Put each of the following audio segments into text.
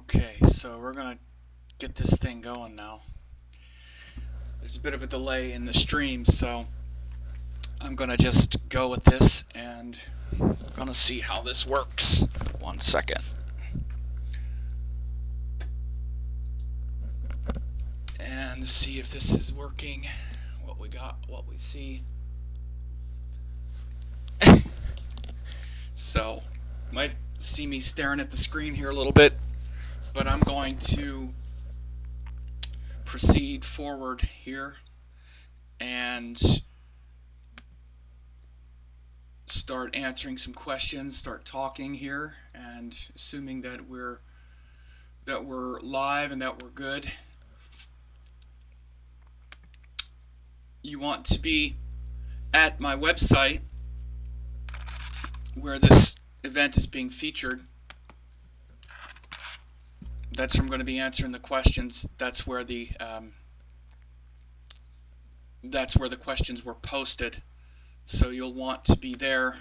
Okay, so we're gonna get this thing going now. There's a bit of a delay in the stream, so I'm gonna just go with this and gonna see how this works. 1 second. And see if this is working. What we got, what we see. So, might see me staring at the screen here a little bit, but I'm going to proceed forward here and start answering some questions, start talking here, and assuming that we're live and that we're good. You want to be at my website where this event is being featured. That's where I'm going to be answering the questions. That's where the questions were posted. So you'll want to be there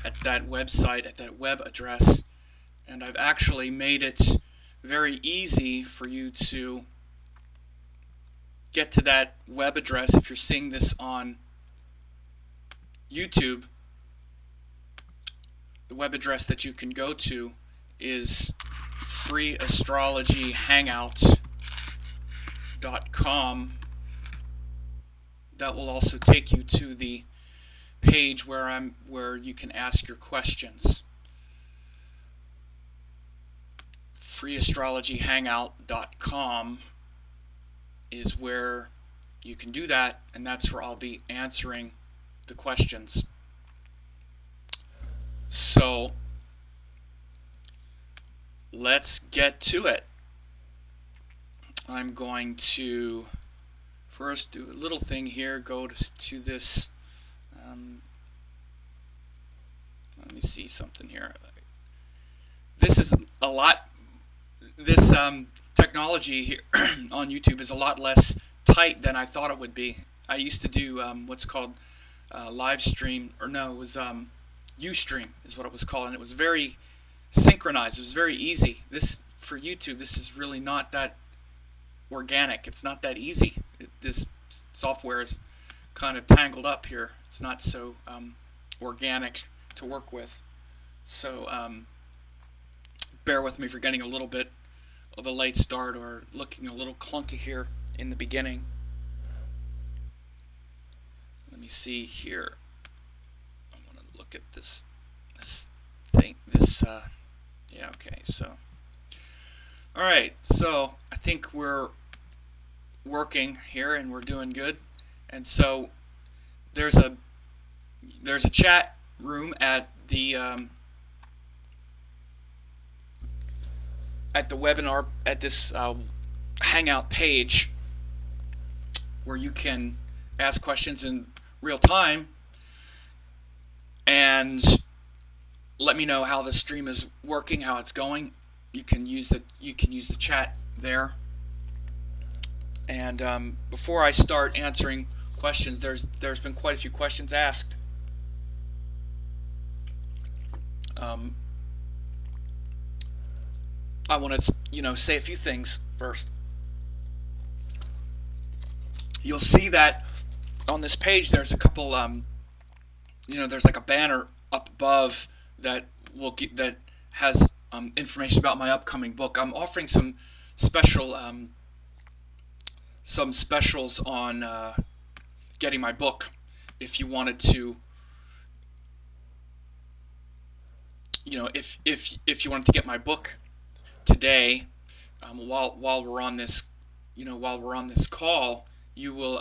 at that website, at that web address. And I've actually made it very easy for you to get to that web address. If you're seeing this on YouTube, the web address that you can go to is freeastrologyhangout.com. That will also take you to the page where you can ask your questions. freeastrologyhangout.com is where you can do that, and that's where I'll be answering the questions. So let's get to it. I'm going to first do a little thing here, go to this, let me see something here. This is a lot, this technology here on YouTube is a lot less tight than I thought it would be. I used to do what's called live stream, or no, it was Ustream is what it was called, and it was very synchronized. It was very easy. This, for YouTube, this is really not that organic. It's not that easy. This software is kind of tangled up here. It's not so organic to work with. So bear with me for getting a little bit of a late start or looking a little clunky here in the beginning. Let me see here. I want to look at this thing. Yeah, okay, so. Alright, so I think we're working here and we're doing good. And so there's a chat room at the webinar, at this Hangout page, where you can ask questions in real time and let me know how the stream is working, how it's going. You can use the chat there. And before I start answering questions, there's been quite a few questions asked. I want to say a few things first. You'll see that on this page there's a couple there's like a banner up above that has information about my upcoming book. I'm offering some specials on getting my book. If you wanted to, if you wanted to get my book today, while we're on this, call, you will.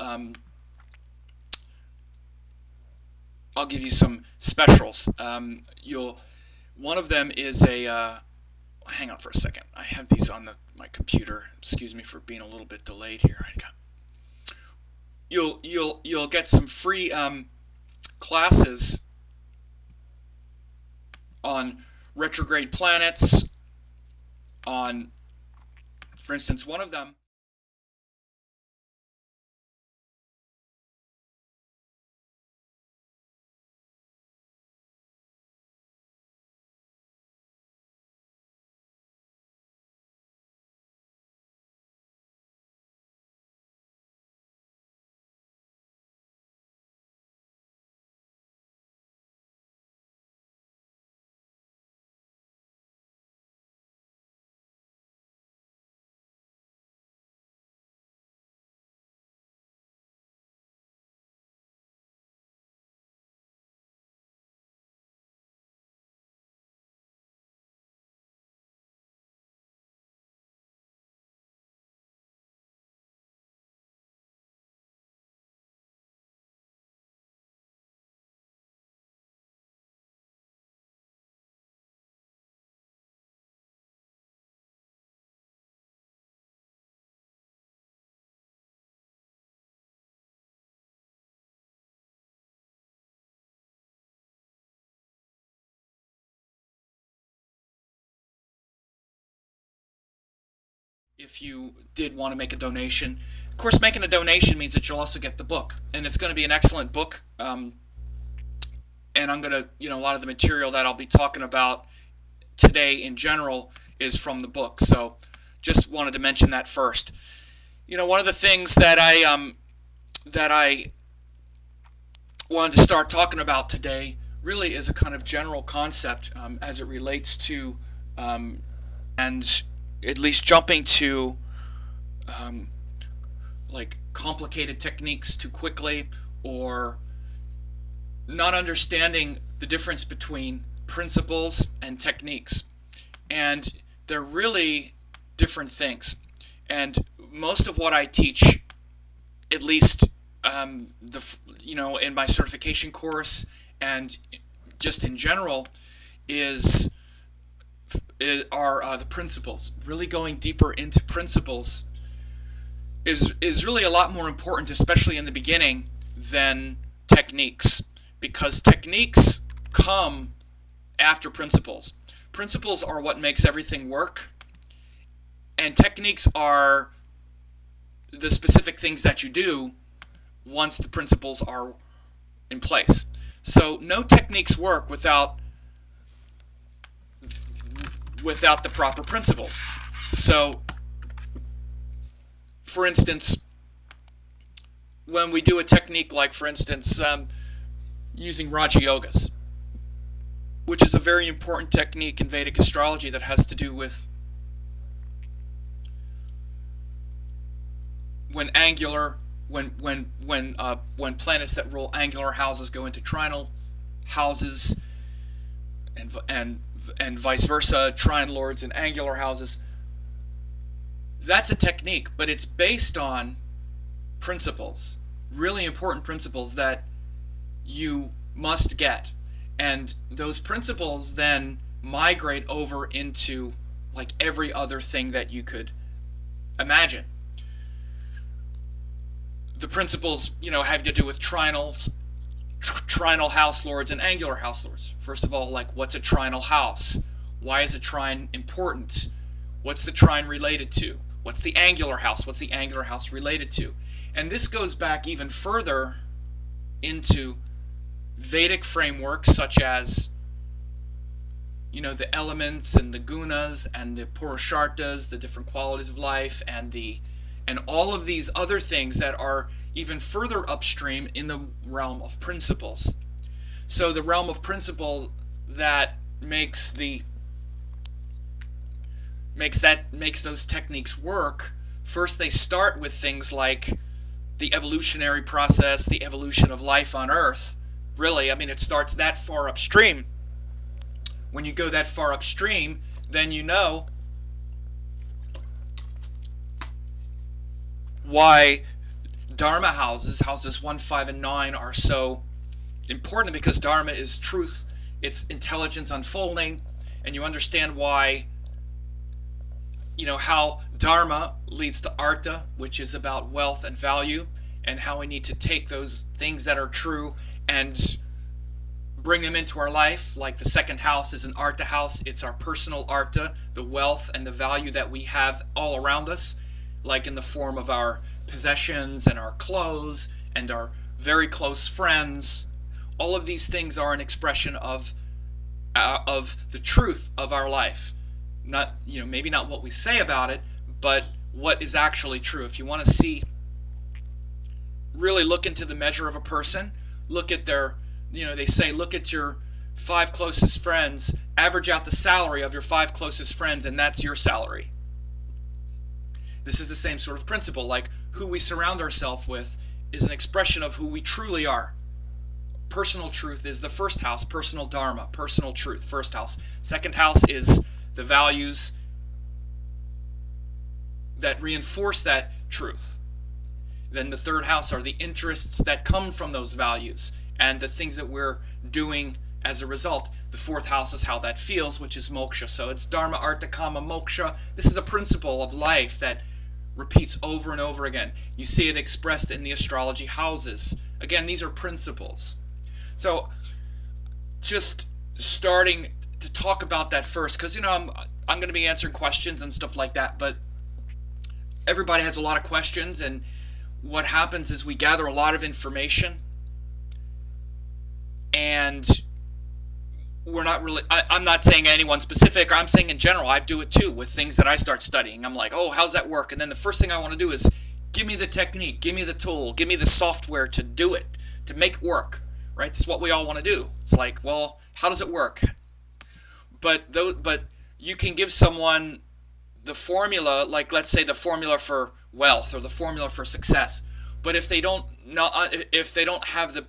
I'll give you some specials. One of them is a. Hang on for a second. I have these on my computer. Excuse me for being a little bit delayed here. You'll get some free classes on retrograde planets. On, for instance, one of them. if you did want to make a donation. Of course, making a donation means that you'll also get the book, and it's going to be an excellent book. And I'm going to, a lot of the material that I'll be talking about today in general is from the book. So just wanted to mention that first. One of the things that I wanted to start talking about today really is a kind of general concept as it relates to, and at least jumping to like complicated techniques too quickly, or not understanding the difference between principles and techniques. And they're really different things. And most of what I teach, at least in my certification course and just in general, are the principles. Really going deeper into principles is really a lot more important, especially in the beginning, than techniques, because techniques come after principles. Principles are what makes everything work, and techniques are the specific things that you do once the principles are in place. So no techniques work without the proper principles. So, for instance, when we do a technique like, for instance, using Raja Yogas, which is a very important technique in Vedic astrology that has to do with when planets that rule angular houses go into trinal houses, and vice versa, trine lords in angular houses. That's a technique, but it's based on principles, really important principles that you must get. And those principles then migrate over into like every other thing that you could imagine. The principles, have to do with trinal house lords and angular house lords. First of all, like, what's a trinal house? Why is a trine important? What's the trine related to? What's the angular house? What's the angular house related to? And this goes back even further into Vedic frameworks such as, the elements and the Gunas and the Purusharthas, the different qualities of life, and all of these other things that are even further upstream in the realm of principles. So the realm of principle that makes those techniques work, first they start with things like the evolutionary process, the evolution of life on Earth. Really, it starts that far upstream. When you go that far upstream, then you know why Dharma houses 1, 5, and 9 are so important, because Dharma is truth, it's intelligence unfolding, and you understand why, how Dharma leads to Artha, which is about wealth and value, and how we need to take those things that are true and bring them into our life. Like the second house is an Artha house. It's our personal Artha, the wealth and the value that we have all around us, like in the form of our possessions and our clothes and our very close friends. All of these things are an expression of the truth of our life. Not, maybe not what we say about it, but what is actually true. If you want to really look into the measure of a person, look at their, they say, look at your 5 closest friends, average out the salary of your 5 closest friends, and that's your salary. This is the same sort of principle, like who we surround ourselves with is an expression of who we truly are. Personal truth is the first house, personal dharma, personal truth, first house. Second house is the values that reinforce that truth. Then the third house are the interests that come from those values and the things that we're doing as a result. The fourth house is how that feels, which is moksha. So it's dharma, artha, kama, moksha. This is a principle of life that repeats over and over again. You see it expressed in the astrology houses. Again, these are principles. So just starting to talk about that first, because I'm going to be answering questions and stuff like that, but everybody has a lot of questions, and what happens is we gather a lot of information, and we're not really, I'm not saying anyone specific, I'm saying in general. I do it too with things that I start studying. I'm like, oh, how's that work? And then the first thing I want to do is give me the technique, give me the tool, give me the software to do it, to make it work, right? That's what we all want to do. It's like, well, how does it work? But you can give someone the formula, like let's say the formula for wealth or the formula for success. But if they don't have the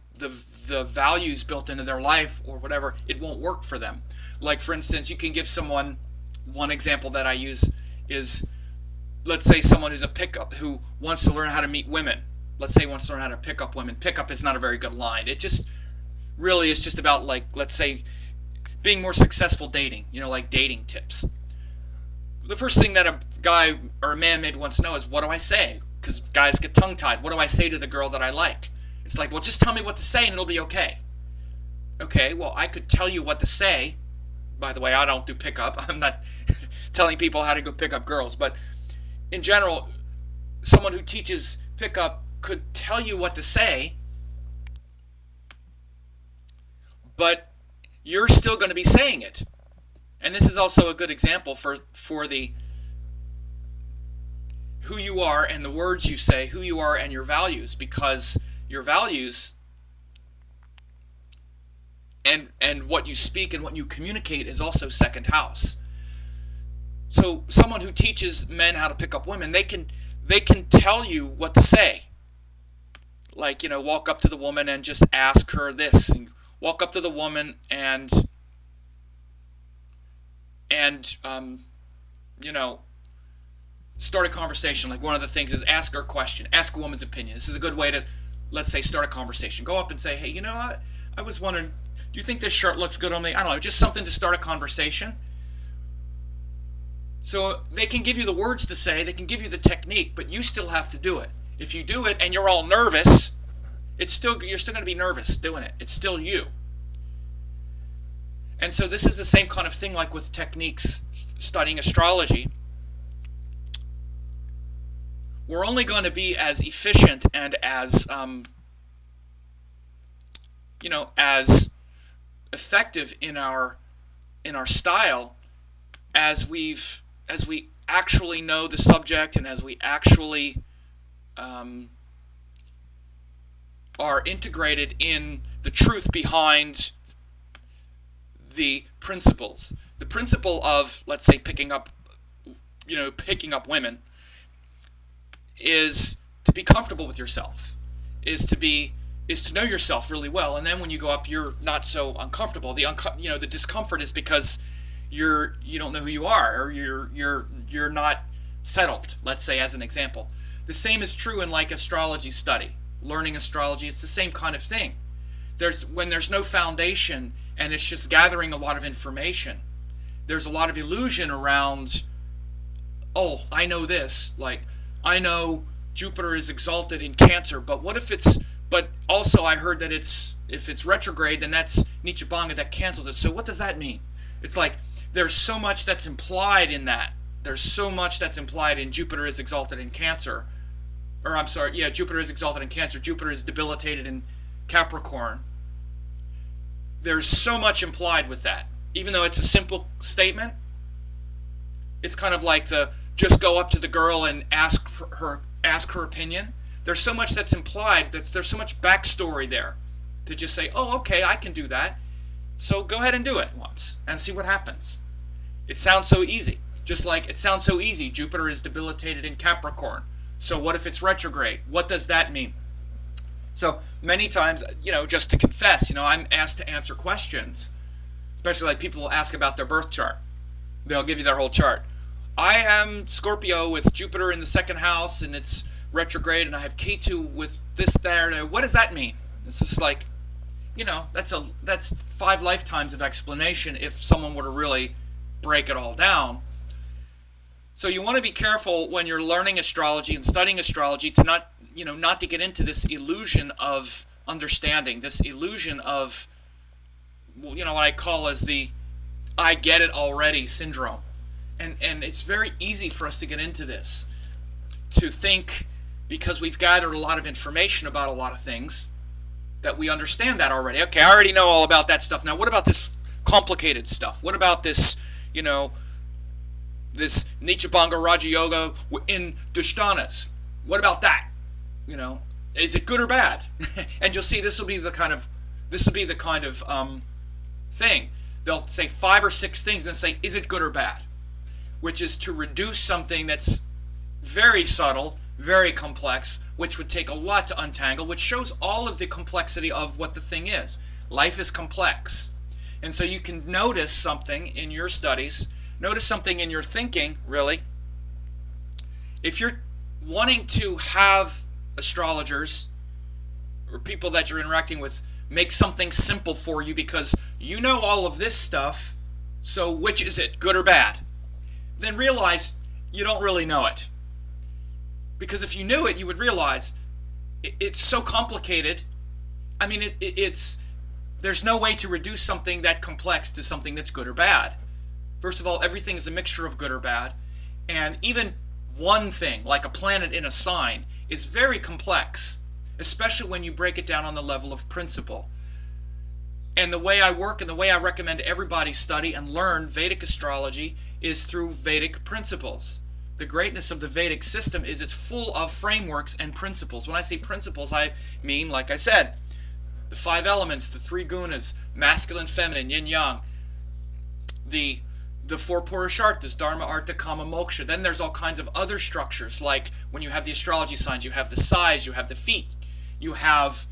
values built into their life or whatever, it won't work for them. Like for instance, you can give someone, one example that I use is, let's say someone who's a pickup who wants to learn how to meet women. Let's say he wants to learn how to pick up women. Pickup is not a very good line. It just really is just about, like, let's say being more successful dating, like dating tips. The first thing that a guy or a man maybe wants to know is, what do I say? Because guys get tongue-tied. What do I say to the girl that I like? It's like, well, just tell me what to say and it'll be okay. Okay, well, I could tell you what to say. By the way, I don't do pickup. I'm not telling people how to go pick up girls. But in general, someone who teaches pickup could tell you what to say, but you're still going to be saying it. And this is also a good example for the who you are and the words you say, who you are and your values, because your values and what you speak and what you communicate is also second house. So someone who teaches men how to pick up women, they can tell you what to say. Like, walk up to the woman and just ask her this. And walk up to the woman and start a conversation. Like, one of the things is ask her a question. Ask a woman's opinion. This is a good way to, let's say, start a conversation. Go up and say, hey, I was wondering, do you think this shirt looks good on me? I don't know, just something to start a conversation. So they can give you the words to say, they can give you the technique, but you still have to do it. If you do it and you're all nervous, you're still going to be nervous doing it. It's still you. And so this is the same kind of thing like with techniques studying astrology. We're only going to be as efficient and as as effective in our style as we actually know the subject, and as we actually are integrated in the truth behind the principles. The principle of, let's say, picking up women is to be comfortable with yourself, is to know yourself really well, and then when you go up, you're not so uncomfortable. The discomfort is because you don't know who you are, or you're not settled. Let's say, as an example, the same is true in like astrology study, learning astrology. It's the same kind of thing. When there's no foundation and it's just gathering a lot of information, there's a lot of illusion around. Oh, I know this. Like, I know Jupiter is exalted in Cancer, but what if it's? But also, I heard that if it's retrograde, then that's Nichibanga, that cancels it. So what does that mean? It's like there's so much that's implied in that. There's so much that's implied in Jupiter is exalted in Cancer. Or I'm sorry, yeah, Jupiter is exalted in Cancer. Jupiter is debilitated in Capricorn. There's so much implied with that. Even though it's a simple statement, it's kind of like just go up to the girl and ask her opinion. There's so much that's implied, there's so much backstory there to just say, oh, okay, I can do that. So go ahead and do it once and see what happens. It sounds so easy. Just like it sounds so easy, Jupiter is debilitated in Capricorn. So what if it's retrograde? What does that mean? So many times, just to confess, I'm asked to answer questions, especially like people will ask about their birth chart. They'll give you their whole chart. I am Scorpio with Jupiter in the second house, and it's retrograde, and I have Kethu with this there. What does that mean? It's just like, that's 5 lifetimes of explanation if someone were to really break it all down. So you want to be careful when you're learning astrology and studying astrology to not to get into this illusion of understanding, this illusion of, what I call as the I get it already syndrome. And it's very easy for us to get into this. to think, because we've gathered a lot of information about a lot of things, that we understand that already. Okay, I already know all about that stuff. Now, what about this complicated stuff? What about this, this Nichabanga Raja Yoga in Dishtanas? What about that? Is it good or bad? And you'll see this will be the kind of thing. They'll say 5 or 6 things and say, is it good or bad? Which is to reduce something that's very subtle, very complex, which would take a lot to untangle, which shows all of the complexity of what the thing is. Life is complex. And so you can notice something in your studies, notice something in your thinking, really. If you're wanting to have astrologers or people that you're interacting with make something simple for you because you know all of this stuff, so which is it, good or bad? Then realize you don't really know it. Because if you knew it, you would realize it's so complicated. I mean, there's no way to reduce something that complex to something that's good or bad. First of all, everything is a mixture of good or bad. And even one thing, like a planet in a sign, is very complex, especially when you break it down on the level of principle. And the way I work and the way I recommend everybody study and learn Vedic astrology is through Vedic principles. The greatness of the Vedic system is it's full of frameworks and principles. When I say principles, I mean, like I said, the 5 elements, the 3 gunas, masculine, feminine, yin, yang, the 4 purusharthas, dharma, artha, kama, moksha. Then there's all kinds of other structures, like when you have the astrology signs, you have the size, you have the feet, you have,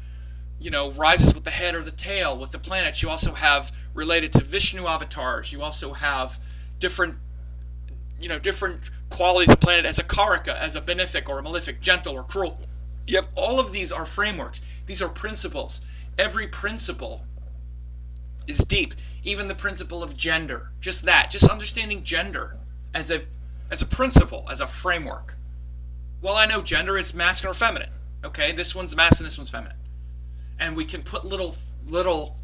rises with the head or the tail with the planets. You also have related to Vishnu avatars. You also have different qualities of planet as a karaka, as a benefic or a malefic, gentle or cruel. You have all of these are frameworks. These are principles. Every principle is deep. Even the principle of gender. Just understanding gender as a principle, as a framework. Well, I know gender is masculine or feminine. Okay, this one's masculine, this one's feminine. And we can put little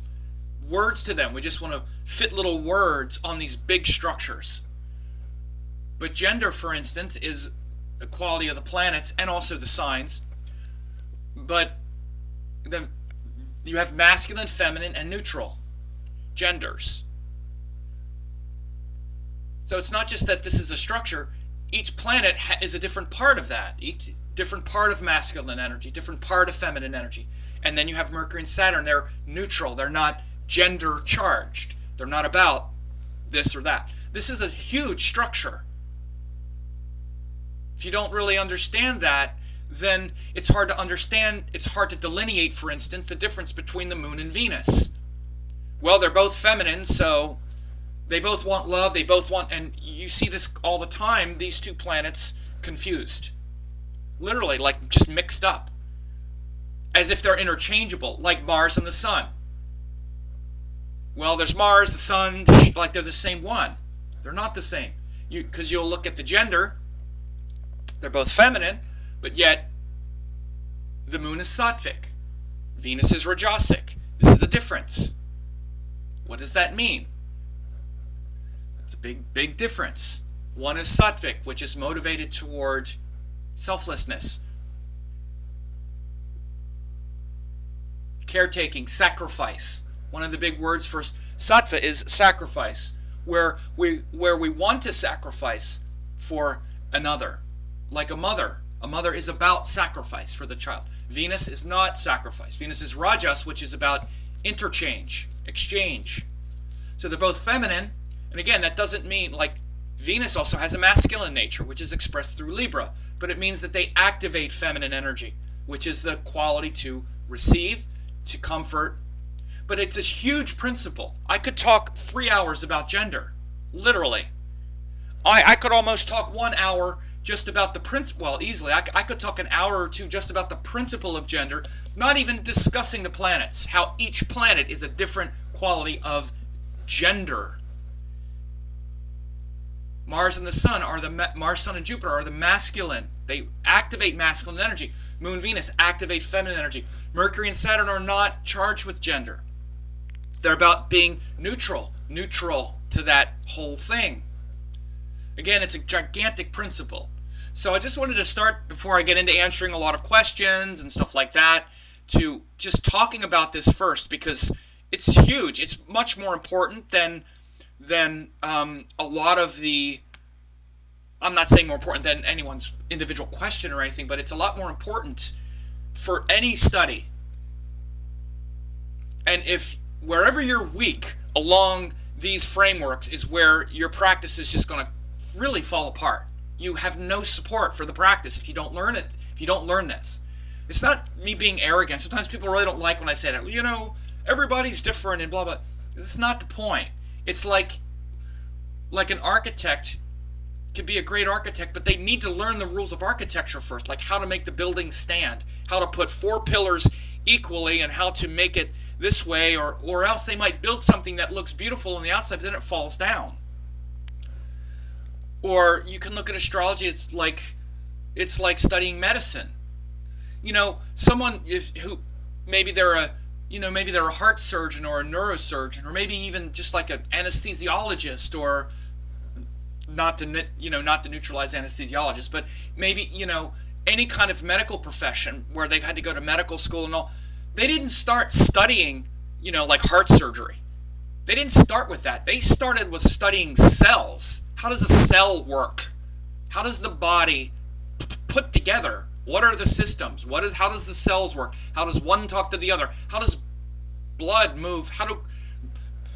words to them. We just want to fit little words on these big structures. But gender, for instance, is the quality of the planets and also the signs. But then you have masculine, feminine, and neutral genders. So it's not just that this is a structure. Each planet is a different part of that. Each different part of masculine energy, different part of feminine energy. And then you have Mercury and Saturn. They're neutral. They're not gender charged. They're not about this or that. This is a huge structure. If you don't really understand that, then it's hard to understand, it's hard to delineate, for instance, the difference between the moon and Venus. Well, they're both feminine, so they both want love, and you see this all the time, these 2 planets confused. Literally, like just mixed up. As if they're interchangeable, like Mars and the Sun. Well, there's Mars, the Sun, like they're the same one. They're not the same. Because you'll look at the gender. They're both feminine, but yet the moon is sattvic. Venus is rajasic. This is a difference. What does that mean? It's a big difference. One is sattvic, which is motivated toward selflessness, caretaking, sacrifice. One of the big words for sattva is sacrifice, where we want to sacrifice for another. Like a mother. A mother is about sacrifice for the child. Venus is not sacrifice. Venus is rajas, which is about interchange, exchange. So they're both feminine. And again, that doesn't mean, like, Venus also has a masculine nature, which is expressed through Libra. But it means that they activate feminine energy, which is the quality to receive, to comfort. But it's a huge principle. I could talk 3 hours about gender. Literally. I could almost talk 1 hour just about the principle, well, easily. I could talk an hour or 2 just about the principle of gender, not even discussing the planets, how each planet is a different quality of gender. Mars and the Sun Mars, Sun, and Jupiter are the masculine. They activate masculine energy. Moon, Venus activate feminine energy. Mercury and Saturn are not charged with gender. They're about being neutral to that whole thing. Again, it's a gigantic principle. So I just wanted to start, before I get into answering a lot of questions and stuff like that, to just talking about this first, because it's huge. It's much more important than a lot of the. I'm not saying more important than anyone's individual question or anything, but it's a lot more important for any study. And if wherever you're weak along these frameworks is where your practice is just going to really fall apart. You have no support for the practice if you don't learn it, if you don't learn this. It's not me being arrogant. Sometimes people really don't like when I say that. You know, everybody's different and blah, blah. That's not the point. It's like an architect can be a great architect, but they need to learn the rules of architecture first, like how to make the building stand, how to put 4 pillars equally, and how to make it this way, or else they might build something that looks beautiful on the outside, but then it falls down. Or you can look at astrology. It's like studying medicine. You know, someone who maybe they're a heart surgeon or a neurosurgeon, or maybe even just like an anesthesiologist, or not to neutralize anesthesiologists, but maybe any kind of medical profession where they've had to go to medical school and all. They didn't start studying like heart surgery. They didn't start with that. They started with studying cells. How does a cell work? How does the body put together? What are the systems? How does the cells work? How does one talk to the other? How does blood move? How do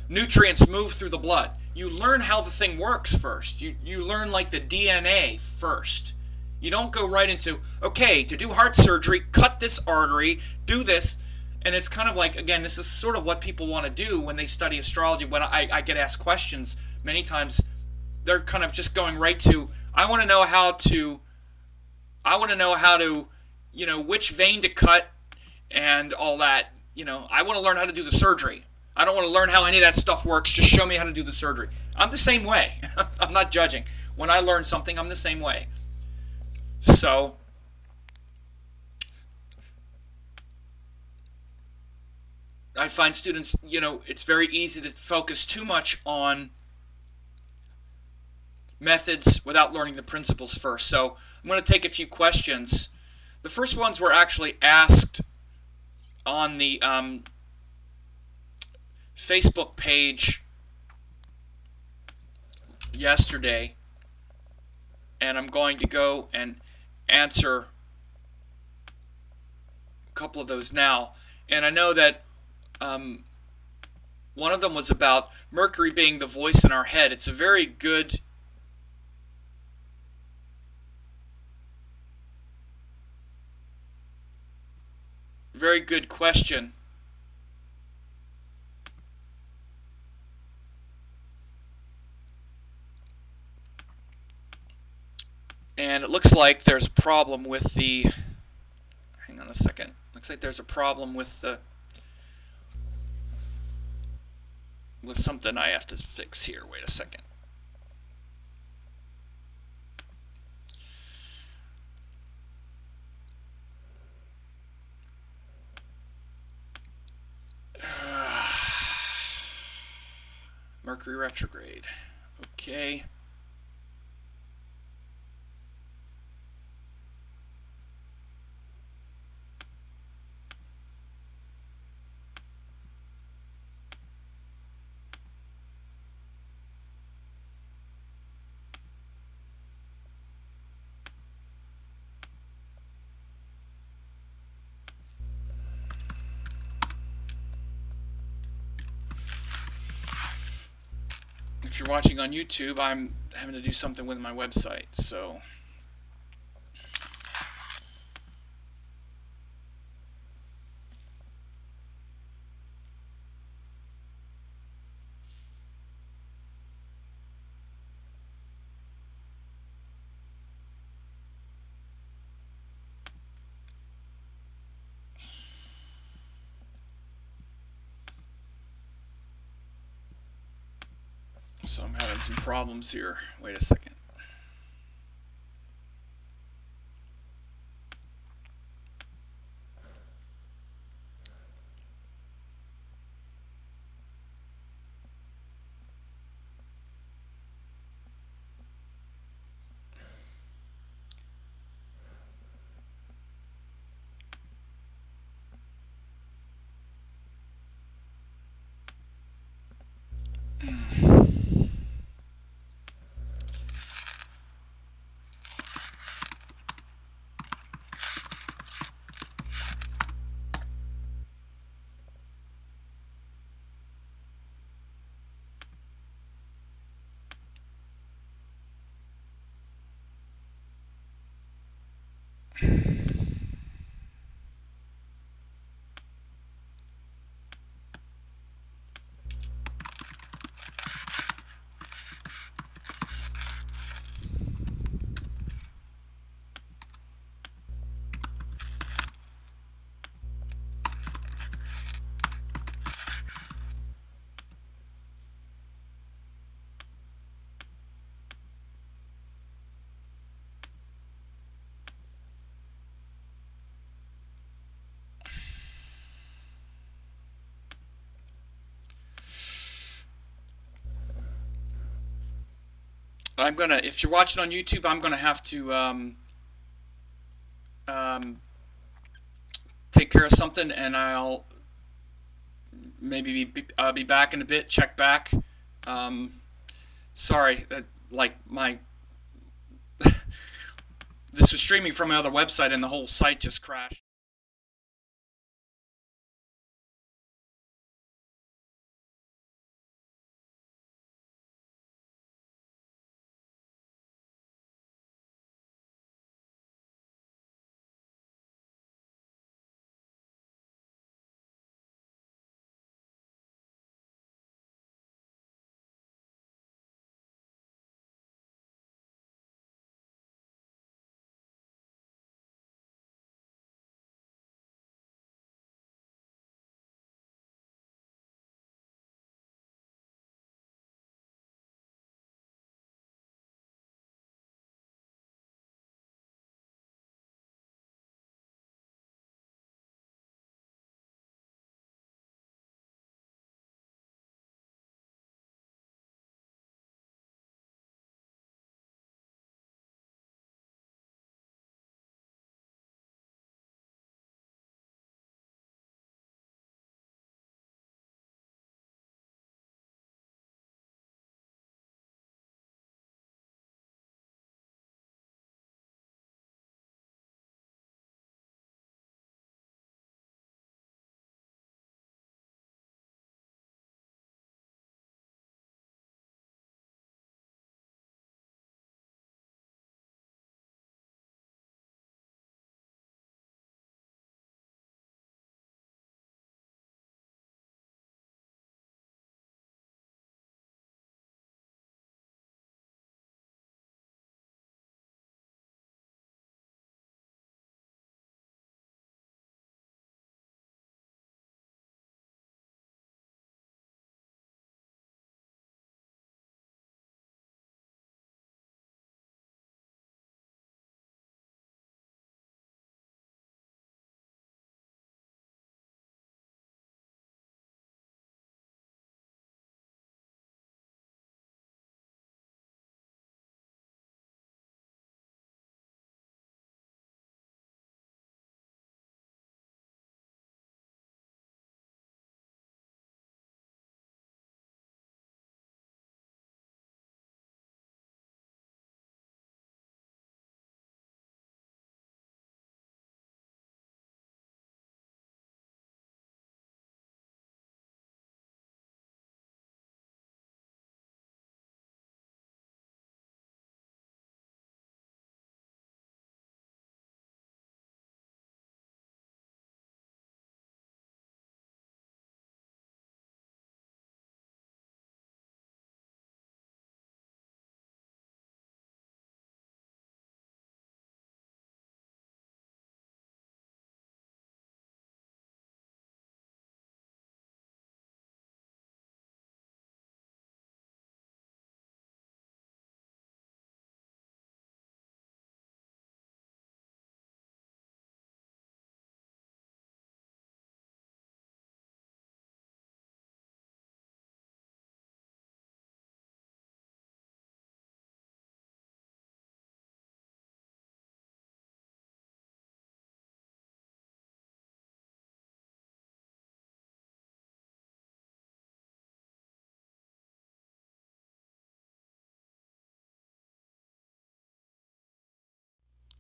nutrients move through the blood? You learn how the thing works first. You learn like the DNA first. You don't go right into, okay, to do heart surgery, cut this artery, do this. And it's kind of like, again, this is sort of what people want to do when they study astrology. When I get asked questions, many times they're kind of just going right to, I want to know how to, which vein to cut and all that. I want to learn how to do the surgery. I don't want to learn how any of that stuff works. Just show me how to do the surgery. I'm the same way. I'm not judging. When I learn something, I'm the same way. So I find students, it's very easy to focus too much on methods without learning the principles first. So I'm going to take a few questions. The first ones were actually asked on the Facebook page yesterday, and I'm going to go and answer a couple of those now. And I know that one of them was about Mercury being the voice in our head. It's a very good question. And it looks like there's a problem with the, hang on a second, looks like there's a problem with something I have to fix here. Wait a second. Mercury retrograde. Okay. If you're watching on YouTube, I'm having to do something with my website, so I'm having some problems here. Wait a second. I'm gonna, if you're watching on YouTube, I'm gonna have to um, take care of something, and I'll maybe be back in a bit. Check back. Um, sorry, like my this was streaming from my other website, and the whole site just crashed.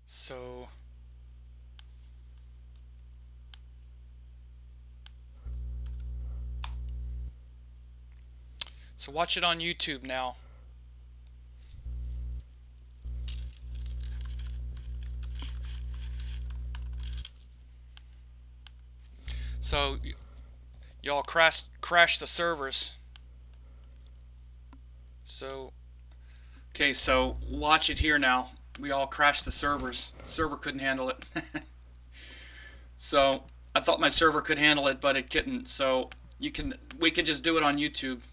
So watch it on YouTube now. So y'all crash the servers. So okay, so watch it here now. We all crashed the servers. The server couldn't handle it. So I thought my server could handle it, but it couldn't. So we could just do it on YouTube.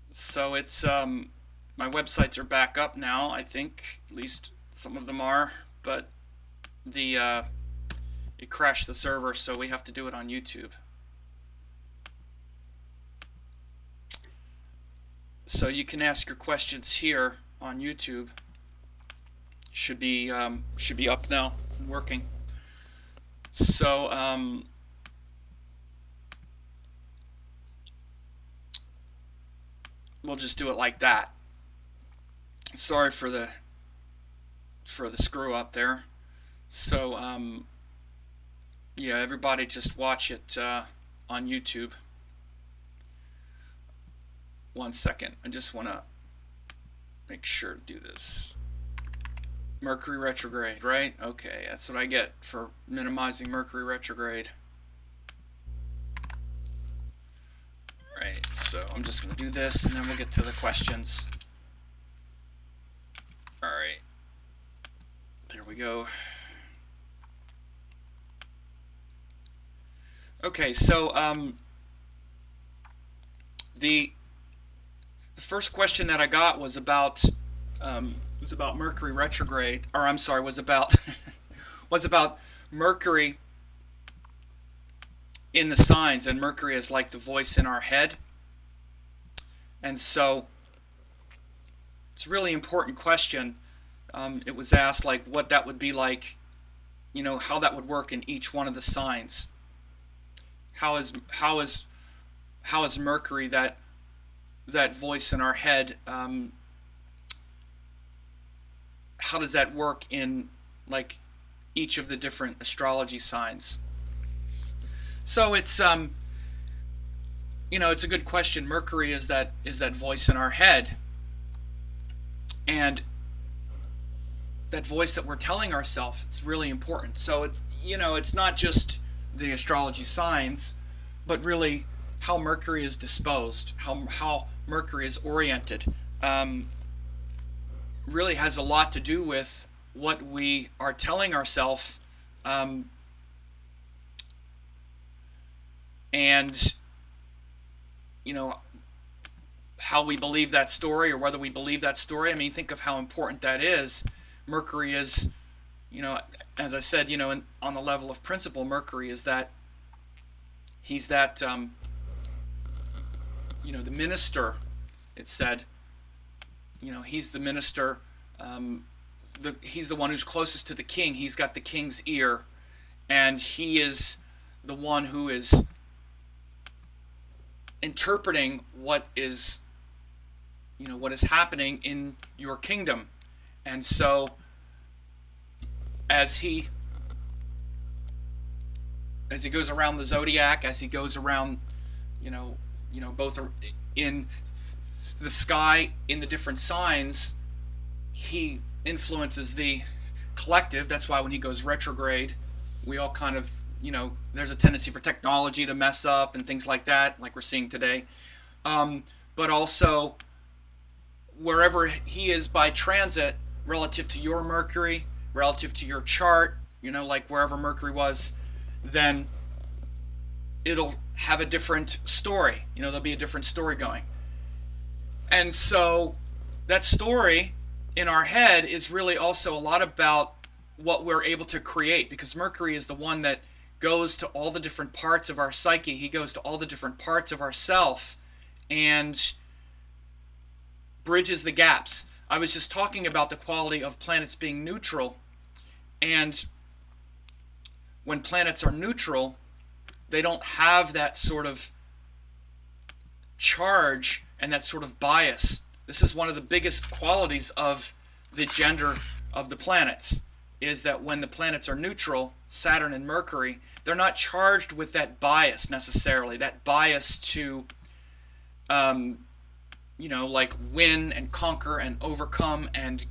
So it's my websites are back up now, I think. At least some of them are, but the it crashed the server, so we have to do it on YouTube. So you can ask your questions here on YouTube. Should be up now and working. So we'll just do it like that. Sorry for the screw up there. So yeah, everybody just watch it on YouTube. One second, I just want to make sure to do this. Mercury retrograde, right? Okay, that's what I get for minimizing Mercury retrograde. Right, so I'm just going to do this and then we'll get to the questions. Alright, there we go. Okay, so the first question that I got was about Mercury retrograde, or I'm sorry, was about Mercury in the signs, and Mercury is like the voice in our head. And so it's a really important question. It was asked like what that would be like, you know, how that would work in each one of the signs. How is Mercury, that voice in our head, how does that work in like each of the different astrology signs? So it's you know, it's a good question. Mercury is that voice in our head, and that voice that we're telling ourselves, it's really important. So it's, you know, it's not just the astrology signs, but really how Mercury is disposed, how Mercury is oriented, really has a lot to do with what we are telling ourselves, and you know, how we believe that story, or whether we believe that story. I mean, think of how important that is. Mercury is, you know, as I said, you know, on the level of principle, Mercury is that, he's that, you know, the minister, it said, you know, he's the minister, he's the one who's closest to the king. He's got the king's ear, and he is the one who is interpreting what is, you know, what is happening in your kingdom. And so as he goes around the zodiac, as he goes around, you know, both in the sky, in the different signs, he influences the collective. That's why when he goes retrograde, we all kind of, you know, there's a tendency for technology to mess up and things like that, like we're seeing today. But also, wherever he is by transit, relative to your Mercury, relative to your chart, you know, like wherever Mercury was, then it'll have a different story. You know, there'll be a different story going. And so that story in our head is really also a lot about what we're able to create, because Mercury is the one that goes to all the different parts of our psyche. He goes to all the different parts of ourself and bridges the gaps. I was just talking about the quality of planets being neutral, and when planets are neutral, they don't have that sort of charge and that sort of bias. This is one of the biggest qualities of the gender of the planets. is that when the planets are neutral, Saturn and Mercury, they're not charged with that bias necessarily, that bias to, you know, like win and conquer and overcome and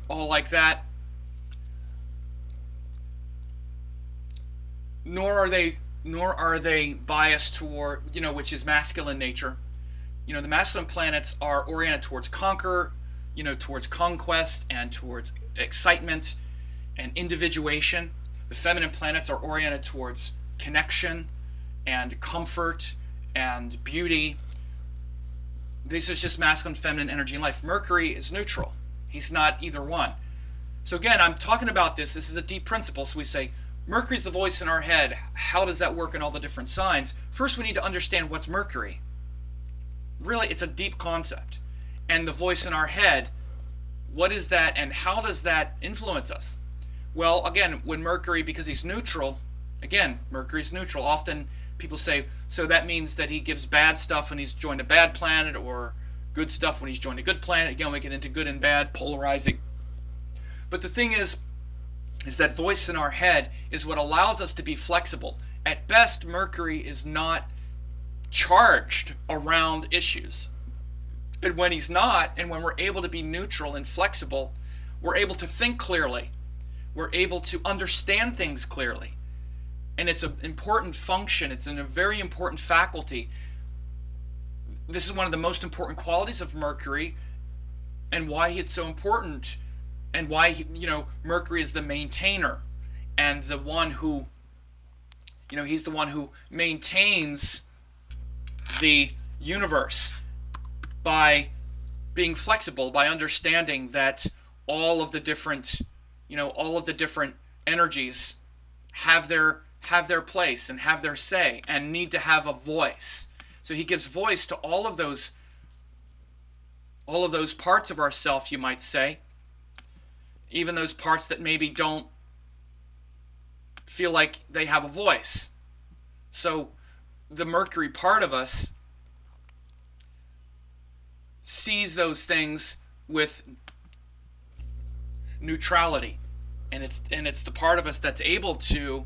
all like that. Nor are they biased toward, you know, which is masculine nature. You know, the masculine planets are oriented towards conquer, you know, towards conquest and towards excitement and individuation. The feminine planets are oriented towards connection and comfort and beauty. This is just masculine, feminine energy in life. Mercury is neutral. He's not either one. So again, I'm talking about this. This is a deep principle. So we say, Mercury's the voice in our head. How does that work in all the different signs? First, we need to understand what's Mercury. Really, it's a deep concept. And the voice in our head, what is that and how does that influence us? Well, again, when Mercury, because he's neutral, again, Mercury's neutral. Often people say, so that means that he gives bad stuff when he's joined a bad planet, or good stuff when he's joined a good planet. Again, we get into good and bad, polarizing. But the thing is that voice in our head is what allows us to be flexible. At best, Mercury is not charged around issues. And when he's not, and when we're able to be neutral and flexible, we're able to think clearly. We're able to understand things clearly. And it's an important function. It's a very important faculty. This is one of the most important qualities of Mercury, and why it's so important, and why, you know, Mercury is the maintainer and the one who, you know, he's the one who maintains the universe by being flexible, by understanding that all of the different, you know, all of the different energies have their place and have their say and need to have a voice. So he gives voice to all of those parts of ourself, you might say, even those parts that maybe don't feel like they have a voice. So the Mercury part of us sees those things with neutrality, and it's the part of us that's able to,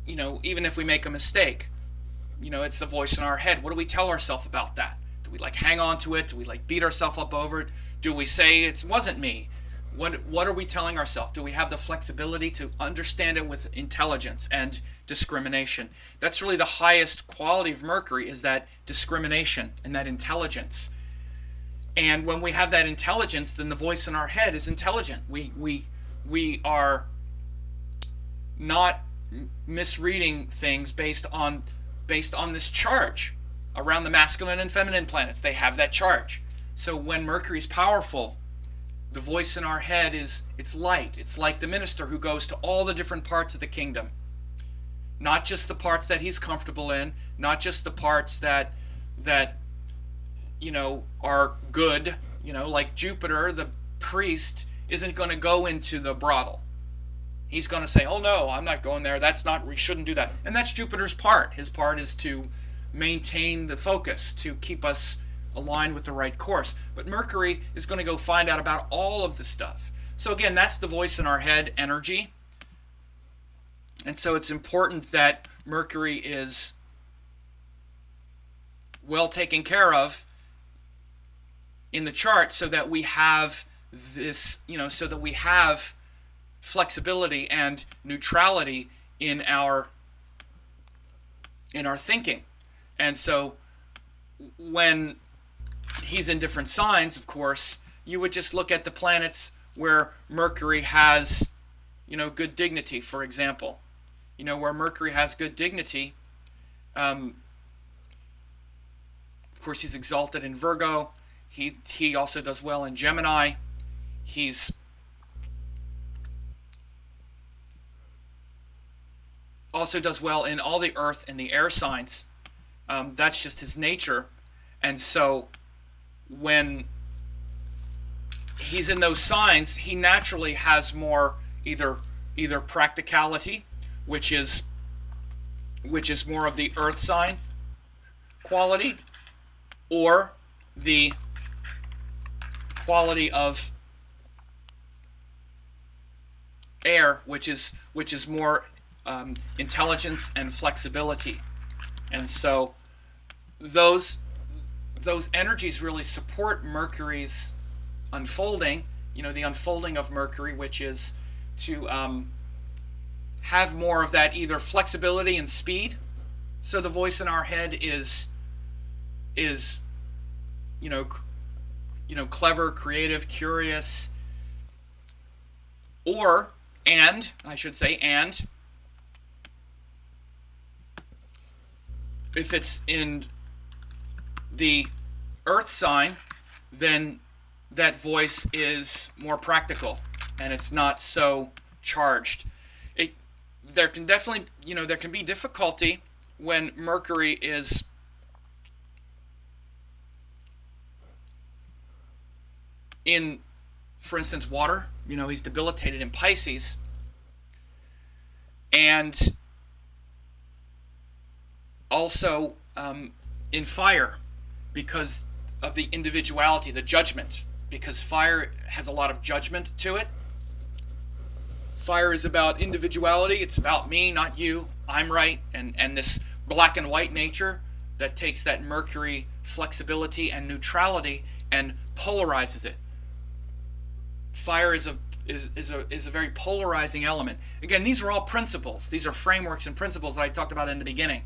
you know, even if we make a mistake, you know, it's the voice in our head. What do we tell ourselves about that? Do we like hang on to it? Do we like beat ourselves up over it? Do we say it wasn't me? What are we telling ourselves? Do we have the flexibility to understand it with intelligence and discrimination? That's really the highest quality of Mercury, is that discrimination and that intelligence. And when we have that intelligence, then the voice in our head is intelligent. We are not misreading things based on this charge around the masculine and feminine planets. They have that charge. So when Mercury's powerful, the voice in our head it's light. It's like the minister who goes to all the different parts of the kingdom. Not just the parts that he's comfortable in, not just the parts that you know, are good. You know, like Jupiter, the priest, isn't going to go into the brothel. He's going to say, oh no, I'm not going there. We shouldn't do that. And that's Jupiter's part. His part is to maintain the focus, to keep us aligned with the right course. But Mercury is going to go find out about all of the stuff. So again, that's the voice in our head energy. And so it's important that Mercury is well taken care of in the chart, so that we have this, you know, so that we have flexibility and neutrality in our thinking. And so when he's in different signs, of course, you would just look at the planets where Mercury has, you know, good dignity, for example. You know, where Mercury has good dignity, of course, he's exalted in Virgo. He also does well in Gemini. He's also does well in all the earth and the air signs. That's just his nature. And so when he's in those signs, he naturally has more either practicality, which is more of the earth sign quality, or the quality of air, which is more intelligence and flexibility. And so those energies really support Mercury's unfolding, the unfolding of Mercury, which is to have more of that either flexibility and speed. So the voice in our head is clever, creative, curious, and if it's in the earth sign, then that voice is more practical and it's not so charged. There can definitely, there can be difficulty when Mercury is in, for instance, water. He's debilitated in Pisces, and also in fire, because of the individuality, the judgment, because fire has a lot of judgment to it. Fire is about individuality. It's about me, not you. I'm right. And this black and white nature that takes that Mercury flexibility and neutrality and polarizes it. Fire is a very polarizing element. Again, these are all principles. These are frameworks and principles that I talked about in the beginning.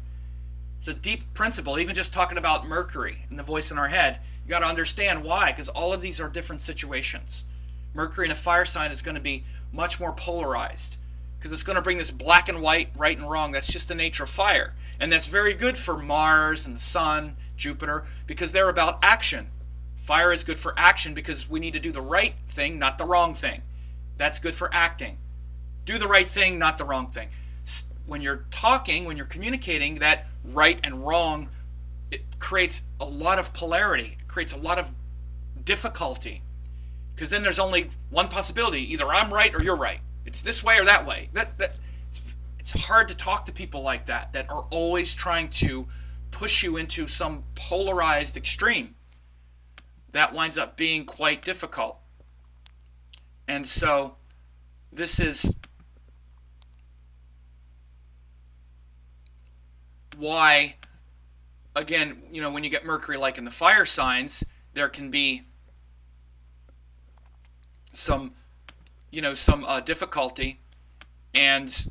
It's a deep principle. Even just talking about Mercury and the voice in our head, you got to understand why, because all of these are different situations. Mercury in a fire sign is going to be much more polarized, because it's going to bring this black and white, right and wrong. That's just the nature of fire. And that's very good for Mars and the Sun, Jupiter, because they're about action. Fire is good for action because we need to do the right thing, not the wrong thing. That's good for acting. Do the right thing, not the wrong thing. When you're talking, when you're communicating, that right and wrong, it creates a lot of polarity. It creates a lot of difficulty. Because then there's only one possibility. Either I'm right or you're right. It's this way or that way. It's hard to talk to people like that are always trying to push you into some polarized extreme. That winds up being quite difficult. And so this is why, again, when you get Mercury like in the fire signs, there can be some difficulty. And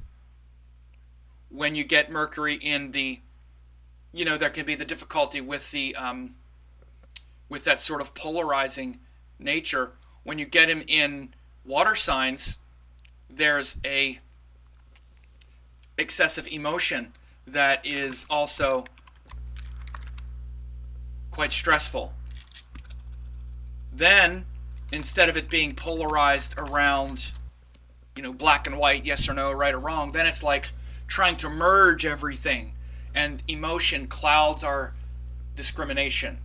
when you get Mercury in the, there can be the difficulty with the with that sort of polarizing nature. When you get him in water signs, there's a excessive emotion that is also quite stressful. Then, instead of it being polarized around, black and white, yes or no, right or wrong, then it's like trying to merge everything, and emotion clouds our discrimination.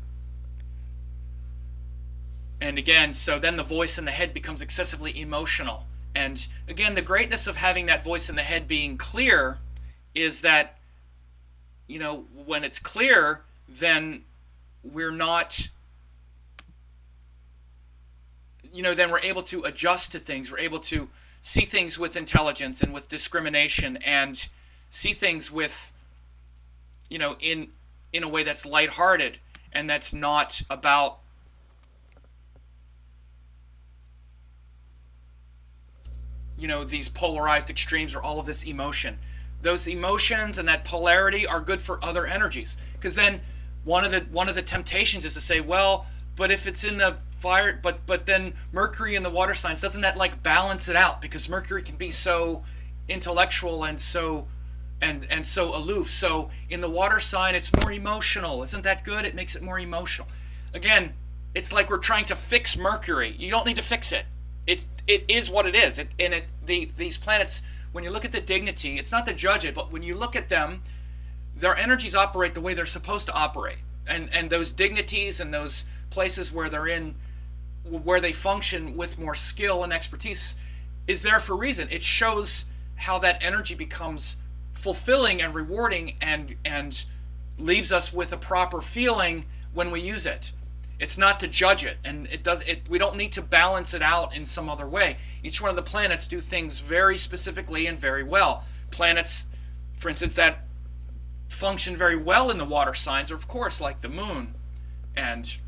And again, so then the voice in the head becomes excessively emotional. And again, the greatness of having that voice in the head being clear is that, when it's clear, then we're not, then we're able to adjust to things. We're able to see things with intelligence and with discrimination, and see things with, in a way that's lighthearted and that's not about these polarized extremes or all of this emotion. Those emotions and that polarity are good for other energies, because then one of the temptations is to say, well, but if it's in the fire, but then Mercury in the water signs, doesn't that like balance it out? Because Mercury can be so intellectual and so aloof. So in the water sign, it's more emotional. Isn't that good? It makes it more emotional. Again, it's like we're trying to fix Mercury. You don't need to fix it. It is what it is. These planets, when you look at the dignity, it's not to judge it, but when you look at them, their energies operate the way they're supposed to operate. And those dignities and those places where they're in, where they function with more skill and expertise, is there for a reason. It shows how that energy becomes fulfilling and rewarding and leaves us with a proper feeling when we use it. It's not to judge it, and we don't need to balance it out in some other way. Each one of the planets do things very specifically and very well. Planets, for instance, that function very well in the water signs are, of course, like the moon. And,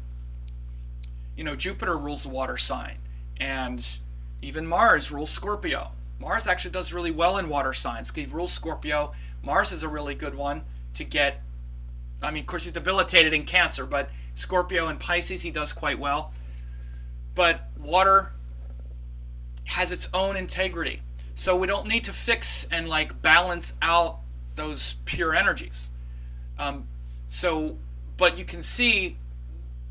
Jupiter rules the water sign. And even Mars rules Scorpio. Mars actually does really well in water signs. He rules Scorpio. Mars is a really good one to get. Of course, he's debilitated in Cancer, but Scorpio and Pisces, he does quite well. But water has its own integrity. So we don't need to fix and balance out those pure energies. But you can see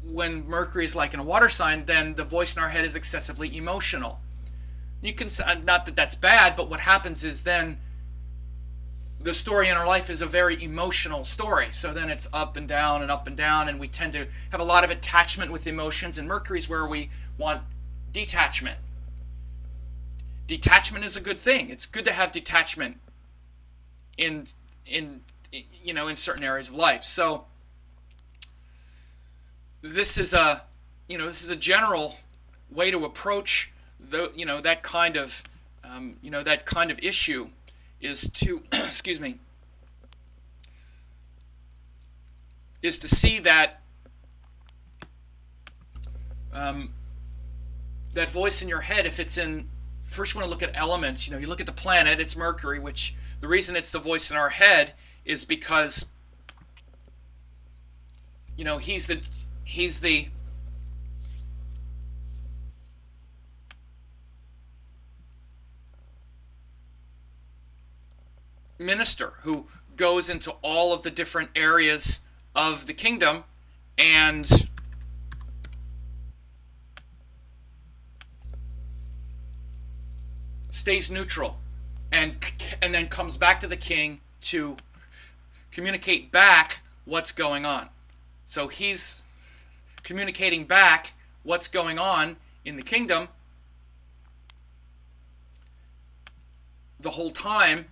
when Mercury is in a water sign, then the voice in our head is excessively emotional. You can, not that that's bad, but what happens is then the story in our life is a very emotional story. So then it's up and down, and we tend to have a lot of attachment with emotions, and Mercury's where we want detachment. Detachment is a good thing. It's good to have detachment in certain areas of life. So this is a general way to approach that kind of issue, is to is to see that that voice in your head, if it's in, first you want to look at elements. You look at the planet, it's Mercury, which the reason it's the voice in our head is because he's the minister who goes into all of the different areas of the kingdom and stays neutral, and then comes back to the king to communicate back what's going on. So he's communicating back what's going on in the kingdom the whole time,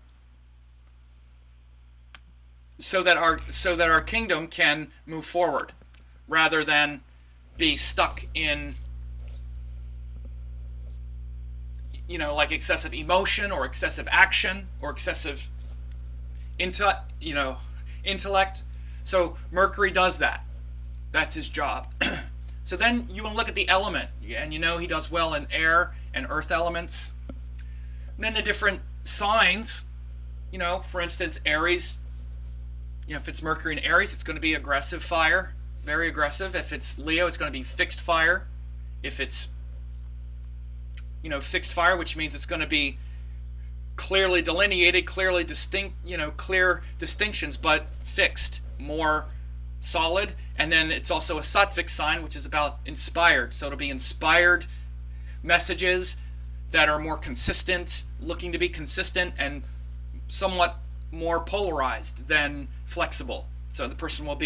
so that our kingdom can move forward, rather than be stuck in excessive emotion or excessive action or excessive intellect. So Mercury does that. That's his job. So then you want to look at the element, and he does well in air and earth elements. And then the different signs, for instance, Aries. If it's Mercury in Aries, it's going to be aggressive fire, very aggressive. If it's Leo, it's going to be fixed fire. If it's, fixed fire, which means it's going to be clearly delineated, clearly distinct, clear distinctions, but fixed, more solid. And then it's also a sattvic sign, which is about inspired. So it'll be inspired messages that are more consistent, looking to be consistent, and somewhat more polarized than flexible. So the person will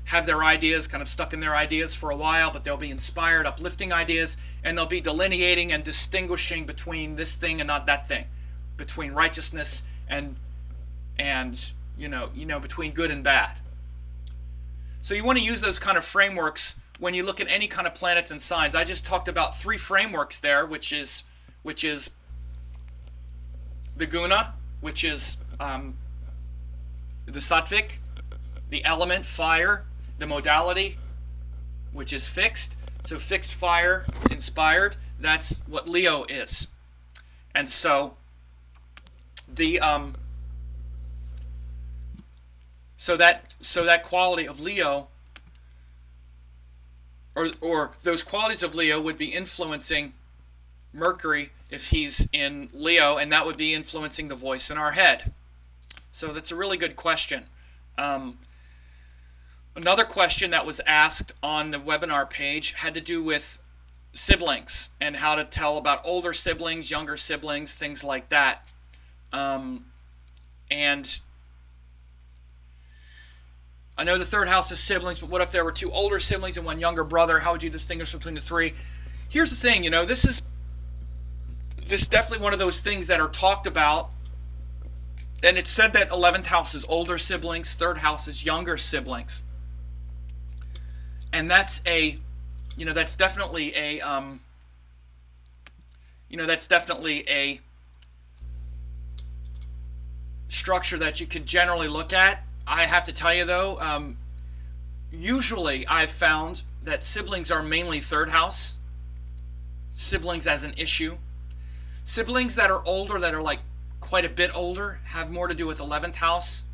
have their ideas kind of stuck in their ideas for a while, but they'll be inspired, uplifting ideas, and they'll be delineating and distinguishing between this thing and not that thing, between righteousness and between good and bad. So you want to use those kind of frameworks when you look at any kind of planets and signs. I just talked about 3 frameworks there, which is the Guna, which is the sattvic, the element, fire, the modality, which is fixed. So fixed fire, inspired, that's what Leo is. And so the so that quality of Leo, or those qualities of Leo would be influencing Mercury if he's in Leo, and that would be influencing the voice in our head. So that's a really good question. Another question that was asked on the webinar page had to do with siblings and how to tell about older siblings, younger siblings, things like that. And I know the 3rd house is siblings, but what if there were 2 older siblings and 1 younger brother? How would you distinguish between the 3? Here's the thing, this is definitely one of those things that are talked about. And it's said that 11th house is older siblings, 3rd house is younger siblings. And that's a that's definitely a that's definitely a structure that you could generally look at. I have to tell you though, usually I've found that siblings are mainly third house. Siblings as an issue. Siblings that are older, that are like quite a bit older, have more to do with 11th house.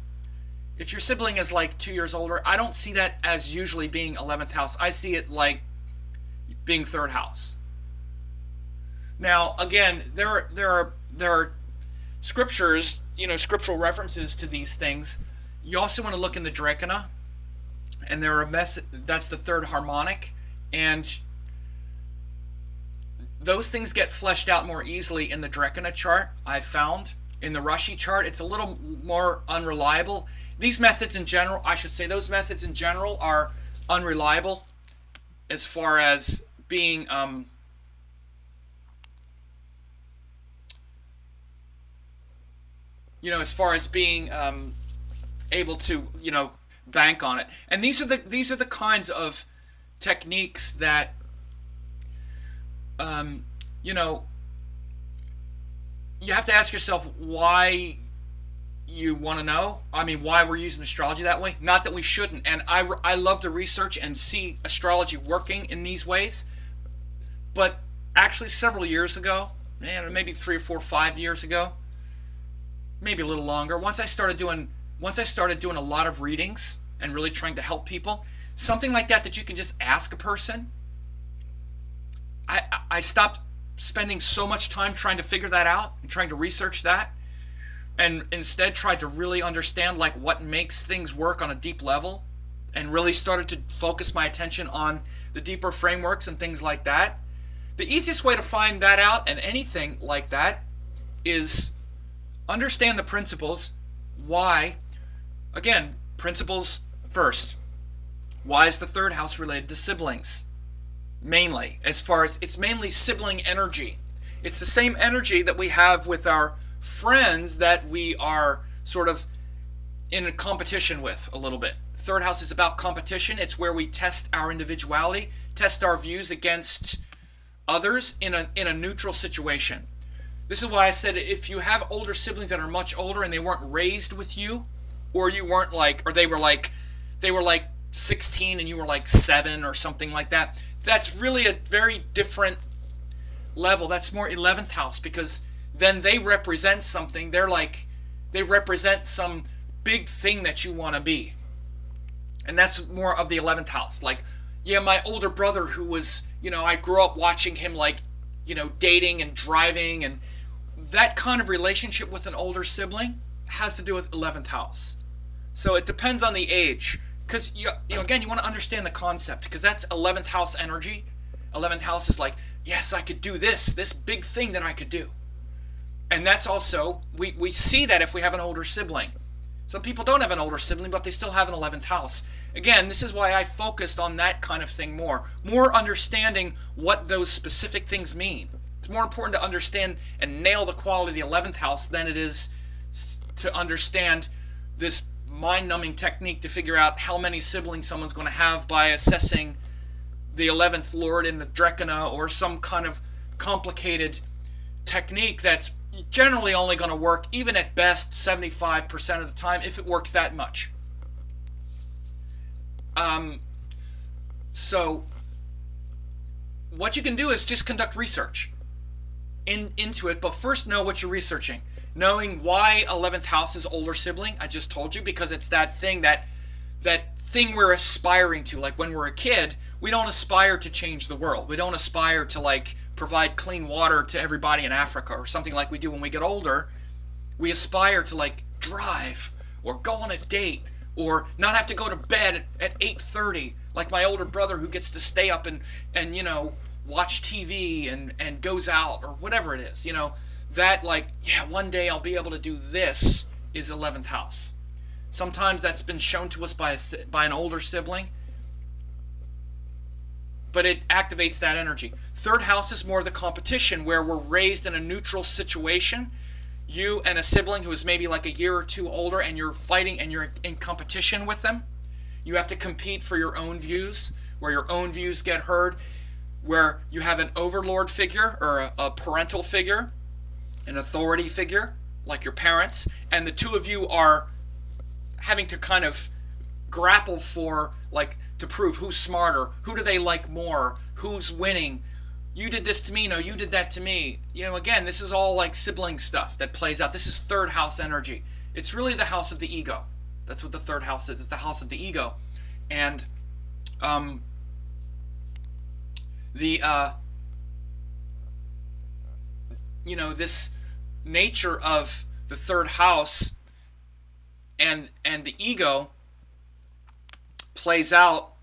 If your sibling is like 2 years older, I don't see that as usually being 11th house. I see it like being third house. Now, again, there are scriptures, scriptural references to these things. You also want to look in the Dracana, and that's the third harmonic, and those things get fleshed out more easily in the Dracana chart, I've found. In the Rashi chart, it's a little more unreliable. These methods in general, those methods in general are unreliable as far as being able to bank on it. And these are the kinds of techniques that you have to ask yourself why you want to know. I mean, why we're using astrology that way. Not that we shouldn't. And I love to research and see astrology working in these ways. But actually, several years ago, maybe 3 or 4 or 5 years ago, maybe a little longer, once I started doing a lot of readings and really trying to help people, something like that you can just ask a person, I stopped spending so much time trying to figure that out and trying to research that, and instead tried to really understand like what makes things work on a deep level, and really started to focus my attention on the deeper frameworks and things like that. The easiest way to find that out and anything like that is understand the principles. Why? Again, principles first. Why is the third house related to siblings? Mainly, as far as it's mainly sibling energy. It's the same energy that we have with our friends that we are sort of in a competition with a little bit. Third house is about competition. It's where we test our individuality, test our views against others in a neutral situation. This is why I said if you have older siblings that are much older and they weren't raised with you, or you weren't or they were like 16 and you were like 7 or something like that, that's really a very different level. That's more 11th house, because then they represent something. They represent some big thing that you want to be. And that's more of the 11th house. Like, yeah, my older brother who was, I grew up watching him dating and driving, and that kind of relationship with an older sibling has to do with 11th house. So it depends on the age. Because, again, you want to understand the concept, because that's 11th house energy. 11th house is like, yes, I could do this big thing that I could do. And that's also, we see that if we have an older sibling. Some people don't have an older sibling, but they still have an 11th house. Again, this is why I focused on that kind of thing more. More understanding what those specific things mean. It's more important to understand and nail the quality of the 11th house than it is to understand this mind-numbing technique to figure out how many siblings someone's going to have by assessing the 11th lord in the Dracana, or some kind of complicated technique that's generally only going to work, even at best, 75% of the time, if it works that much. So what you can do is just conduct research into it, but first know what you're researching. Knowing why 11th house is older sibling, I just told you, because it's that thing that thing we're aspiring to. Like when we're a kid, we don't aspire to change the world. We don't aspire to provide clean water to everybody in Africa or something like we do when we get older. We aspire to drive or go on a date or not have to go to bed at 8:30 like my older brother, who gets to stay up and watch TV and goes out or whatever it is. That one day I'll be able to do this is 11th house. Sometimes that's been shown to us by an older sibling, but it activates that energy. Third house is more of the competition, where we're raised in a neutral situation. You and a sibling who is maybe a year or two older, and you're fighting and you're in competition with them. You have to compete for your own views, where your own views get heard, where you have an overlord figure or a parental figure, an authority figure like your parents, and the two of you are having to kind of grapple for, like, to prove who's smarter, who do they like more, who's winning. You did this to me, no, you did that to me. You know, again, this is all like sibling stuff that plays out. This is third house energy. It's really the house of the ego. That's what the third house is. It's the house of the ego. And you know, this nature of the third house and the ego plays out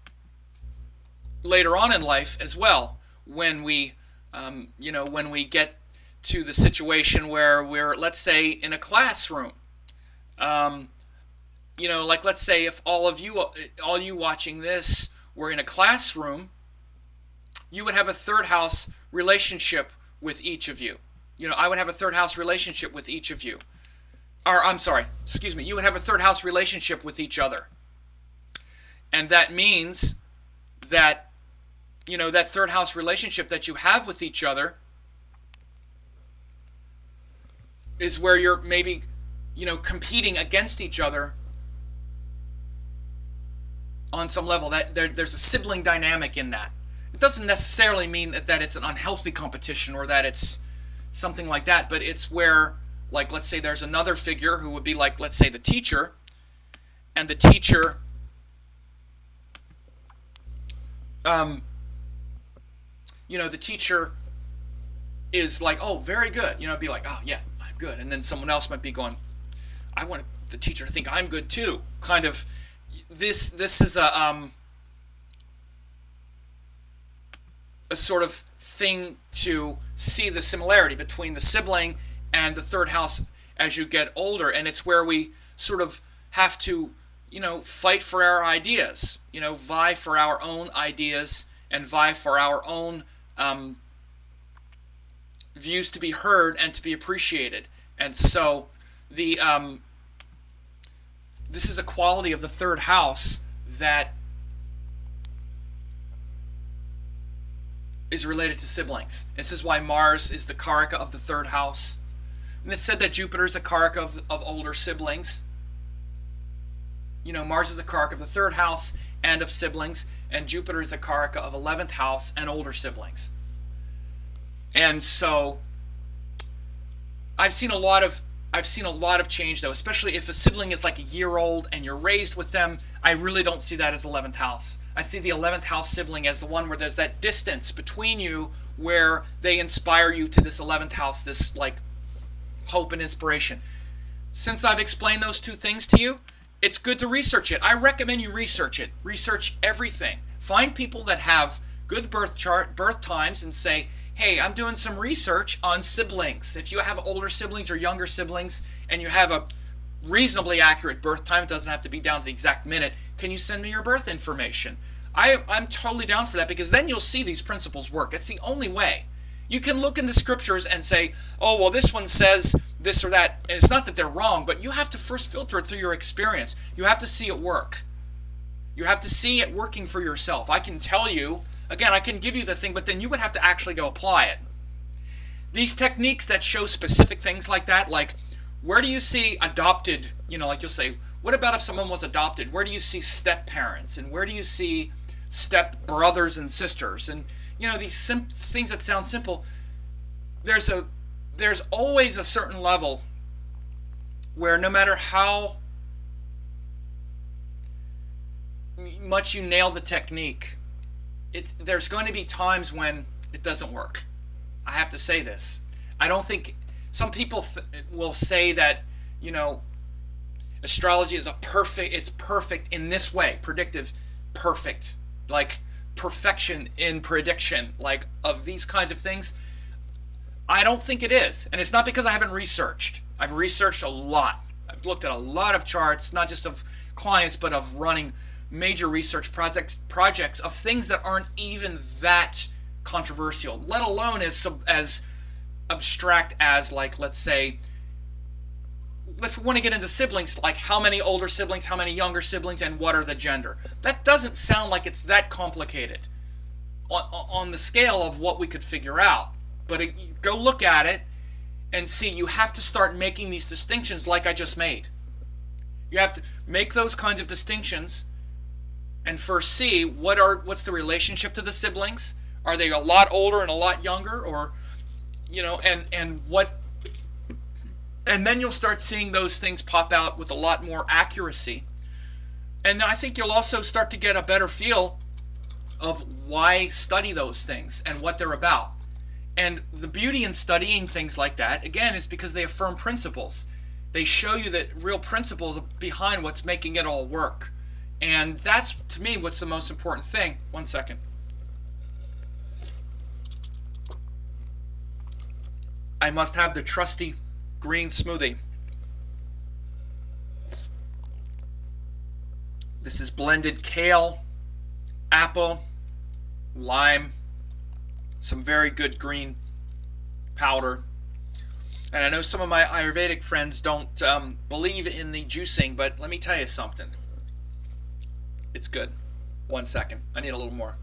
later on in life as well, when we you know, when we get to the situation where we're, let's say, in a classroom. You know, like, let's say if all you watching this were in a classroom, you would have a third house relationship with each of you. You know, I would have a third house relationship with each of you. Or, I'm sorry, excuse me, you would have a third house relationship with each other. And that means that, you know, that third house relationship that you have with each other is where you're maybe, you know, competing against each other on some level. That there's a sibling dynamic in that. It doesn't necessarily mean that it's an unhealthy competition or that it's something like that, but it's where, like, let's say there's another figure who would be like, let's say, the teacher, and the teacher you know, the teacher is like, oh, very good. You know, be like, oh, yeah, I'm good. And then someone else might be going, I want the teacher to think I'm good too. Kind of, this is a sort of thing to see the similarity between the sibling and the third house as you get older. And it's where we sort of have to, you know, fight for our ideas, you know, vie for our own ideas and vie for our own views to be heard and to be appreciated. And so the this is a quality of the third house that is related to siblings. This is why Mars is the karaka of the third house. And it's said that Jupiter is the karaka of older siblings. You know, Mars is the karaka of the third house and of siblings, and Jupiter is the karaka of 11th house and older siblings. And so I've seen a lot of change, though, especially if a sibling is like a year old and you're raised with them. I really don't see that as 11th house. I see the 11th house sibling as the one where there's that distance between you where they inspire you to this 11th house, this like hope and inspiration. Since I've explained those two things to you, it's good to research it. I recommend you research it. Research everything. Find people that have good birth times and say, hey, I'm doing some research on siblings. If you have older siblings or younger siblings and you have a reasonably accurate birth time, it doesn't have to be down to the exact minute, can you send me your birth information? I'm totally down for that, because then you'll see these principles work. It's the only way. You can look in the scriptures and say, oh, well, this one says this or that. And it's not that they're wrong, but you have to first filter it through your experience. You have to see it work. You have to see it working for yourself. I can tell you, again, I can give you the thing, but then you would have to actually go apply it. These techniques that show specific things like that, like, where do you see adopted, you know, like you'll say, what about if someone was adopted? Where do you see step parents? And where do you see step brothers and sisters? And, you know, these things that sound simple, there's always a certain level where no matter how much you nail the technique, there's going to be times when it doesn't work. I have to say this. I don't think, some people will say that, you know, astrology is it's perfect in this way, predictive, perfect, like perfection in prediction, like of these kinds of things. I don't think it is. And it's not because I haven't researched. I've researched a lot. I've looked at a lot of charts, not just of clients, but of running major research projects of things that aren't even that controversial, let alone as abstract as, like, let's say, if we want to get into siblings, like how many older siblings, how many younger siblings, and what are the gender. That doesn't sound like it's that complicated on the scale of what we could figure out. But go look at it and see, you have to start making these distinctions like I just made. You have to make those kinds of distinctions and first see what's the relationship to the siblings. Are they a lot older and a lot younger, or and then you'll start seeing those things pop out with a lot more accuracy. And I think you'll also start to get a better feel of why study those things and what they're about. And the beauty in studying things like that, again, is because they affirm principles. They show you that real principles behind what's making it all work. And that's, to me, what's the most important thing. One second. I must have the trusty green smoothie. This is blended kale, apple, lime, some very good green powder. And I know some of my Ayurvedic friends don't believe in the juicing, but let me tell you something. It's good. One second. I need a little more.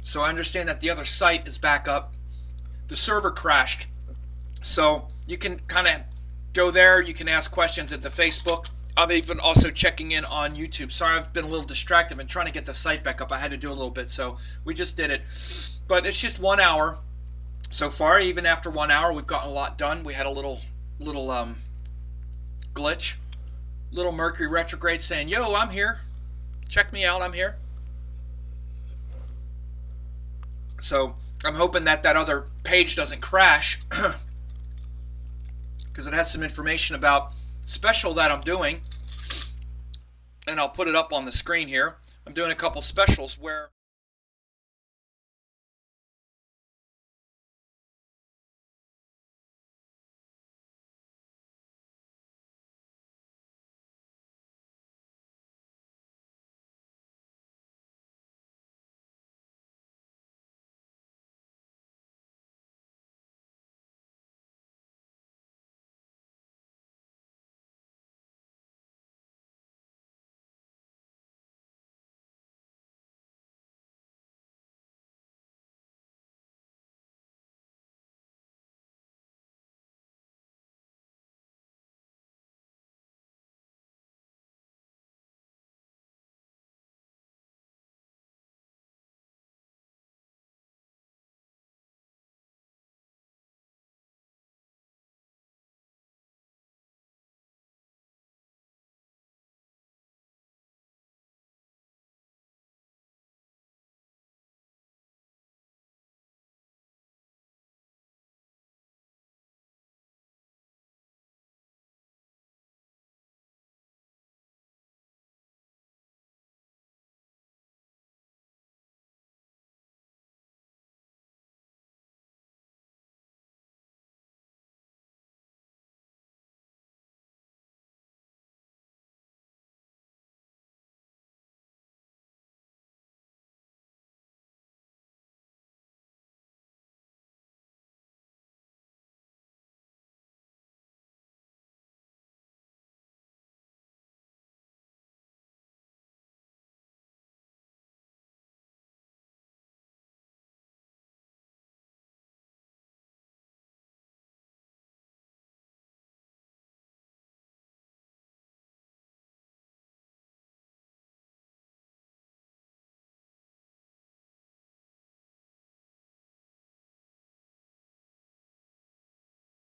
So I understand that the other site is back up. The server crashed. So you can kind of go there. You can ask questions at the Facebook. I'm even also checking in on YouTube. Sorry, I've been a little distracted. I've been trying to get the site back up. I had to do a little bit, so we just did it. But it's just 1 hour. So far, even after 1 hour, we've gotten a lot done. We had a little glitch. Little Mercury retrograde saying, yo, I'm here. Check me out, I'm here. So I'm hoping that other page doesn't crash, because it has some information about special that I'm doing, and I'll put it up on the screen here. I'm doing a couple specials where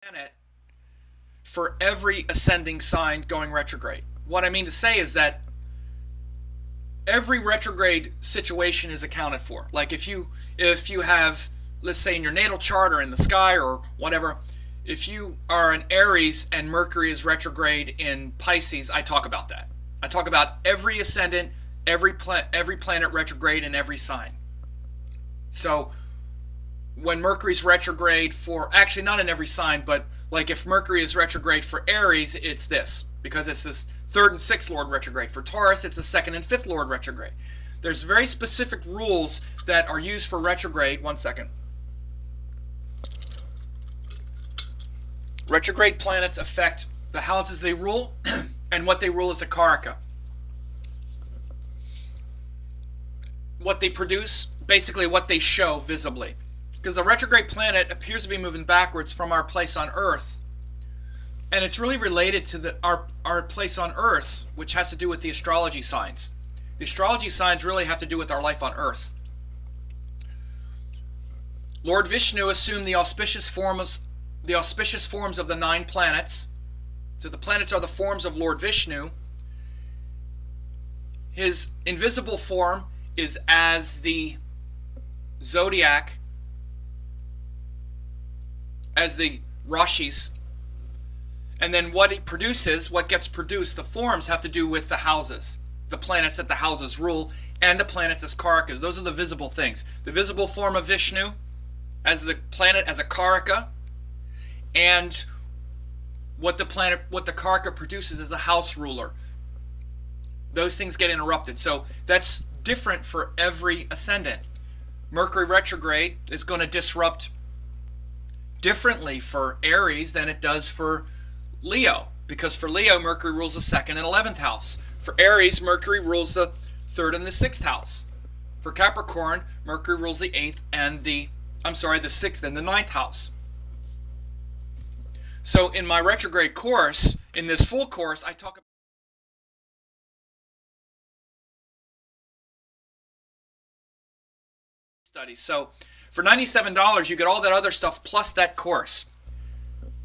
planet for every ascending sign going retrograde. What I mean to say is that every retrograde situation is accounted for. Like if you have, let's say in your natal chart or in the sky or whatever, if you are an Aries and Mercury is retrograde in Pisces, I talk about that. I talk about every ascendant, every planet retrograde in every sign. So when Mercury's retrograde for, actually not in every sign, but like if Mercury is retrograde for Aries, it's this, because it's this 3rd and 6th Lord retrograde. For Taurus, it's the 2nd and 5th Lord retrograde. There's very specific rules that are used for retrograde. One second. Retrograde planets affect the houses they rule, and what they rule is a karaka. What they produce, basically what they show visibly. Because the retrograde planet appears to be moving backwards from our place on Earth. And it's really related to our place on Earth, which has to do with the astrology signs. The astrology signs really have to do with our life on Earth. Lord Vishnu assumed the auspicious forms of the 9 planets. So the planets are the forms of Lord Vishnu. His invisible form is as the zodiac, as the Rashis. And then what he produces, what gets produced, the forms have to do with the houses, the planets that the houses rule, and the planets as karakas. Those are the visible things. The visible form of Vishnu as the planet as a karaka, and what the karaka produces as a house ruler. Those things get interrupted. So that's different for every ascendant. Mercury retrograde is going to disrupt differently for Aries than it does for Leo, because for Leo, Mercury rules the 2nd and 11th house. For Aries, Mercury rules the 3rd and the 6th house. For Capricorn, Mercury rules the 8th and the 6th and the 9th house. So in my retrograde course, in this full course, I talk about studies. So for $97, you get all that other stuff plus that course.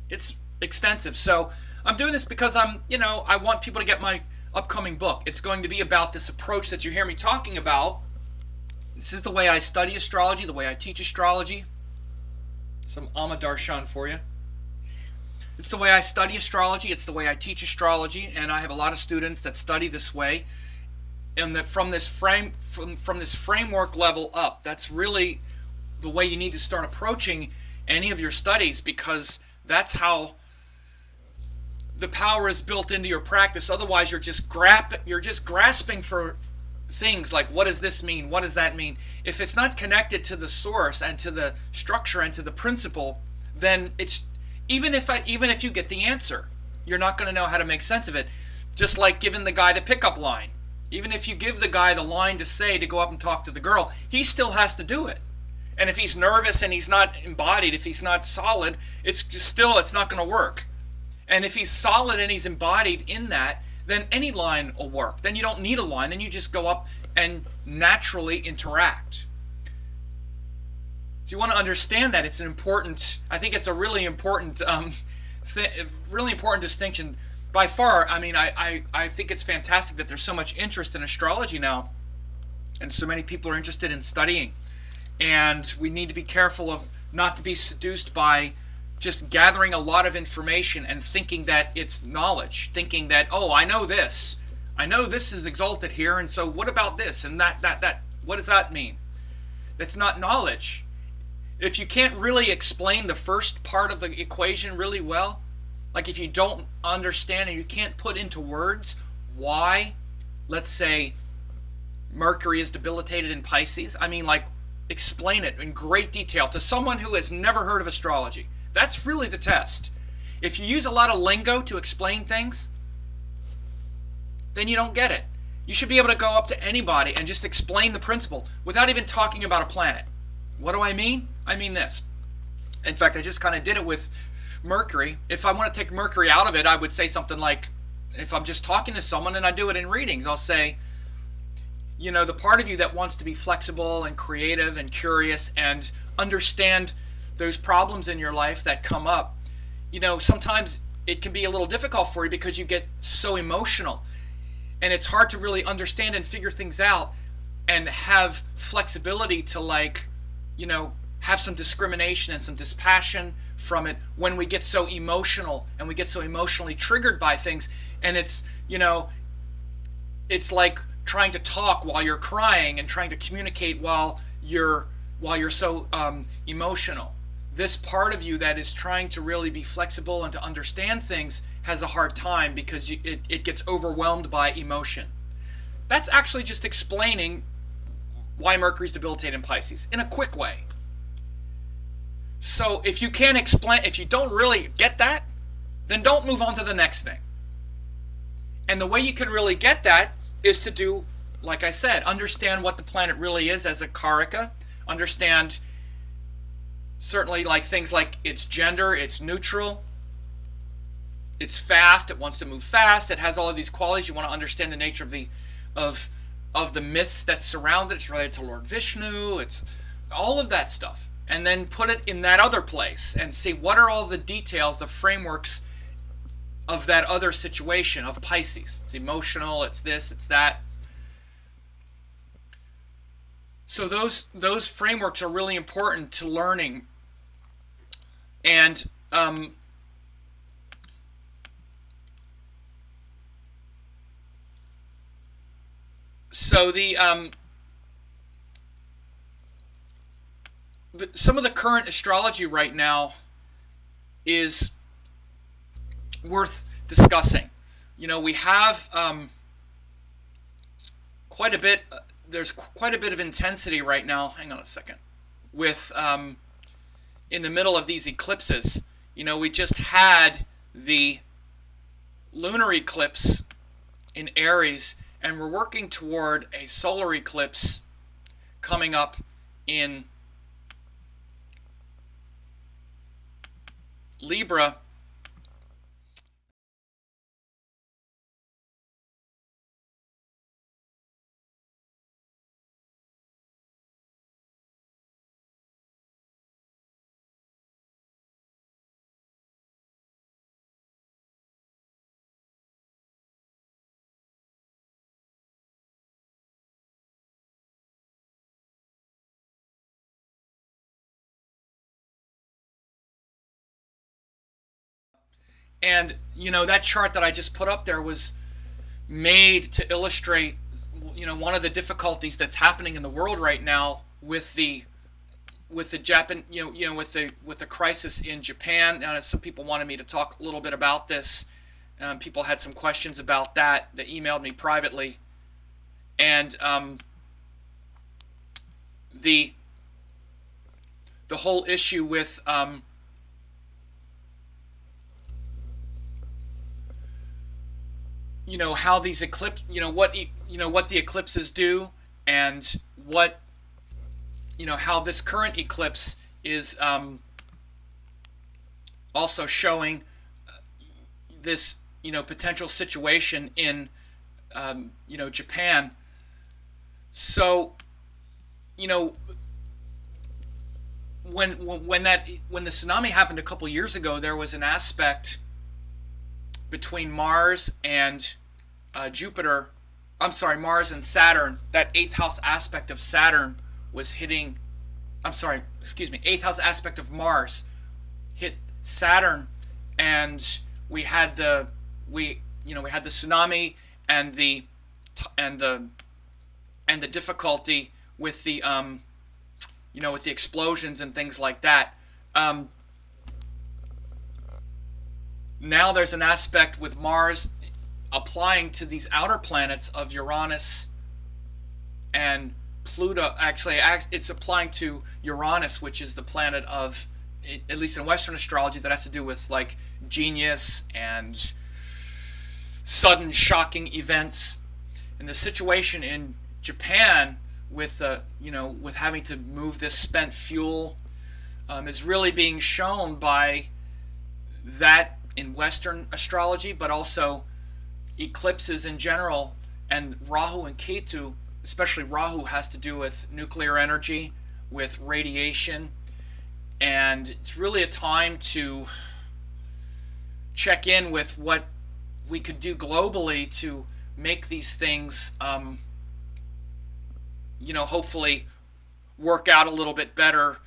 It's extensive. So I'm doing this because I want people to get my upcoming book. It's going to be about this approach that you hear me talking about. This is the way I study astrology, the way I teach astrology. Some Amadarshan for you. It's the way I study astrology, it's the way I teach astrology, and I have a lot of students that study this way. And that from this framework level up, that's really the way you need to start approaching any of your studies, because that's how the power is built into your practice. Otherwise, you're just grasping for things like, what does this mean? What does that mean? If it's not connected to the source and to the structure and to the principle, then it's even if you get the answer, you're not going to know how to make sense of it. Just like giving the guy the pickup line. Even if you give the guy the line to say to go up and talk to the girl, he still has to do it. And if he's nervous and he's not embodied, if he's not solid, it's not going to work. And if he's solid and he's embodied in that, then any line will work. Then you don't need a line. Then you just go up and naturally interact. So you want to understand that. I think it's a really important, really important distinction. By far, I think it's fantastic that there's so much interest in astrology now, and so many people are interested in studying. And we need to be careful of not to be seduced by just gathering a lot of information and thinking that it's knowledge, thinking that, oh, I know this is exalted here, and so what about this and that? What does that mean? That's not knowledge. If you can't really explain the first part of the equation really well, like if you don't understand and you can't put into words why, let's say, Mercury is debilitated in Pisces, explain it in great detail to someone who has never heard of astrology. That's really the test. If you use a lot of lingo to explain things, then you don't get it. You should be able to go up to anybody and just explain the principle without even talking about a planet. What do I mean? I mean this. In fact, I just kind of did it with Mercury. If I want to take Mercury out of it, I would say something like, if I'm just talking to someone, and I do it in readings, I'll say, the part of you that wants to be flexible and creative and curious and understand those problems in your life that come up, sometimes it can be a little difficult for you because you get so emotional. And it's hard to really understand and figure things out and have flexibility to have some discrimination and some dispassion from it when we get so emotional and we get so emotionally triggered by things. And it's like trying to talk while you're crying and trying to communicate while you're so emotional. This part of you that is trying to really be flexible and to understand things has a hard time because it gets overwhelmed by emotion. That's actually just explaining why Mercury's debilitated in Pisces in a quick way. So if you don't really get that, then don't move on to the next thing. And the way you can really get that is to do, like I said, understand what the planet really is as a karaka, understand certainly like things like its gender, it's neutral, it's fast, it wants to move fast, it has all of these qualities. You want to understand the nature of the myths that surround it. It's related to Lord Vishnu, it's all of that stuff. And then put it in that other place and see what are all the details, the frameworks of that other situation of Pisces. It's emotional, it's this, it's that. So those frameworks are really important to learning. And so some of the current astrology right now is worth discussing. You know, we have quite a bit. There's quite a bit of intensity right now. Hang on a second. With in the middle of these eclipses, you know, we just had the lunar eclipse in Aries, and we're working toward a solar eclipse coming up in Libra. And, you know, that chart that I just put up there was made to illustrate, you know, one of the difficulties that's happening in the world right now with the Japan, with the crisis in Japan. Now, some people wanted me to talk a little bit about this. People had some questions about that. They emailed me privately, and the whole issue with you know, how these eclipse, what the eclipses do, and what, how this current eclipse is also showing this, potential situation in, Japan. So, when the tsunami happened a couple years ago, there was an aspect between Mars and Jupiter. I'm sorry, Mars and Saturn. That eighth house aspect of Saturn was hitting. Eighth house aspect of Mars hit Saturn, and we had the tsunami and the difficulty with the with the explosions and things like that. Now there's an aspect with Mars applying to these outer planets of Uranus and Pluto. Actually, it's applying to Uranus, which is the planet of, at least in Western astrology, that has to do with like genius and sudden shocking events. And the situation in Japan with with having to move this spent fuel is really being shown by that in Western astrology, but also eclipses in general, and Rahu and Kethu, especially Rahu, has to do with nuclear energy, with radiation, and it's really a time to check in with what we could do globally to make these things, hopefully work out a little bit better,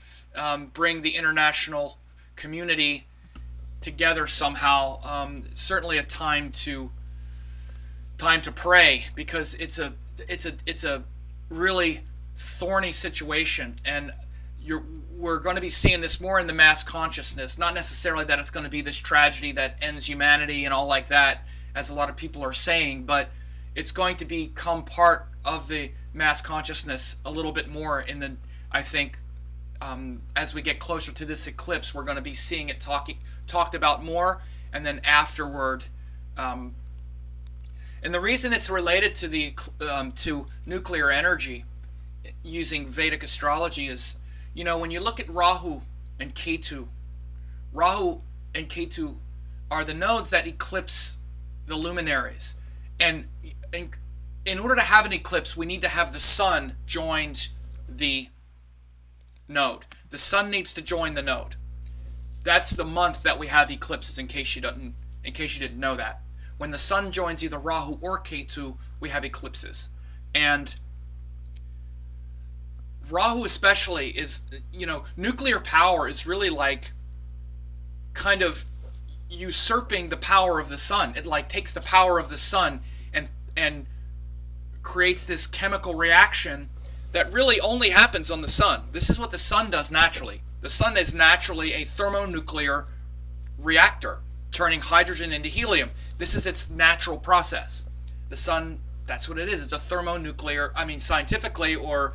bring the international community together somehow. Certainly a time to pray, because it's a really thorny situation, and we're going to be seeing this more in the mass consciousness. Not necessarily that it's going to be this tragedy that ends humanity and all like that, as a lot of people are saying, but it's going to become part of the mass consciousness a little bit more I think as we get closer to this eclipse, we're going to be seeing it talked about more, and then afterward. And the reason it's related to to nuclear energy using Vedic astrology is, when you look at Rahu and Kethu are the nodes that eclipse the luminaries. And in order to have an eclipse, we need to have the sun joined the node. The sun needs to join the node. That's the month that we have eclipses, in case you didn't know that. When the sun joins either Rahu or Kethu, we have eclipses. And Rahu especially is, nuclear power is really like kind of usurping the power of the sun. It like takes the power of the sun and creates this chemical reaction that really only happens on the sun. This is what the sun does naturally. The sun is naturally a thermonuclear reactor, turning hydrogen into helium. This is its natural process. The sun, that's what it is. It's a thermonuclear, scientifically, or,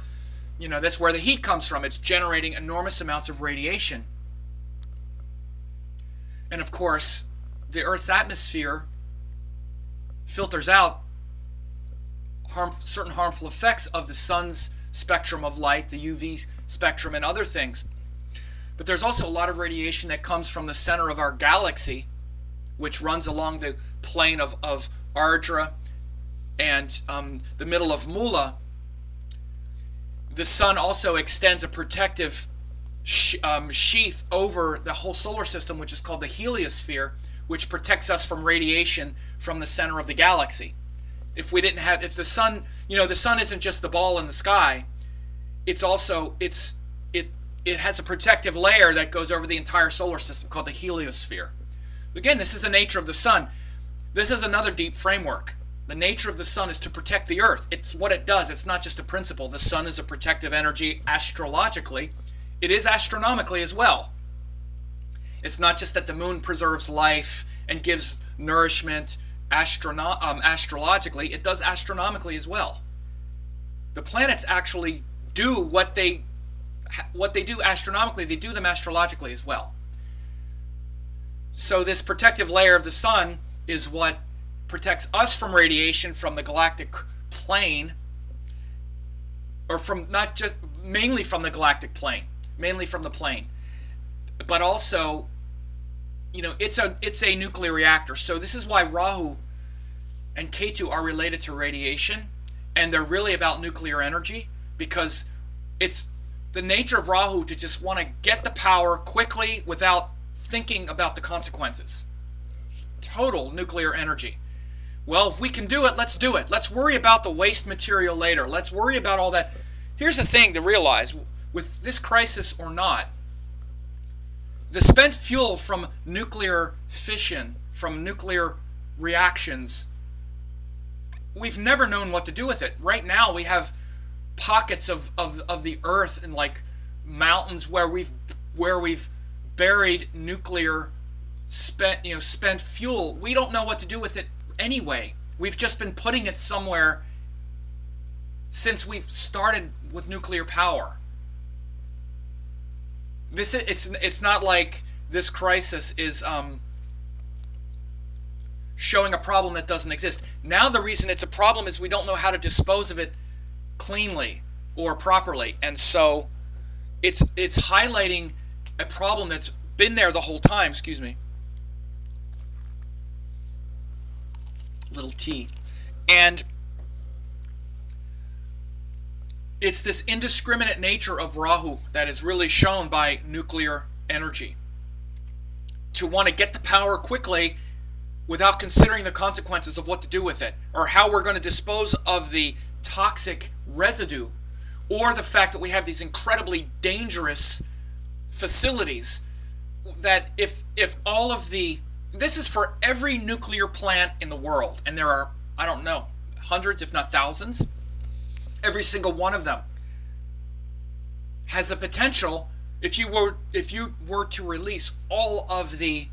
that's where the heat comes from. It's generating enormous amounts of radiation. And of course, the Earth's atmosphere filters out certain harmful effects of the sun's spectrum of light, the UV spectrum, and other things. But there's also a lot of radiation that comes from the center of our galaxy, which runs along the plane of Ardra and the middle of Mula. The sun also extends a protective sheath over the whole solar system, which is called the heliosphere, which protects us from radiation from the center of the galaxy. If the sun, the sun isn't just the ball in the sky. It's also, it has a protective layer that goes over the entire solar system called the heliosphere. Again, this is the nature of the sun. This is another deep framework. The nature of the sun is to protect the Earth. It's what it does. It's not just a principle. The sun is a protective energy astrologically. It is astronomically as well. It's not just that the moon preserves life and gives nourishment astrologically. It does astronomically as well. The planets actually do what they do astronomically. They do them astrologically as well. So this protective layer of the sun is what protects us from radiation from the galactic plane, or mainly from the galactic plane, mainly from the plane, but also, it's a nuclear reactor. So this is why Rahu and Kethu are related to radiation, and they're really about nuclear energy, because it's the nature of Rahu to just want to get the power quickly without thinking about the consequences. Total nuclear energy. Well, if we can do it, let's do it. Let's worry about the waste material later. Let's worry about all that. Here's the thing to realize, with this crisis or not, the spent fuel from nuclear fission, from nuclear reactions, we've never known what to do with it. Right now, we have pockets of the Earth and like mountains where we've buried nuclear spent fuel. We don't know what to do with it anyway. We've just been putting it somewhere since we've started with nuclear power. It's not like this crisis is showing a problem that doesn't exist. Now the reason it's a problem is we don't know how to dispose of it cleanly or properly, and so it's highlighting a problem that's been there the whole time. Excuse me. Little tea. And it's this indiscriminate nature of Rahu that is really shown by nuclear energy. To want to get the power quickly without considering the consequences of what to do with it, or how we're going to dispose of the toxic residue, or the fact that we have these incredibly dangerous facilities that if all of the... This is for every nuclear plant in the world, and there are, I don't know, hundreds if not thousands. Every single one of them has the potential, if you were to release all of the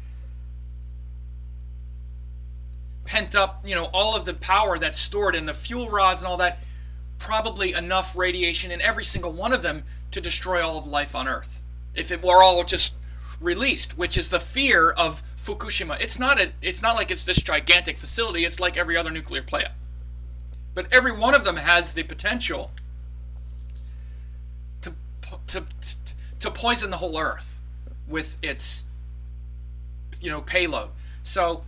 pent up, all of the power that's stored in the fuel rods and all that, probably enough radiation in every single one of them to destroy all of life on Earth. If it were all just released, which is the fear of Fukushima, it's not like it's this gigantic facility. It's like every other nuclear plant. But every one of them has the potential to poison the whole Earth with its, payload. So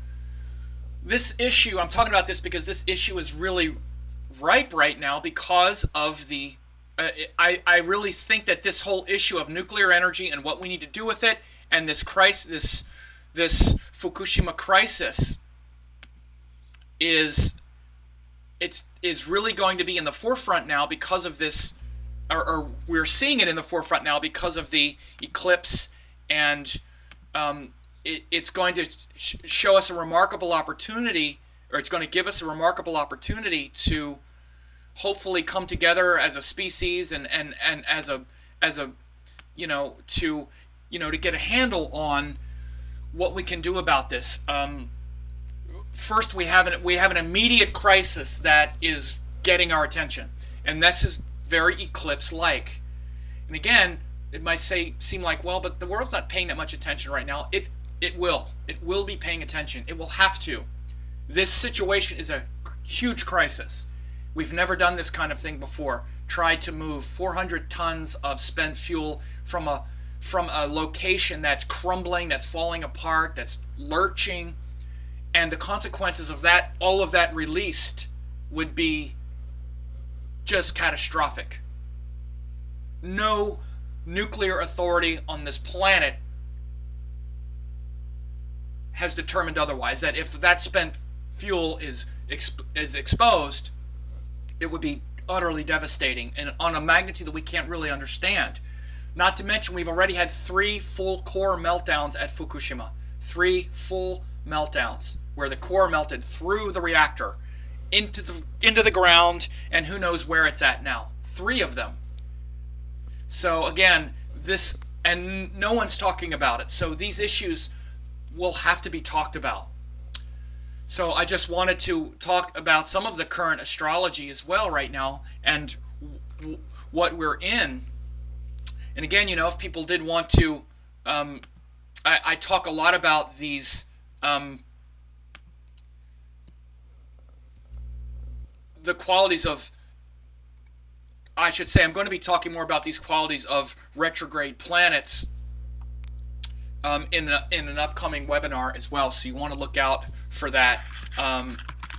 this issue, I'm talking about this because this issue is really ripe right now because of the I really think that this whole issue of nuclear energy and what we need to do with it, and this crisis, this Fukushima crisis, is really going to be in the forefront now because of this, or we're seeing it in the forefront now because of the eclipse, and it's going to show us a remarkable opportunity, or it's going to give us a remarkable opportunity to hopefully come together as a species and as a to get a handle on what we can do about this. First, we have an immediate crisis that is getting our attention, and this is very eclipse-like. And again, it might seem like, well, but the world's not paying that much attention right now. It will be paying attention. It will have to. This situation is a huge crisis. We've never done this kind of thing before. Tried to move 400 tons of spent fuel from a location that's crumbling, that's falling apart, that's lurching, and the consequences of that, all of that released, would be just catastrophic. No nuclear authority on this planet has determined otherwise, that if that spent fuel is exposed, it would be utterly devastating and on a magnitude that we can't really understand. Not to mention, we've already had 3 full core meltdowns at Fukushima. 3 full meltdowns where the core melted through the reactor into the ground, and who knows where it's at now. 3 of them. So again, and no one's talking about it. So these issues will have to be talked about. So I just wanted to talk about some of the current astrology as well right now, and what we're in. And again, if people did want to, I talk a lot about these, the qualities of, I should say, I'm going to be talking more about these qualities of retrograde planets in an upcoming webinar as well. So you want to look out for that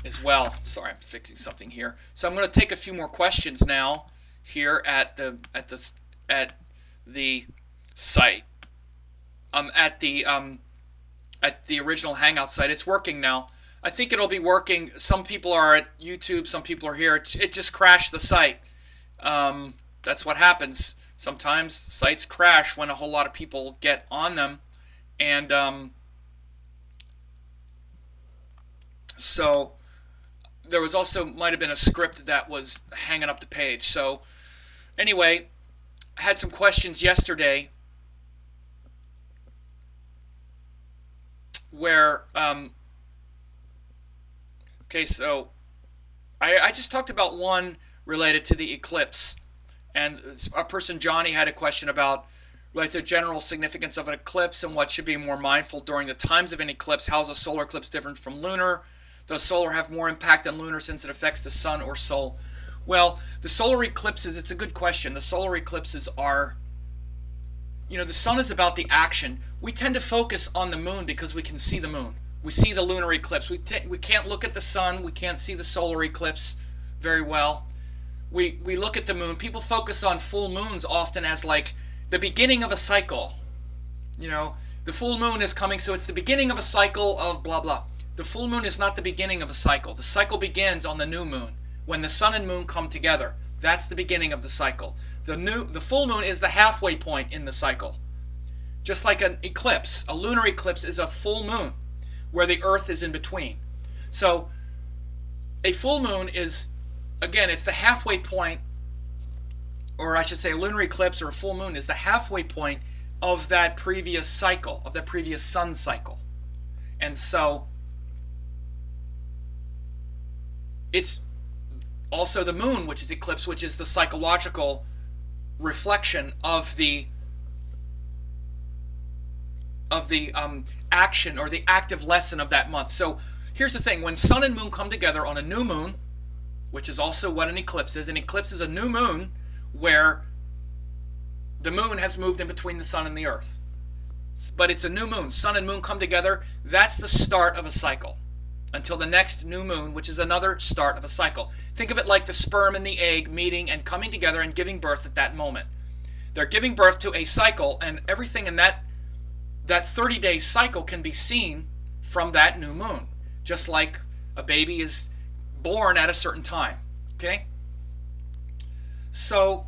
as well. Sorry, I'm fixing something here. So I'm going to take a few more questions now here at the site. At the original Hangout site. It's working now. I think it'll be working. Some people are at YouTube, some people are here. It just crashed the site. That's what happens. Sometimes sites crash when a whole lot of people get on them. And so there was also, might have been a script that was hanging up the page. So anyway, I had some questions yesterday where, okay, so I just talked about one related to the eclipse, and a person, Johnny, had a question about like the general significance of an eclipse and what should be more mindful during the times of an eclipse. How is a solar eclipse different from lunar? Does solar have more impact than lunar since it affects the sun or soul? Well, the solar eclipses, it's a good question. The solar eclipses are, the sun is about the action. We tend to focus on the moon because we can see the moon. We see the lunar eclipse. We can't look at the sun. We can't see the solar eclipse very well. We look at the moon. People focus on full moons often as like the beginning of a cycle. The full moon is coming, so it's the beginning of a cycle of blah, blah. The full moon is not the beginning of a cycle. The cycle begins on the new moon, when the sun and moon come together. That's the beginning of the cycle. The full moon is the halfway point in the cycle. Just like an eclipse. A lunar eclipse is a full moon, where the Earth is in between. So a full moon is, again, it's the halfway point, or I should say a lunar eclipse or a full moon is the halfway point of that previous cycle, of that previous sun cycle. And so it's also the moon, which is eclipse, which is the psychological reflection of the action or the active lesson of that month. So here's the thing: when sun and moon come together on a new moon, which is also what an eclipse is a new moon where the moon has moved in between the sun and the earth. But it's a new moon. Sun and moon come together. That's the start of a cycle until the next new moon, which is another start of a cycle. Think of it like the sperm and the egg meeting and coming together and giving birth at that moment. They're giving birth to a cycle, and everything in that 30-day cycle can be seen from that new moon, just like a baby is born at a certain time. Okay? So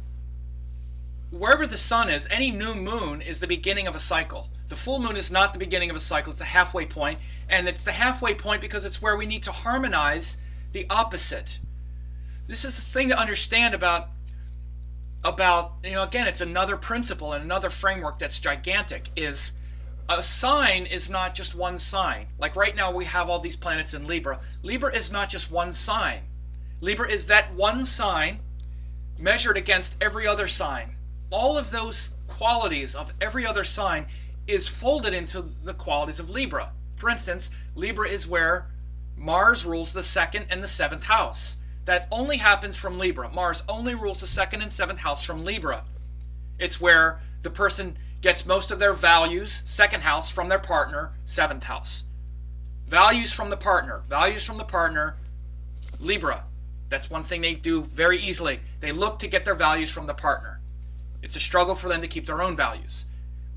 wherever the sun is, any new moon is the beginning of a cycle. The full moon is not the beginning of a cycle. It's a halfway point, and it's the halfway point because it's where we need to harmonize the opposite. This is the thing to understand about again, it's another principle and another framework that's gigantic, is a sign is not just one sign. Like right now we have all these planets in Libra. Libra is not just one sign. Libra is that one sign measured against every other sign. All of those qualities of every other sign is folded into the qualities of Libra. For instance, Libra is where Mars rules the 2nd and the 7th house. That only happens from Libra. Mars only rules the 2nd and 7th house from Libra. It's where the person gets most of their values, 2nd house, from their partner, 7th house. Values from the partner, Libra. That's one thing they do very easily. They look to get their values from the partner. It's a struggle for them to keep their own values.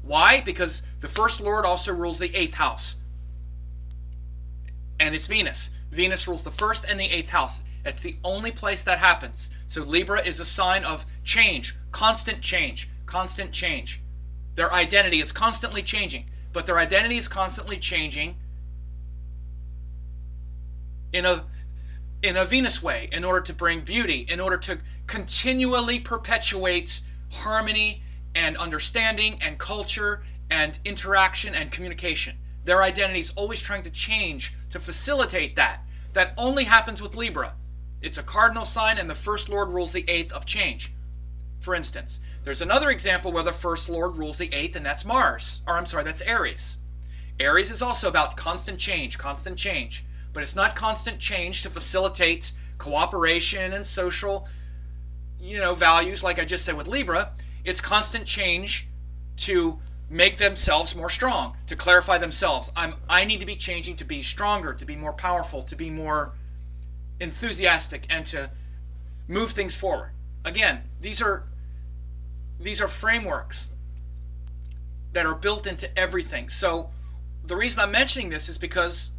Why? Because the first lord also rules the 8th house. And it's Venus. Venus rules the 1st and the 8th house. It's the only place that happens. So Libra is a sign of change, constant change, constant change. Their identity is constantly changing, but their identity is constantly changing in a Venus way, in order to bring beauty, in order to continually perpetuate harmony and understanding and culture and interaction and communication. Their identity is always trying to change to facilitate that. That only happens with Libra. It's a cardinal sign, and the first lord rules the 8th of change. For instance, there's another example where the first lord rules the 8th, and that's that's Aries. Aries is also about constant change, but it's not constant change to facilitate cooperation and social, values like I just said with Libra. It's constant change to make themselves more strong, to clarify themselves. I need to be changing to be stronger, to be more powerful, to be more enthusiastic, and to move things forward. Again, these are frameworks that are built into everything. So the reason I'm mentioning this is because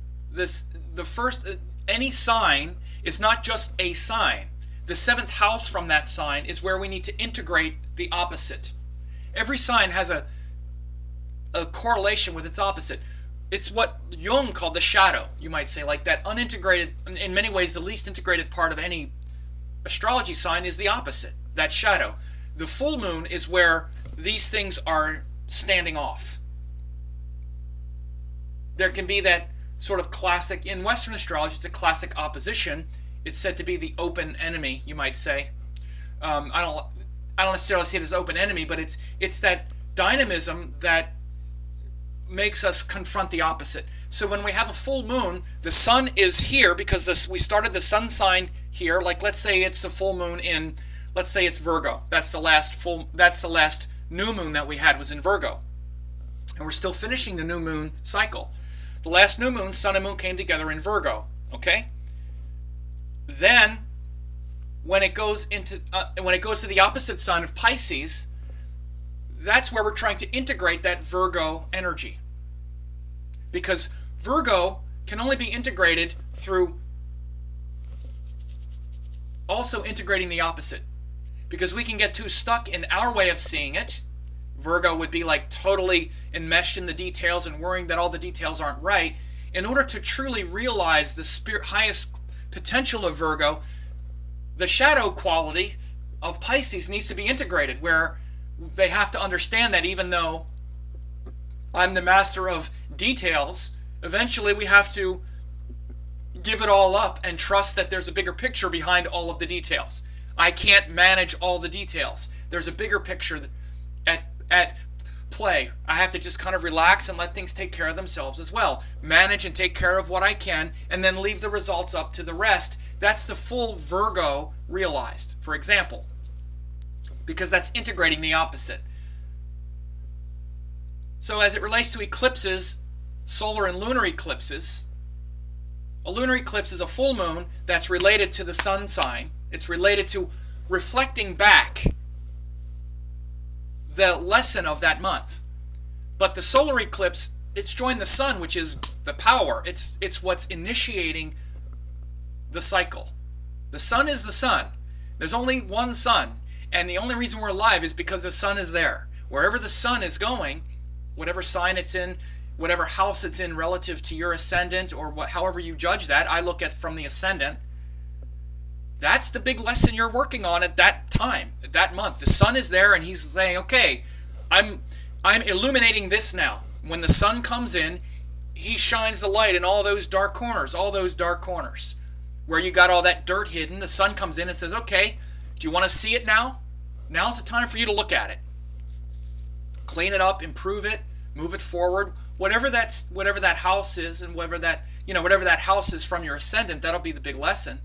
any sign is not just a sign. The 7th house from that sign is where we need to integrate the opposite. Every sign has a correlation with its opposite. It's what Jung called the shadow, you might say, like that unintegrated, in many ways the least integrated part of any astrology sign is the opposite, that shadow. The full moon is where these things are standing off. There can be that sort of classic, in Western astrology, it's a classic opposition. It's said to be the open enemy, you might say. I don't necessarily see it as open enemy, but it's that dynamism that makes us confront the opposite. So when we have a full moon, the sun is here because we started the sun sign here. Like let's say it's a full moon in, let's say it's Virgo. That's the last new moon that we had was in Virgo. And we're still finishing the new moon cycle. The last new moon, sun and moon came together in Virgo. Okay? Then when it goes to the opposite sign of Pisces, that's where we're trying to integrate that Virgo energy. Because Virgo can only be integrated through also integrating the opposite. Because we can get too stuck in our way of seeing it. Virgo would be like totally enmeshed in the details and worrying that all the details aren't right. In order to truly realize the highest potential of Virgo, the shadow quality of Pisces needs to be integrated, where they have to understand that even though I'm the master of details, eventually we have to give it all up and trust that there's a bigger picture behind all of the details. I can't manage all the details. There's a bigger picture at play. I have to just kind of relax and let things take care of themselves as well. Manage and take care of what I can, and then leave the results up to the rest. That's the full Virgo realized, for example, because that's integrating the opposite. So as it relates to eclipses, solar and lunar eclipses, a lunar eclipse is a full moon that's related to the sun sign. It's related to reflecting back the lesson of that month. But the solar eclipse, it's joined the sun, which is the power. It's what's initiating the cycle. The sun is the sun. There's only one sun, and the only reason we're alive is because the sun is there. Wherever the sun is going, whatever sign it's in, whatever house it's in relative to your ascendant, or however you judge that, I look at from the ascendant. That's the big lesson you're working on at that time, at that month. The sun is there, and he's saying, okay, I'm illuminating this now. When the sun comes in, he shines the light in all those dark corners, where you got all that dirt hidden. The sun comes in and says, okay, do you want to see it now? Now's the time for you to look at it. Clean it up, improve it, move it forward. Whatever that house is, and whatever that house is from your ascendant, that'll be the big lesson.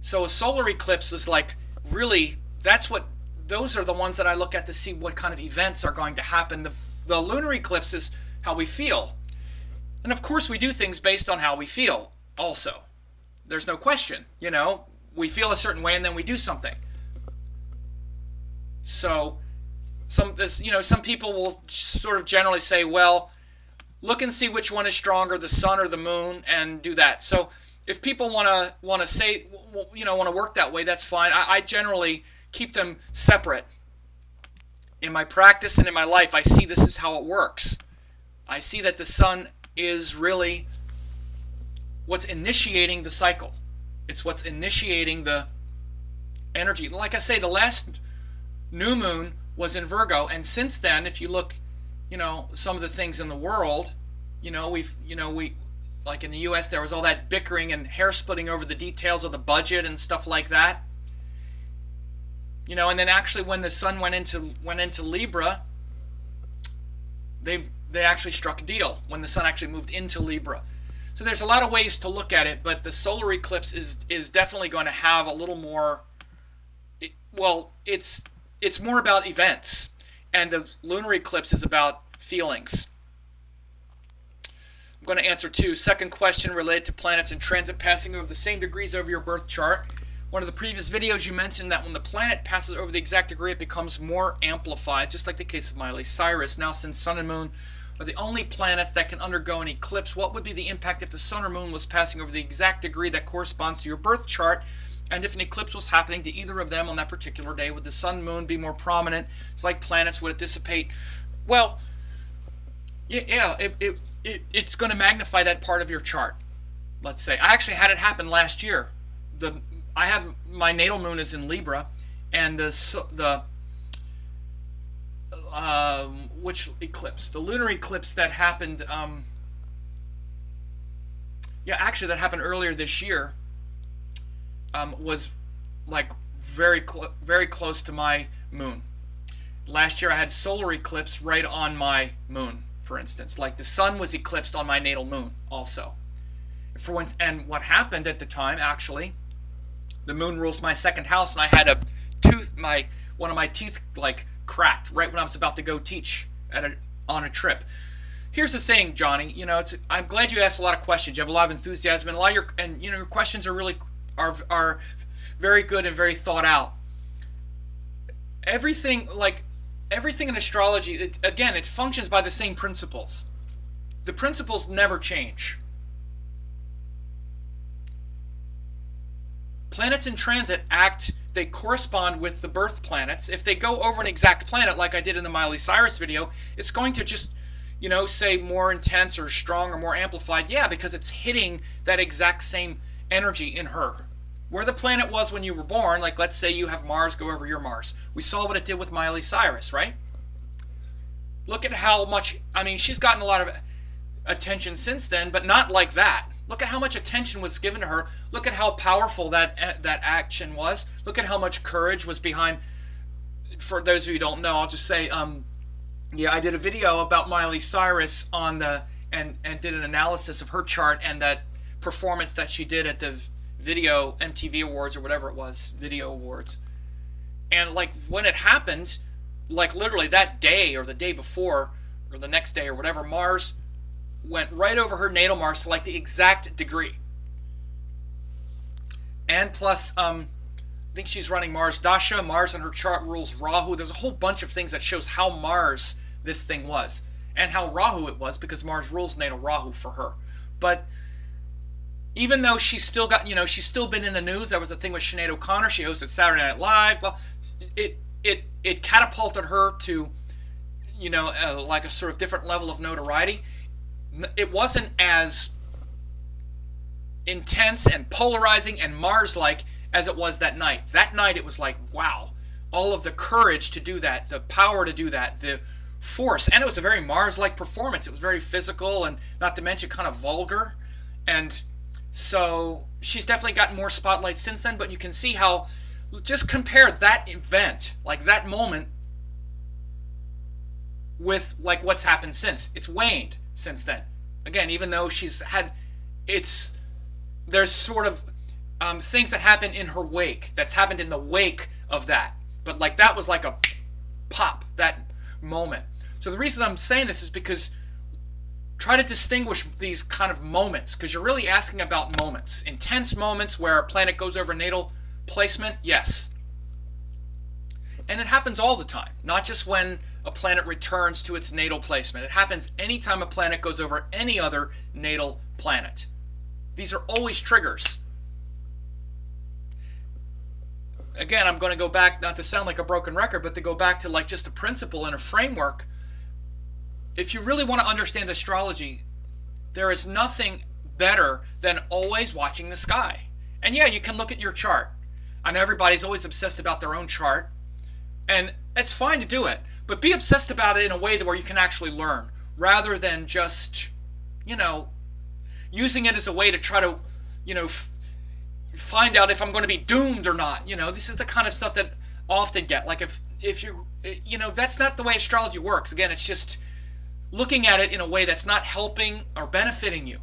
So a solar eclipse is like, really, those are the ones that I look at to see what kind of events are going to happen. The lunar eclipse is how we feel. And of course we do things based on how we feel also. There's no question. We feel a certain way and then we do something. So some people will sort of generally say, well, look and see which one is stronger, the sun or the moon, and do that. So if people want to say, want to work that way, that's fine. I generally keep them separate. In my practice and in my life, I see this is how it works. I see that the sun is really what's initiating the cycle. It's what's initiating the energy. Like I say, the last new moon was in Virgo, and since then, if you look, some of the things in the world, like in the U.S., there was all that bickering and hair splitting over the details of the budget and stuff like that. And then actually when the sun went into Libra, they actually struck a deal when the sun actually moved into Libra. So there's a lot of ways to look at it, but the solar eclipse is definitely going to have a little more. It's more about events, and the lunar eclipse is about feelings. I'm going to answer two. Second question related to planets in transit passing over the same degrees over your birth chart. One of the previous videos you mentioned that when the planet passes over the exact degree, it becomes more amplified, just like the case of Miley Cyrus. Now, since Sun and Moon are the only planets that can undergo an eclipse, what would be the impact if the Sun or Moon was passing over the exact degree that corresponds to your birth chart? And if an eclipse was happening to either of them on that particular day, would the Sun and Moon be more prominent? It's like planets, would it dissipate? Well, yeah, it's going to magnify that part of your chart, let's say. I actually had it happen last year. I have my natal moon is in Libra, and which eclipse? The lunar eclipse that happened. Actually, that happened earlier this year. Was like very close to my moon. Last year, I had solar eclipse right on my moon, for instance. Like the sun was eclipsed on my natal moon, also. And what happened at the time, actually. The moon rules my second house, and I had one of my teeth like cracked right when I was about to go teach on a trip. Here's the thing, Johnny. I'm glad you asked a lot of questions. You have a lot of enthusiasm, and your questions are really are very good and very thought out. Everything in astrology, it functions by the same principles. The principles never change. Planets in transit they correspond with the birth planets. If they go over an exact planet, like I did in the Miley Cyrus video, it's going to just, say more intense or strong or more amplified. Yeah, because it's hitting that exact same energy in her. Where the planet was when you were born, like let's say you have Mars go over your Mars. We saw what it did with Miley Cyrus, right? Look at how much, she's gotten a lot of attention since then, but not like that. Look at how much attention was given to her. Look at how powerful that action was. Look at how much courage was behind. For those of you who don't know, I'll just say Yeah, I did a video about Miley Cyrus on the and did an analysis of her chart and that performance that she did at the Video MTV Awards or whatever it was, Video Awards. And like when it happened, like literally that day or the day before or the next day or whatever, Mars went right over her natal Mars to like the exact degree. And plus, I think she's running Mars Dasha. Mars in her chart rules Rahu. There's a whole bunch of things that shows how Mars this thing was and how Rahu it was because Mars rules natal Rahu for her. But even though she's still got, she's still been in the news. There was a thing with Sinead O'Connor. She hosted Saturday Night Live. Well, it catapulted her to, like a sort of different level of notoriety. It wasn't as intense and polarizing and Mars-like as it was that night. That night it was like, wow, all of the courage to do that, the power to do that, the force. And it was a very Mars-like performance. It was very physical and not to mention kind of vulgar. And so she's definitely gotten more spotlight since then, but you can see how, just compare that event, like that moment, with like what's happened since. It's waned since then. Again, even though she's had, there's sort of things that happen in her wake, that's happened in the wake of that. But like that was like a pop, that moment. So the reason I'm saying this is because try to distinguish these kind of moments, because you're really asking about moments. Intense moments where a planet goes over natal placement, yes. And it happens all the time, not just when a planet returns to its natal placement. It happens anytime a planet goes over any other natal planet. These are always triggers. Again, I'm going to go back, not to sound like a broken record, but to go back to like just a principle and a framework. If you really want to understand astrology, there is nothing better than always watching the sky. And yeah, you can look at your chart. I know everybody's always obsessed about their own chart, and it's fine to do it, but be obsessed about it in a way that where you can actually learn, rather than just, using it as a way to try to, find out if I'm going to be doomed or not. This is the kind of stuff that I often get. Like if you, that's not the way astrology works. Again, it's just looking at it in a way that's not helping or benefiting you.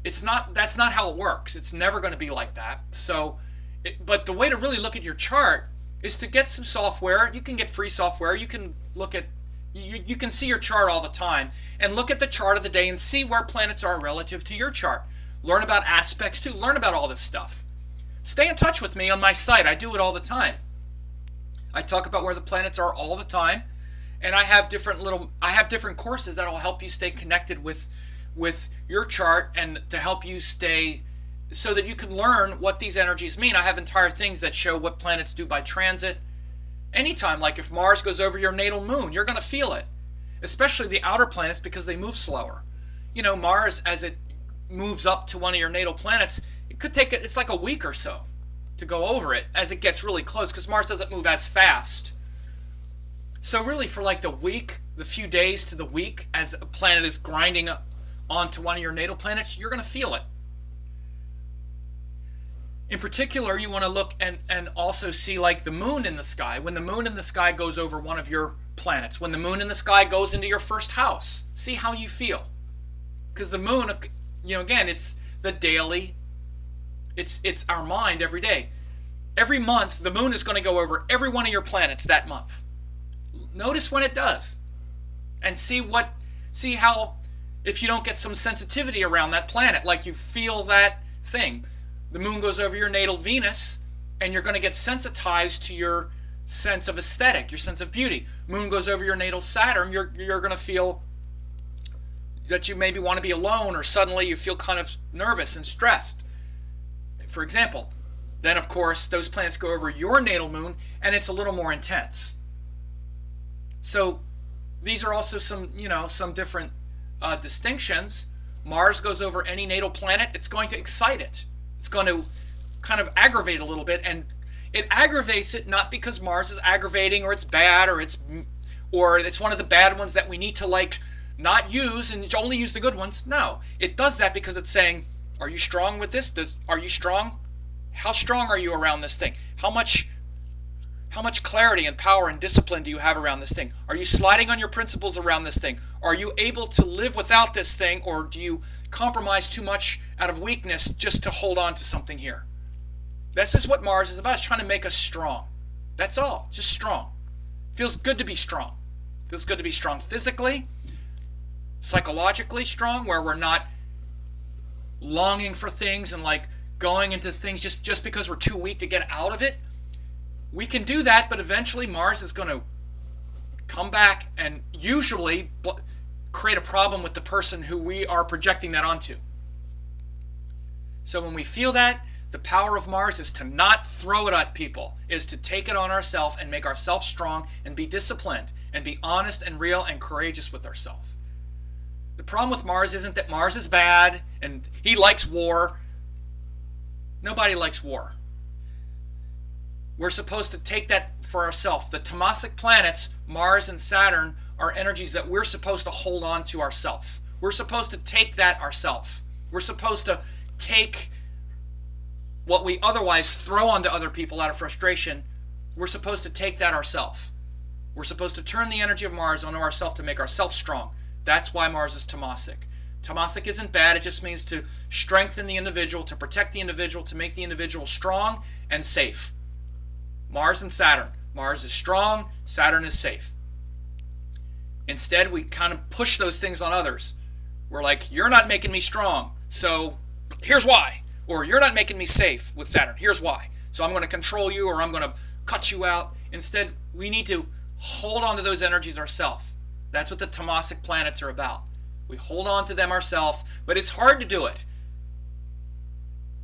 That's not how it works. It's never going to be like that. So, but the way to really look at your chart is to get some software. You can get free software. You can look at, you can see your chart all the time and look at the chart of the day and see where planets are relative to your chart. Learn about aspects too. Learn about all this stuff. Stay in touch with me on my site. I do it all the time. I talk about where the planets are all the time, and I have different courses that will help you stay connected with your chart and to help you stay so that you can learn what these energies mean. I have entire things that show what planets do by transit. Anytime, like if Mars goes over your natal moon, you're going to feel it, especially the outer planets because they move slower. Mars, as it moves up to one of your natal planets, it could take, it's like a week or so to go over it as it gets really close because Mars doesn't move as fast. So really for like the week, the few days to the week, as a planet is grinding onto one of your natal planets, you're going to feel it. In particular, you want to look and also see like the moon in the sky. When the moon in the sky goes over one of your planets, when the moon in the sky goes into your first house, see how you feel. Because the moon, again, it's the daily, it's our mind every day. Every month, the moon is going to go over every one of your planets that month. Notice when it does. And see how, if you don't get some sensitivity around that planet, like you feel that thing. The moon goes over your natal Venus, and you're going to get sensitized to your sense of aesthetic, your sense of beauty. Moon goes over your natal Saturn, you're going to feel that you maybe want to be alone, or suddenly you feel kind of nervous and stressed, for example. Then, of course, those planets go over your natal moon, and it's a little more intense. So these are also some different distinctions. Mars goes over any natal planet, it's going to excite it. It's going to kind of aggravate a little bit, and it aggravates it not because Mars is aggravating or it's bad or it's one of the bad ones that we need to like not use and only use the good ones. No, it does that because it's saying, are you strong with this? Are you strong? How strong are you around this thing? How much How much clarity and power and discipline do you have around this thing? Are you sliding on your principles around this thing? Are you able to live without this thing, or do you compromise too much out of weakness just to hold on to something here? This is what Mars is about. It's trying to make us strong. That's all. Just strong. Feels good to be strong. Feels good to be strong physically, psychologically strong, where we're not longing for things and like going into things just because we're too weak to get out of it. We can do that, but eventually Mars is going to come back and usually create a problem with the person who we are projecting that onto. So when we feel that, the power of Mars is to not throw it at people, is to take it on ourselves and make ourselves strong and be disciplined and be honest and real and courageous with ourselves. The problem with Mars isn't that Mars is bad and he likes war. Nobody likes war. We're supposed to take that for ourselves. The Tamasic planets, Mars and Saturn, are energies that we're supposed to hold on to ourselves. We're supposed to take that ourselves. We're supposed to take what we otherwise throw onto other people out of frustration. We're supposed to take that ourselves. We're supposed to turn the energy of Mars onto ourselves to make ourselves strong. That's why Mars is Tamasic. Tamasic isn't bad. It just means to strengthen the individual, to protect the individual, to make the individual strong and safe. Mars and Saturn. Mars is strong, Saturn is safe. Instead, we kind of push those things on others. We're like, you're not making me strong, so here's why. Or you're not making me safe with Saturn, here's why. So I'm going to control you, or I'm going to cut you out. Instead, we need to hold on to those energies ourselves. That's what the Tamasic planets are about. We hold on to them ourselves, but it's hard to do it.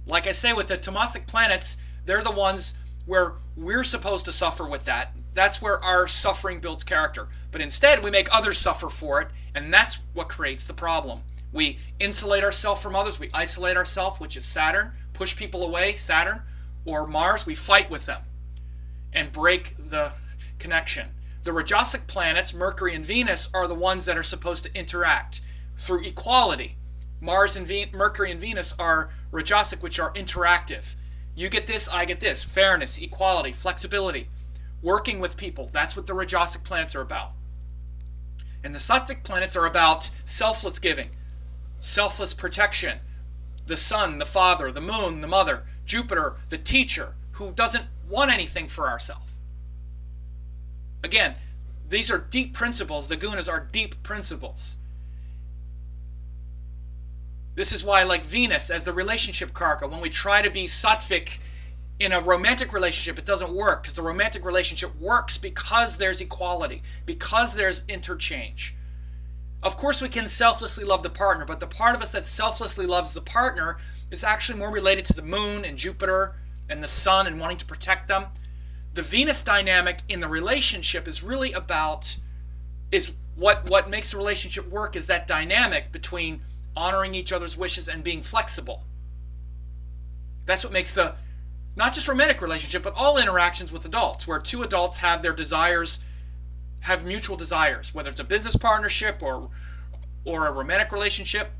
Like I say, with the Tamasic planets, they're the ones where we're supposed to suffer with that. That's where our suffering builds character. But instead, we make others suffer for it, and that's what creates the problem. We insulate ourselves from others. We isolate ourselves, which is Saturn. Push people away, Saturn. Or Mars, we fight with them and break the connection. The Rajasic planets, Mercury and Venus, are the ones that are supposed to interact through equality. Mars and Mercury and Venus are Rajasic, which are interactive. You get this, I get this. Fairness, equality, flexibility. Working with people. That's what the Rajasic planets are about. And the Sattvic planets are about selfless giving, selfless protection. The sun, the father, the moon, the mother, Jupiter, the teacher, who doesn't want anything for ourselves. Again, these are deep principles. The Gunas are deep principles. This is why, like Venus as the relationship karaka, when we try to be sattvic in a romantic relationship, it doesn't work, because the romantic relationship works because there's equality, because there's interchange. Of course, we can selflessly love the partner, but the part of us that selflessly loves the partner is actually more related to the moon and Jupiter and the sun and wanting to protect them. The Venus dynamic in the relationship is really about, is what makes the relationship work is that dynamic between honoring each other's wishes and being flexible. That's what makes the, not just romantic relationship, but all interactions with adults, where two adults have their desires, have mutual desires, whether it's a business partnership or a romantic relationship.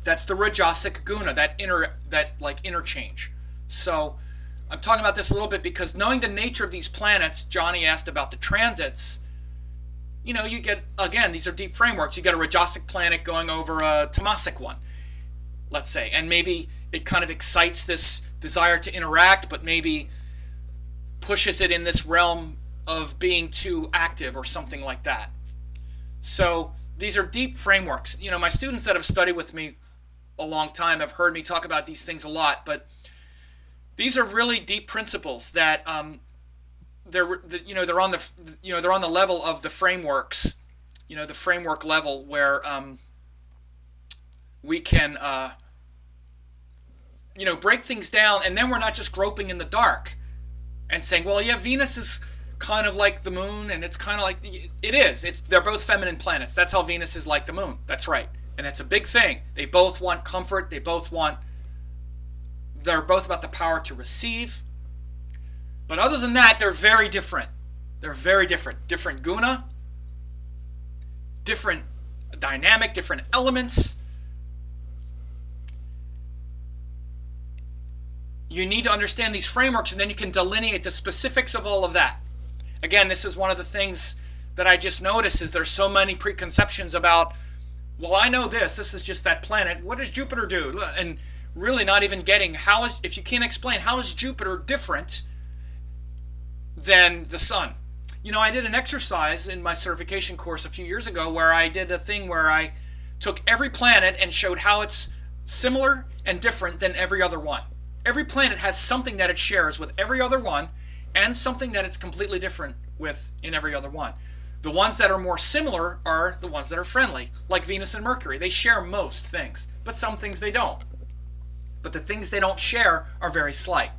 That's the Rajasic guna, that interchange. So I'm talking about this a little bit because knowing the nature of these planets, Johnny asked about the transits. You know, you get, again, these are deep frameworks. You get a Rajasic planet going over a Tamasic one, let's say, and maybe it kind of excites this desire to interact, but maybe pushes it in this realm of being too active or something like that. So these are deep frameworks. You know, my students that have studied with me a long time have heard me talk about these things a lot, but these are really deep principles that they're on the level of the frameworks, the framework level where we can break things down, and then we're not just groping in the dark and saying, well, yeah, Venus is kind of like the moon, and it's kind of like, it is. They're both feminine planets. That's how Venus is like the moon. That's right. And it's a big thing. They both want comfort. They're both about the power to receive. But other than that, they're very different. They're very different. Different guna, different dynamic, different elements. you need to understand these frameworks, and then you can delineate the specifics of all of that. Again, this is one of the things that I just noticed is there's so many preconceptions about, well, I know this is just that planet. What does Jupiter do? And really not even getting if you can't explain, how is Jupiter different than the sun? You know, I did an exercise in my certification course a few years ago where I did a thing where I took every planet and showed how it's similar and different than every other one. Every planet has something that it shares with every other one and something that it's completely different with in every other one. The ones that are more similar are the ones that are friendly, like Venus and Mercury. They share most things, but some things they don't. But the things they don't share are very slight.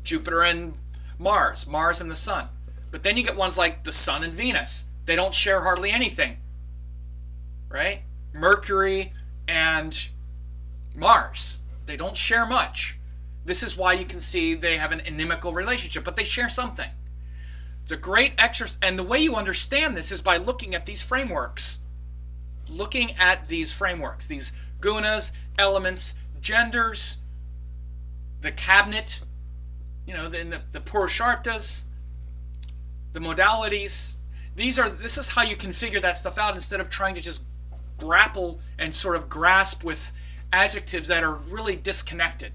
Jupiter and Mars and the Sun. But then you get ones like the Sun and Venus. They don't share hardly anything, right? Mercury and Mars, they don't share much. This is why you can see they have an inimical relationship, but they share something. It's a great exercise, and the way you understand this is by looking at these frameworks. Looking at these frameworks, these gunas, elements, genders, the cabinet, you know, the purusharthas, the modalities. This is how you can figure that stuff out instead of trying to just grapple and sort of grasp with adjectives that are really disconnected.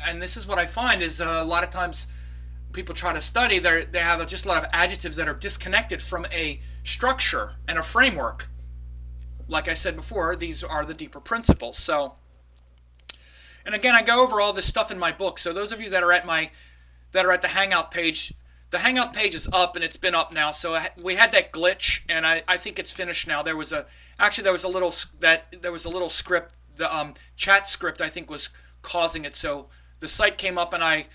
And this is what I find is a lot of times people try to study, they have just a lot of adjectives that are disconnected from a structure and a framework. Like I said before, these are the deeper principles. So, and again, I go over all this stuff in my book. So those of you that are at the Hangout page, the Hangout page is up, and it's been up now. So we had that glitch, and I think it's finished now. There was a little script, the chat script I think was causing it. So the site came up, and I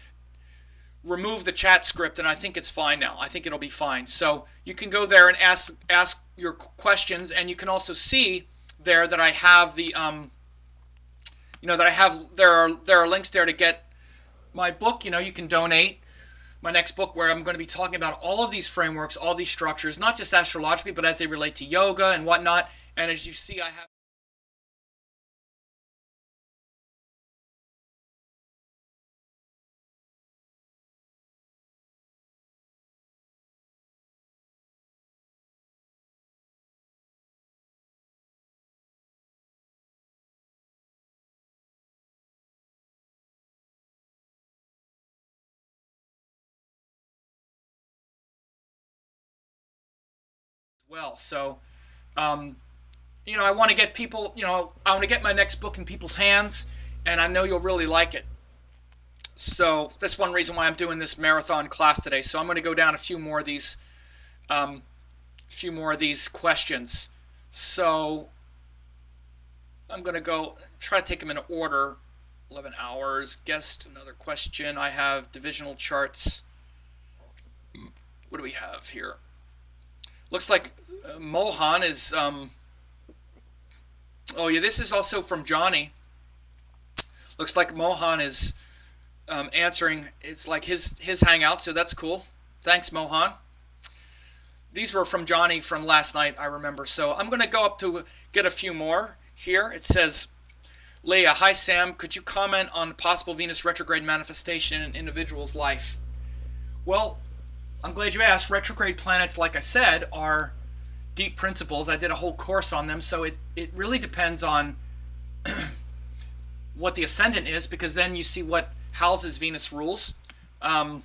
removed the chat script, and I think it's fine now. I think it'll be fine. So you can go there and ask your questions, and you can also see there that I have the there are links there to get my book. You know, you can donate my next book, where I'm going to be talking about all of these frameworks, all these structures, not just astrologically, but as they relate to yoga and whatnot. And as you see, I have well. So, I want to get people, I want to get my next book in people's hands, and I know you'll really like it. So that's one reason why I'm doing this marathon class today. So I'm going to go down a few more of these questions. So I'm going to go try to take them in order. 11 hours. Guessed another question. I have divisional charts. What do we have here? Looks like Mohan is, oh yeah, this is also from Johnny. Looks like Mohan is answering, it's like his Hangout, so that's cool. Thanks, Mohan. These were from Johnny from last night, I remember. So I'm going to go up to get a few more here. It says, Leah, hi Sam, could you comment on possible Venus retrograde manifestation in an individual's life? Well, I'm glad you asked. Retrograde planets, like I said, are deep principles. I did a whole course on them, so it really depends on what the ascendant is, because then you see what houses Venus rules. And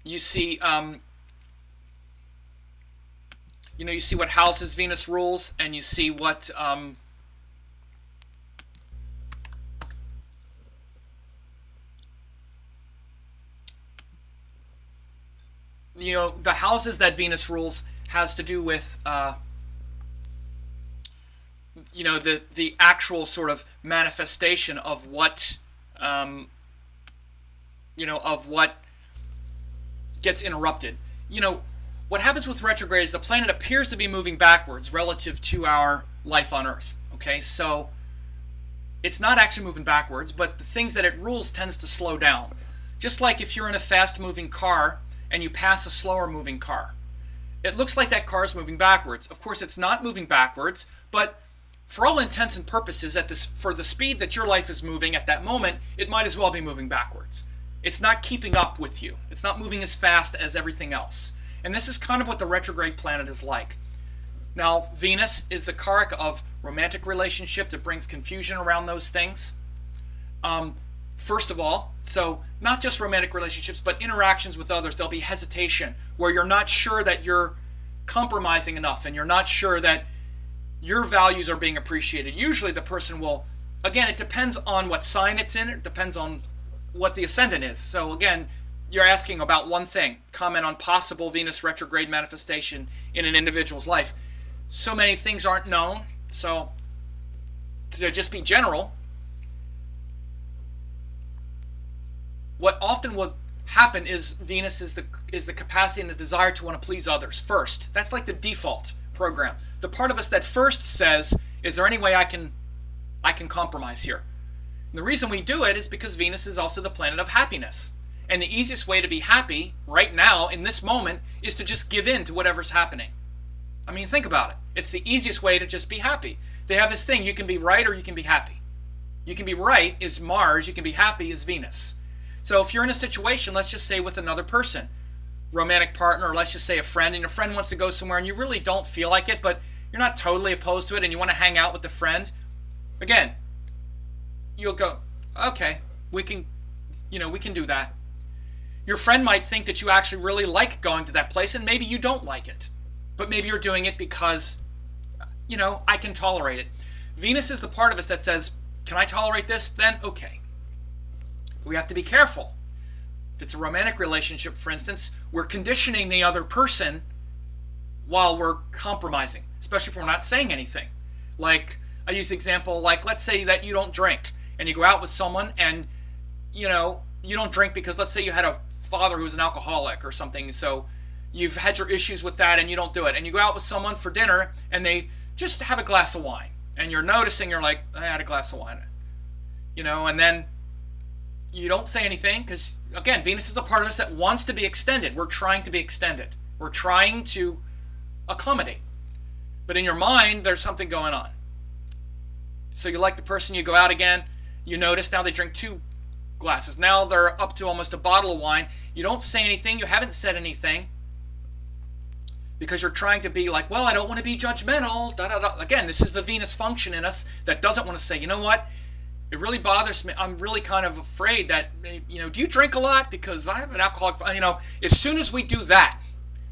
you see, you see what houses Venus rules, and you see what... the houses that Venus rules has to do with, the actual sort of manifestation of what, of what gets interrupted. What happens with retrograde is the planet appears to be moving backwards relative to our life on Earth. Okay, so it's not actually moving backwards, but the things that it rules tends to slow down. Just like if you're in a fast-moving car and you pass a slower moving car. It looks like that car is moving backwards. Of course, it's not moving backwards, but for all intents and purposes, for the speed that your life is moving at that moment, it might as well be moving backwards. It's not keeping up with you. It's not moving as fast as everything else. And this is kind of what the retrograde planet is like. Now, Venus is the karak of romantic relationship that brings confusion around those things. First of all, so not just romantic relationships, but interactions with others. There'll be hesitation where you're not sure that you're compromising enough and you're not sure that your values are being appreciated. Usually the person will, again, it depends on what sign it's in. It depends on what the ascendant is. So again, you're asking about one thing. Comment on possible Venus retrograde manifestation in an individual's life. So many things aren't known. So to just be general, what often will happen is Venus is the capacity and the desire to want to please others first. That's like the default program. The part of us that first says, is there any way I can compromise here? And the reason we do it is because Venus is also the planet of happiness. And the easiest way to be happy right now in this moment is to just give in to whatever's happening. I mean, think about it. It's the easiest way to just be happy. They have this thing, you can be right or you can be happy. You can be right is Mars, you can be happy is Venus. So if you're in a situation, let's just say with another person, romantic partner, or let's just say a friend, and your friend wants to go somewhere and you really don't feel like it, but you're not totally opposed to it and you want to hang out with the friend, again, you'll go, okay, we can do that. Your friend might think that you actually really like going to that place and maybe you don't like it, but maybe you're doing it because, I can tolerate it. Venus is the part of us that says, can I tolerate this? Then okay. We have to be careful. If it's a romantic relationship, for instance, we're conditioning the other person while we're compromising, especially if we're not saying anything. Like, I use the example, like, let's say that you don't drink, and you go out with someone, and, you don't drink because, let's say you had a father who was an alcoholic or something, so you've had your issues with that, and you don't do it. And you go out with someone for dinner, and they just have a glass of wine. And you're noticing, you're like, I had a glass of wine. And then you don't say anything because, again, Venus is a part of us that wants to be extended. We're trying to be extended. We're trying to accommodate. But in your mind, there's something going on. So you like the person, you go out again, you notice now they drink 2 glasses. Now they're up to almost a bottle of wine. You don't say anything. You haven't said anything because you're trying to be like, well, I don't want to be judgmental. Da, da, da. Again, this is the Venus function in us that doesn't want to say, you know what? It really bothers me. I'm really kind of afraid that, do you drink a lot? Because I have an alcoholic, as soon as we do that,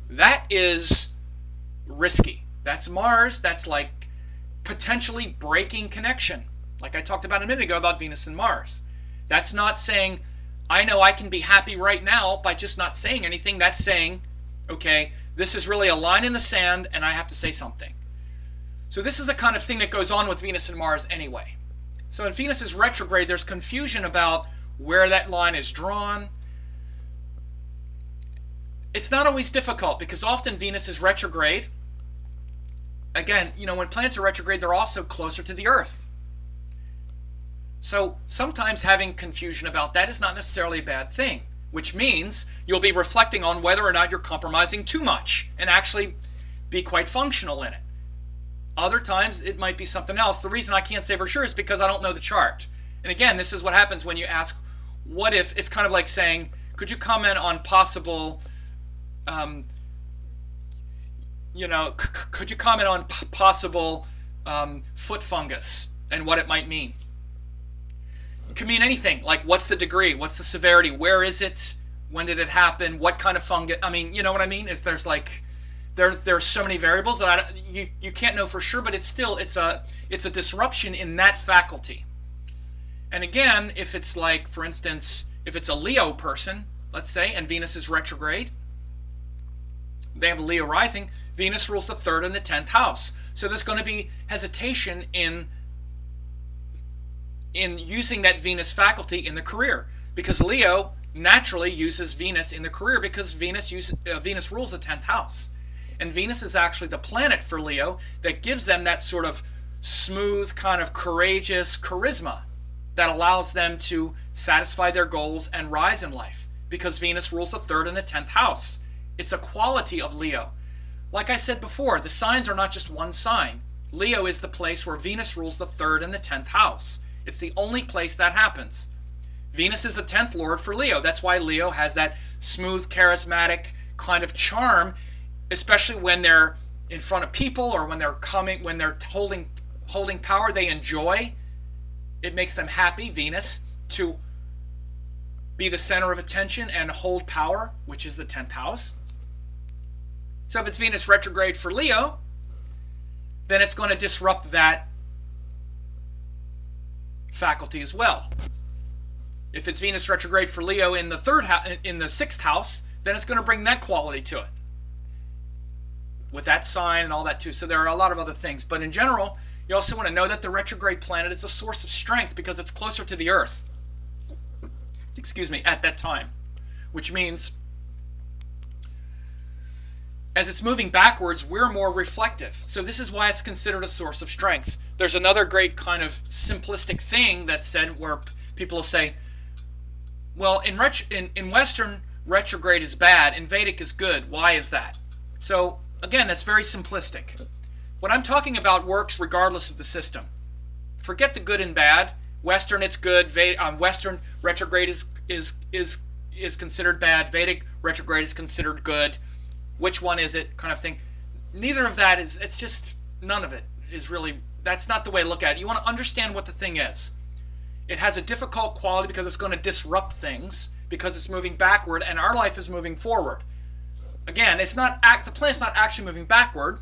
that is risky. That's Mars. That's like potentially breaking connection. Like I talked about a minute ago about Venus and Mars. That's not saying, I know I can be happy right now by just not saying anything. That's saying, okay, this is really a line in the sand and I have to say something. So this is the kind of thing that goes on with Venus and Mars anyway. So in Venus is retrograde, there's confusion about where that line is drawn. It's not always difficult because often Venus is retrograde. Again, when planets are retrograde, they're also closer to the Earth. So sometimes having confusion about that is not necessarily a bad thing, which means you'll be reflecting on whether or not you're compromising too much and actually be quite functional in it. Other times, it might be something else. The reason I can't say for sure is because I don't know the chart. And again, this is what happens when you ask, what if? It's kind of like saying, could you comment on possible, could you comment on possible foot fungus and what it might mean? It could mean anything, like what's the degree, what's the severity, where is it, when did it happen, what kind of fungus, you know what I mean? There's like... There's so many variables that you can't know for sure, but it's a disruption in that faculty. And again, if it's like, for instance, if it's a Leo person, let's say, and Venus is retrograde, they have a Leo rising, Venus rules the 3rd and the 10th house. So there's going to be hesitation in using that Venus faculty in the career because Leo naturally uses Venus in the career because Venus rules the 10th house. And Venus is actually the planet for Leo that gives them that sort of smooth, kind of courageous charisma that allows them to satisfy their goals and rise in life because Venus rules the 3rd and the 10th house. It's a quality of Leo. Like I said before, the signs are not just one sign. Leo is the place where Venus rules the 3rd and the 10th house. It's the only place that happens. Venus is the 10th lord for Leo. That's why Leo has that smooth, charismatic kind of charm, especially when they're in front of people or when they're holding power. They enjoy. It makes them happy, Venus, to be the center of attention and hold power, which is the 10th house. So if it's Venus retrograde for Leo, then it's going to disrupt that faculty as well. If it's Venus retrograde for Leo in the 6th house, then it's going to bring that quality to it, with that sign and all that too. So there are a lot of other things, but in general, you also want to know that the retrograde planet is a source of strength because it's closer to the Earth. Excuse me, at that time, which means as it's moving backwards, we're more reflective. So this is why it's considered a source of strength. There's another great kind of simplistic thing that's said where people will say, well, in Western, retrograde is bad, in Vedic is good. Why is that? So again, that's very simplistic. What I'm talking about works regardless of the system. Forget the good and bad. Western, it's good. Western retrograde is considered bad. Vedic retrograde is considered good. Which one is it? Kind of thing. Neither of that is. It's just none of it is really. That's not the way to look at it. You want to understand what the thing is. It has a difficult quality because it's going to disrupt things because it's moving backward, and our life is moving forward. Again, it's not the planet's not actually moving backward.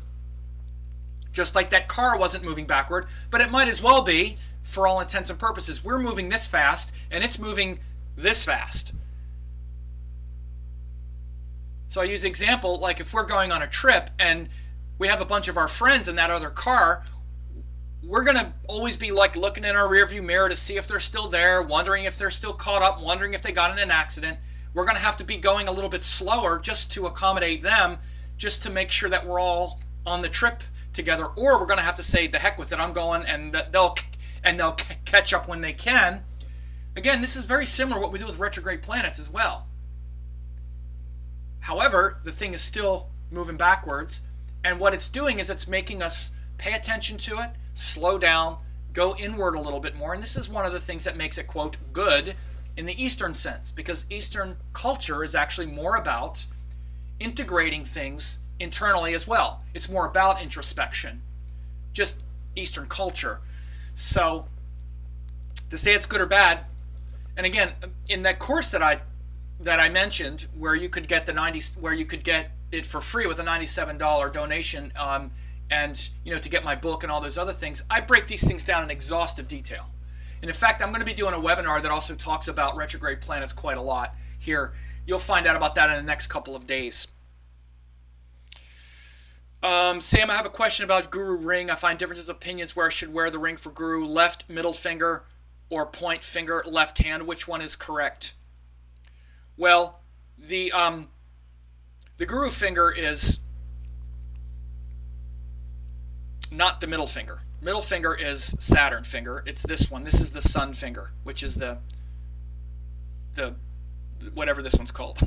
Just like that car wasn't moving backward, but it might as well be. For all intents and purposes, we're moving this fast, and it's moving this fast. So I use the example, like if we're going on a trip and we have a bunch of our friends in that other car, we're going to always be like looking in our rearview mirror to see if they're still there, wondering if they're still caught up, wondering if they got in an accident. We're going to have to be going a little bit slower just to accommodate them, just to make sure that we're all on the trip together. Or we're going to have to say, the heck with it, I'm going, and they'll catch up when they can. Again, this is very similar to what we do with retrograde planets as well. However, the thing is still moving backwards, and what it's doing is it's making us pay attention to it, slow down, go inward a little bit more, and this is one of the things that makes it, quote, good in the Eastern sense, because Eastern culture is actually more about integrating things internally as well. It's more about introspection, just Eastern culture. So to say it's good or bad, and again, in that course that I mentioned, where you could get it for free with a $97 donation, and to get my book and all those other things, I break these things down in exhaustive detail. And in fact, I'm going to be doing a webinar that also talks about retrograde planets quite a lot here. You'll find out about that in the next couple of days. Sam, I have a question about Guru ring. I find differences of opinions where I should wear the ring for Guru. Left middle finger or point finger, left hand. Which one is correct? Well, the Guru finger is not the middle finger. Middle finger is Saturn finger. It's this one. This is the Sun finger, which is the whatever this one's called.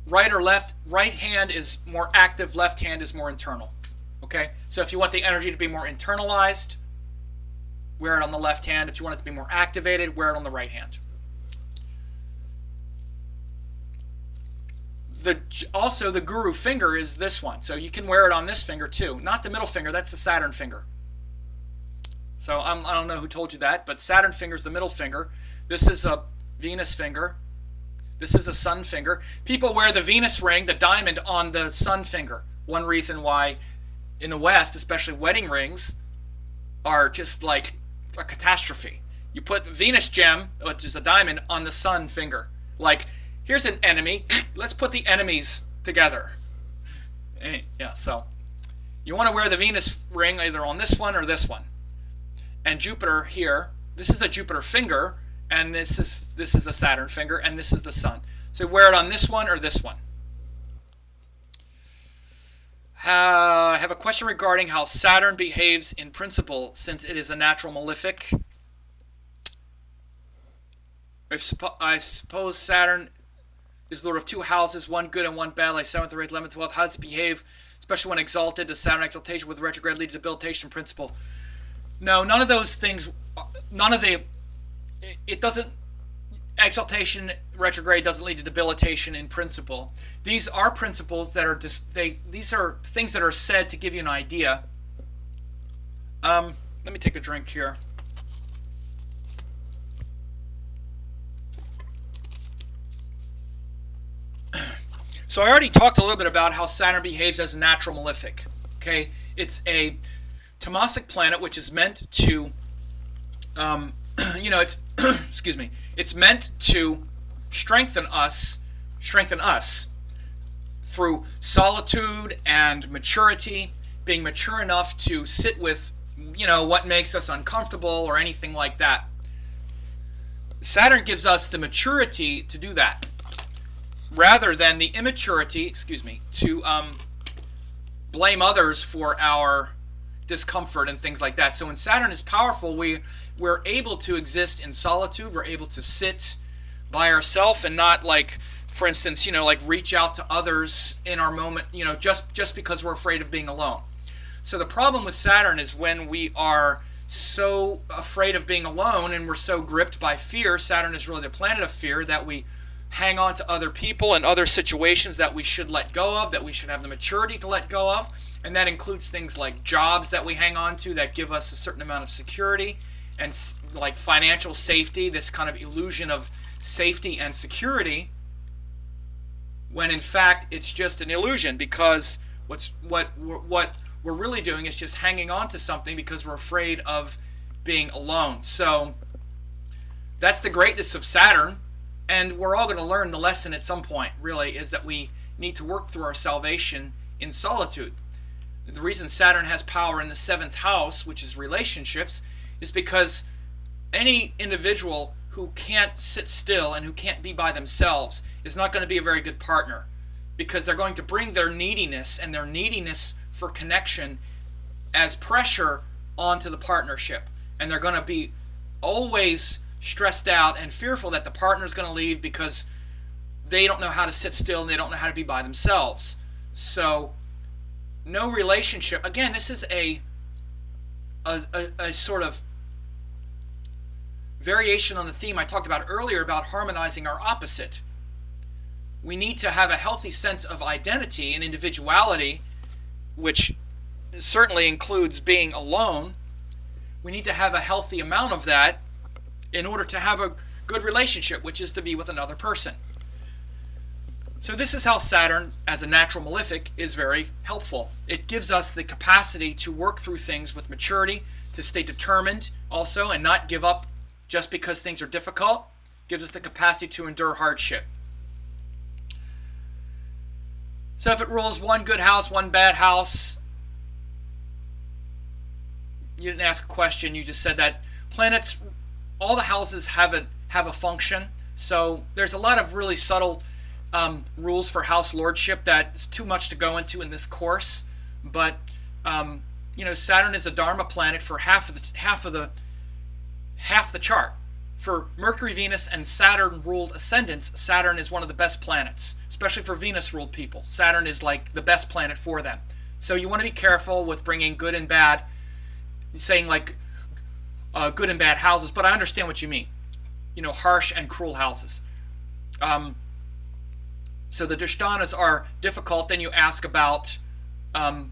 Right or left, right hand is more active, left hand is more internal. Okay? So if you want the energy to be more internalized, wear it on the left hand. If you want it to be more activated, wear it on the right hand. Also, the Guru finger is this one. So you can wear it on this finger too. Not the middle finger, that's the Saturn finger. So I don't know who told you that, but Saturn finger is the middle finger. This is a Venus finger. This is the Sun finger. People wear the Venus ring, the diamond, on the Sun finger. One reason why in the West, especially wedding rings, are just like a catastrophe. You put Venus gem, which is a diamond, on the Sun finger. Like, here's an enemy. Let's put the enemies together. Yeah, so you want to wear the Venus ring either on this one or this one. And Jupiter here, this is a Jupiter finger, and this is a Saturn finger, and this is the Sun. So wear it on this one or this one. I have a question regarding how Saturn behaves in principle, since it is a natural malefic. I suppose Saturn is lord of two houses, one good and one bad, like 7th, 8th, 11th, 12th. How does it behave especially when exalted. Does Saturn exaltation with retrograde lead to debilitation principle? No, none of those things, it doesn't, exaltation retrograde doesn't lead to debilitation in principle. These are principles that are these are things that are said to give you an idea. Let me take a drink here. So I already talked a little bit about how Saturn behaves as a natural malefic. Okay, it's a Tamasic planet, which is meant to, it's excuse me, it's meant to strengthen us through solitude and maturity, being mature enough to sit with, what makes us uncomfortable or anything like that. Saturn gives us the maturity to do that, rather than the immaturity, to blame others for our discomfort and things like that. So when Saturn is powerful, we're able to exist in solitude. We're able to sit by ourselves and not, like, for instance, reach out to others in our moment, just because we're afraid of being alone. So the problem with Saturn is when we are so afraid of being alone and we're so gripped by fear. Saturn is really the planet of fear, that we hang on to other people and other situations that we should let go of, that we should have the maturity to let go of. And that includes things like jobs that we hang on to that give us a certain amount of security, and like financial safety, this kind of illusion of safety and security, when in fact it's just an illusion, because what we're really doing is just hanging on to something because we're afraid of being alone. So that's the greatness of Saturn, and we're all going to learn the lesson at some point, really, is that we need to work through our salvation in solitude. The reason Saturn has power in the 7th house, which is relationships, is because any individual who can't sit still and who can't be by themselves is not going to be a very good partner, because they're going to bring their neediness and their neediness for connection as pressure onto the partnership. And they're going to be always stressed out and fearful that the partner is going to leave because they don't know how to sit still and they don't know how to be by themselves. So no relationship, again, this is a sort of variation on the theme I talked about earlier about harmonizing our opposite. We need to have a healthy sense of identity and individuality, which certainly includes being alone. We need to have a healthy amount of that in order to have a good relationship, which is to be with another person. So this is how Saturn, as a natural malefic, is very helpful. It gives us the capacity to work through things with maturity, to stay determined also, and not give up just because things are difficult. It gives us the capacity to endure hardship. So if it rules one good house, one bad house, you didn't ask a question, you just said that planets, all the houses have a function. So there's a lot of really subtle rules for house lordship that's too much to go into in this course. But Saturn is a Dharma planet for half the chart. For Mercury, Venus, and Saturn ruled ascendants, Saturn is one of the best planets, especially for Venus ruled people. Saturn is like the best planet for them. So you want to be careful with bringing good and bad, saying like good and bad houses, but I understand what you mean. Harsh and cruel houses. So the Dishtanas are difficult. Then you ask about the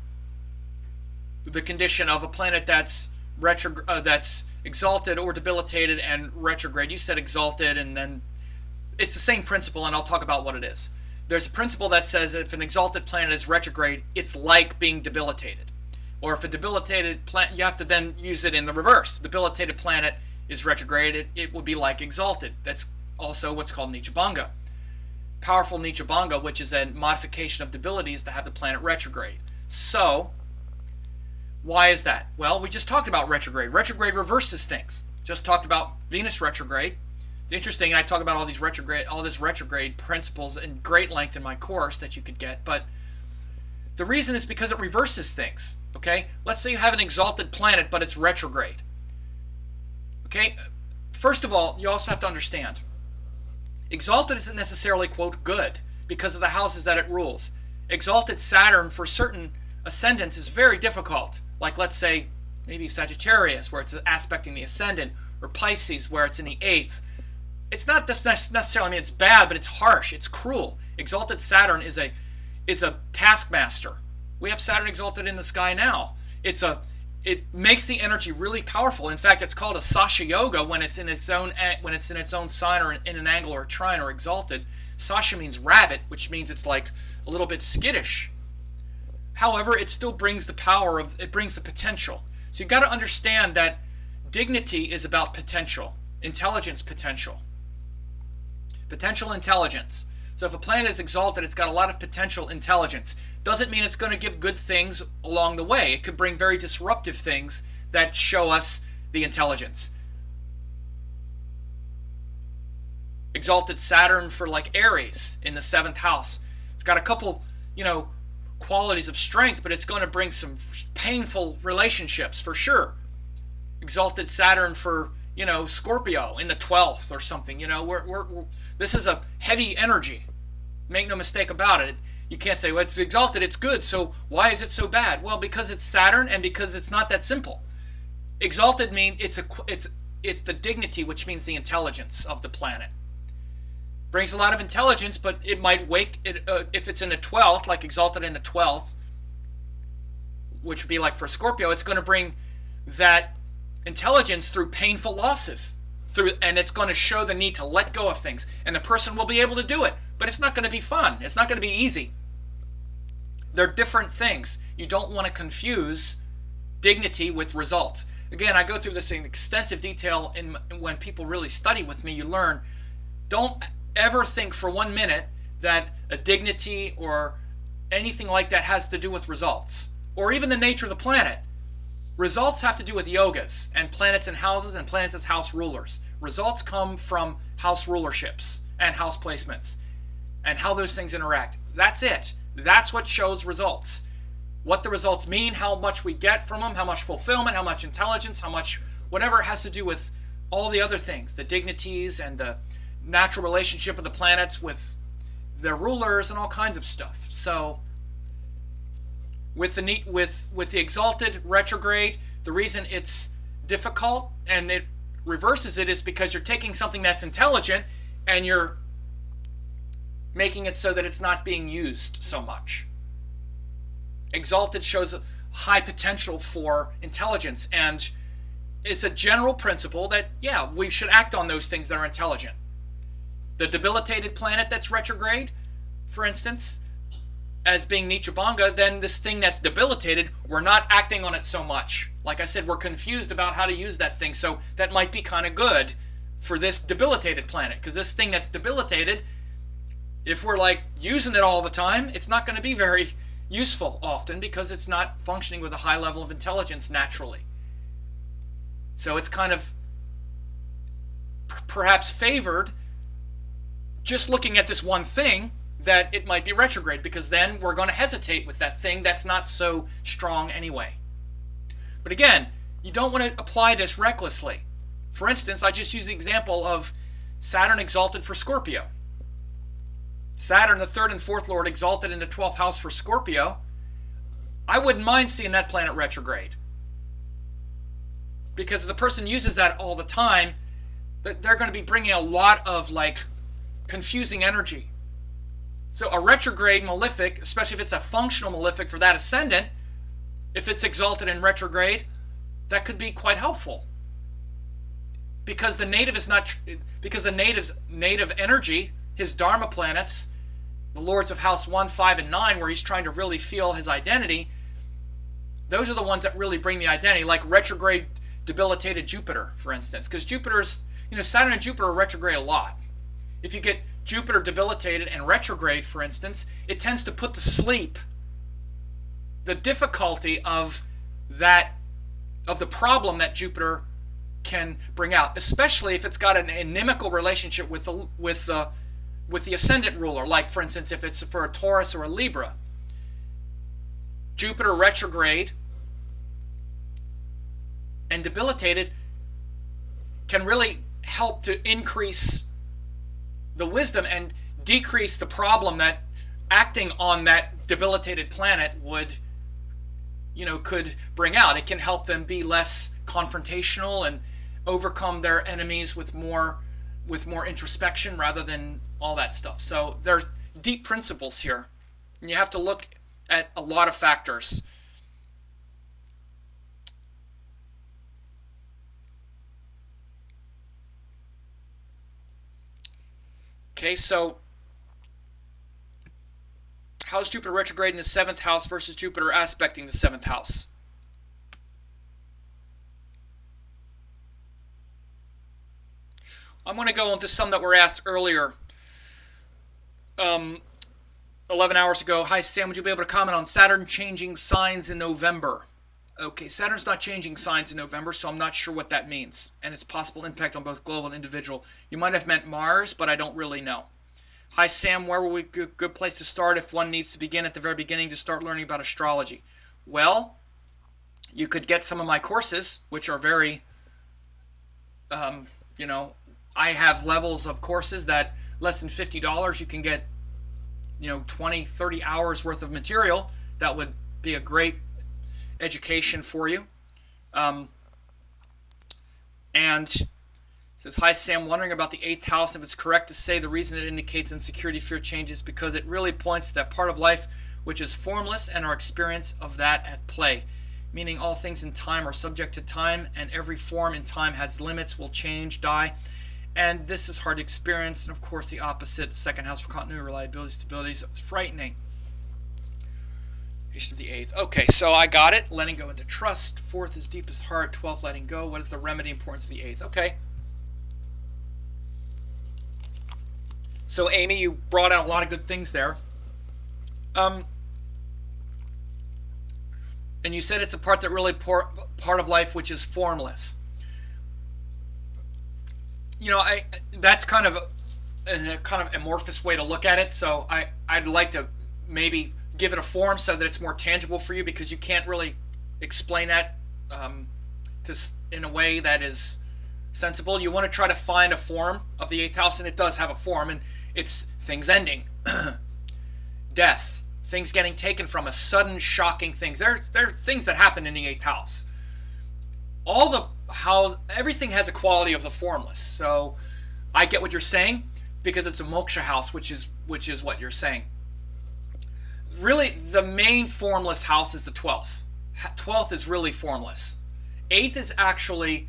condition of a planet that's that's exalted or debilitated and retrograde. You said exalted, and then it's the same principle, and I'll talk about what it is. There's a principle that says that if an exalted planet is retrograde, it's like being debilitated. Or if a debilitated planet, you have to then use it in the reverse. Debilitated planet is retrograde, it would be like exalted. That's also what's called Nichabanga. Powerful Nichabanga, which is a modification of debility, is to have the planet retrograde. So, why is that? Well, we just talked about retrograde. Retrograde reverses things. Just talked about Venus retrograde. It's interesting, I talk about all this retrograde principles in great length in my course that you could get, but the reason is because it reverses things. Okay? Let's say you have an exalted planet, but it's retrograde. Okay? First of all, you also have to understand, exalted isn't necessarily, quote, good because of the houses that it rules. exalted Saturn for certain ascendants is very difficult. Like, let's say, maybe Sagittarius, where it's aspecting the ascendant, or Pisces, where it's in the 8th. It's not necessarily, I mean, it's bad, but it's harsh, it's cruel. Exalted Saturn is a taskmaster. We have Saturn exalted in the sky now. It makes the energy really powerful. In fact, it's called a Sasha Yoga when it's in its own sign or in an angle or a trine or exalted. Sasha means rabbit, which means it's like a little bit skittish. However, it still brings the power it brings the potential. So you've got to understand that dignity is about potential, intelligence potential. Potential intelligence. So if a planet is exalted, it's got a lot of potential intelligence. Doesn't mean it's going to give good things along the way. It could bring very disruptive things that show us the intelligence. Exalted Saturn for like Aries in the 7th house. It's got a couple, qualities of strength, but it's going to bring some painful relationships for sure. Exalted Saturn for, Scorpio in the 12th or something. This is a heavy energy. Make no mistake about it. You can't say, well, it's exalted, it's good, so why is it so bad? Well, because it's Saturn and because it's not that simple. Exalted means it's the dignity, which means the intelligence of the planet. Brings a lot of intelligence, but it might if it's in the 12th, like exalted in the 12th, which would be like for Scorpio, it's going to bring that intelligence through painful losses. And it's going to show the need to let go of things. And the person will be able to do it. But it's not going to be fun. It's not going to be easy. They're different things. You don't want to confuse dignity with results. Again, I go through this in extensive detail when people really study with me. You learn. Don't ever think for 1 minute that a dignity or anything like that has to do with results. Or even the nature of the planet. Results have to do with yogas and planets and houses and planets as house rulers. Results come from house rulerships and house placements and how those things interact. That's it. That's what shows results. What the results mean, how much we get from them, how much fulfillment, how much intelligence, how much whatever has to do with all the other things, the dignities and the natural relationship of the planets with their rulers and all kinds of stuff. So with the exalted retrograde, the reason it's difficult and it reverses it is because you're taking something that's intelligent and you're making it so that it's not being used so much. Exalted shows a high potential for intelligence, and it's a general principle that, yeah, we should act on those things that are intelligent. The debilitated planet that's retrograde, for instance, as being Nichabanga, then this thing that's debilitated, we're not acting on it so much. Like I said, we're confused about how to use that thing, so that might be kind of good for this debilitated planet, because this thing that's debilitated, if we're like using it all the time, it's not going to be very useful often because it's not functioning with a high level of intelligence naturally. So it's kind of perhaps favored just looking at this one thing that it might be retrograde, because then we're going to hesitate with that thing that's not so strong anyway. But again, you don't want to apply this recklessly. For instance, I just used the example of Saturn exalted for Scorpio. Saturn, the 3rd and 4th lord, exalted in the 12th house for Scorpio. I wouldn't mind seeing that planet retrograde. Because if the person uses that all the time, they're going to be bringing a lot of like confusing energy. So a retrograde malefic, especially if it's a functional malefic for that ascendant, if it's exalted in retrograde, that could be quite helpful. Because the native's native energy, his dharma planets, the lords of house 1, 5, and 9, where he's trying to really feel his identity, those are the ones that really bring the identity, like retrograde debilitated Jupiter, for instance. Because Jupiter's, Saturn and Jupiter are retrograde a lot. If you get Jupiter debilitated and retrograde, for instance, it tends to put to sleep the difficulty of the problem that Jupiter can bring out, especially if it's got an inimical relationship with the ascendant ruler, like for instance if it's for a Taurus or a Libra. Jupiter retrograde and debilitated can really help to increase the wisdom and decrease the problem that acting on that debilitated planet would, could bring out. It can help them be less confrontational and overcome their enemies with more introspection rather than all that stuff. So there's deep principles here, and you have to look at a lot of factors. Okay, so how's Jupiter retrograde in the 7th house versus Jupiter aspecting the 7th house? I'm going to go into some that were asked earlier, 11 hours ago. Hi, Sam, would you be able to comment on Saturn changing signs in November? Okay, Saturn's not changing signs in November, so I'm not sure what that means. And its possible impact on both global and individual. You might have meant Mars, but I don't really know. Hi, Sam, where would be a good place to start if one needs to begin at the very beginning to start learning about astrology? Well, you could get some of my courses, which are very, I have levels of courses that less than $50 you can get, 20, 30 hours worth of material. That would be a great education for you. And it says, hi Sam, wondering about the 8th house, and if it's correct to say the reason it indicates insecurity, fear, changes, because it really points to that part of life which is formless and our experience of that at play. Meaning all things in time are subject to time, and every form in time has limits, will change, die. And this is hard to experience, and of course the opposite, 2nd house for continuity, reliability, stability, so it's frightening. Of the 8th. Okay, so I got it. Letting go into trust. 4th is deepest heart. 12th, letting go. What is the remedy, importance of the 8th? Okay. So, Amy, you brought out a lot of good things there. And you said it's a part that really part of life which is formless. That's kind of a amorphous way to look at it. So I'd like to maybe give it a form so that it's more tangible for you, because you can't really explain that in a way that is sensible. You want to try to find a form of the 8th house, and it does have a form, and it's things ending, death, things getting taken from us, sudden shocking things. There are things that happen in the 8th house. Everything has a quality of the formless. So I get what you're saying, because it's a moksha house, which is what you're saying. Really, the main formless house is the 12th. 12th is really formless. 8th is actually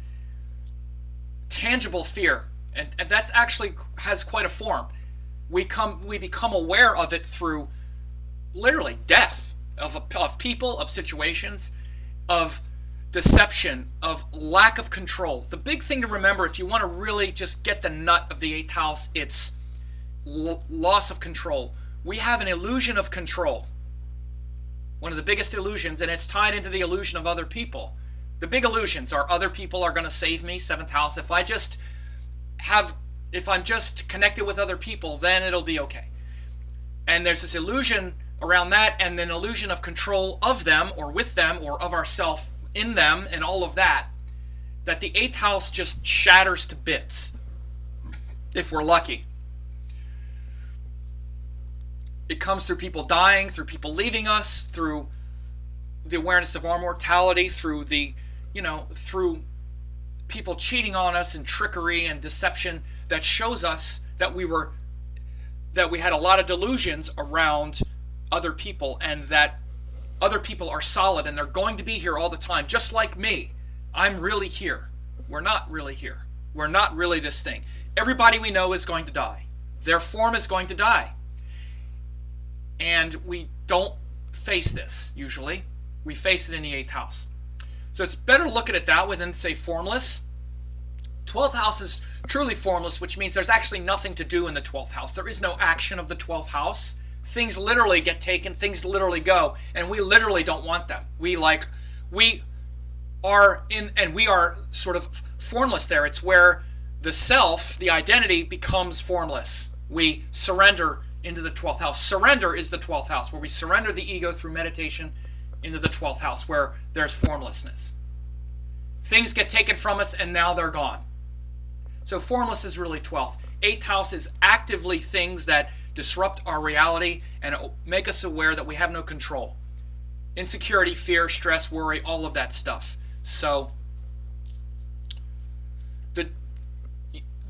tangible fear, and that's actually has quite a form. We become aware of it through literally death of people, of situations, of deception, of lack of control. The big thing to remember, if you want to really just get the nut of the 8th house, it's loss of control. We have an illusion of control. One of the biggest illusions, and it's tied into the illusion of other people. The big illusions are other people are going to save me, 7th house. If I'm just connected with other people, then it'll be okay. And there's this illusion around that, and then illusion of control of them, or with them, or of ourself in them, and all of that the 8th house just shatters to bits, if we're lucky. It comes through people dying, through people leaving us, through the awareness of our mortality, through through people cheating on us, and trickery and deception that shows us that we had a lot of delusions around other people, and that other people are solid and they're going to be here all the time, just like me. I'm really here. We're not really here. We're not really this thing. Everybody we know is going to die. Their form is going to die. And we don't face this, usually. We face it in the 8th house. So it's better to look at it that way than say formless. 12th house is truly formless, which means there's actually nothing to do in the 12th house. There is no action of the 12th house. Things literally get taken, things literally go, and we literally don't want them. We are sort of formless there. It's where the self, the identity, becomes formless. We surrender into the 12th house. Surrender is the 12th house, where we surrender the ego through meditation into the 12th house, where there's formlessness. Things get taken from us, and now they're gone. So formless is really 12th. 8th house is actively things that disrupt our reality and make us aware that we have no control. Insecurity, fear, stress, worry, all of that stuff. So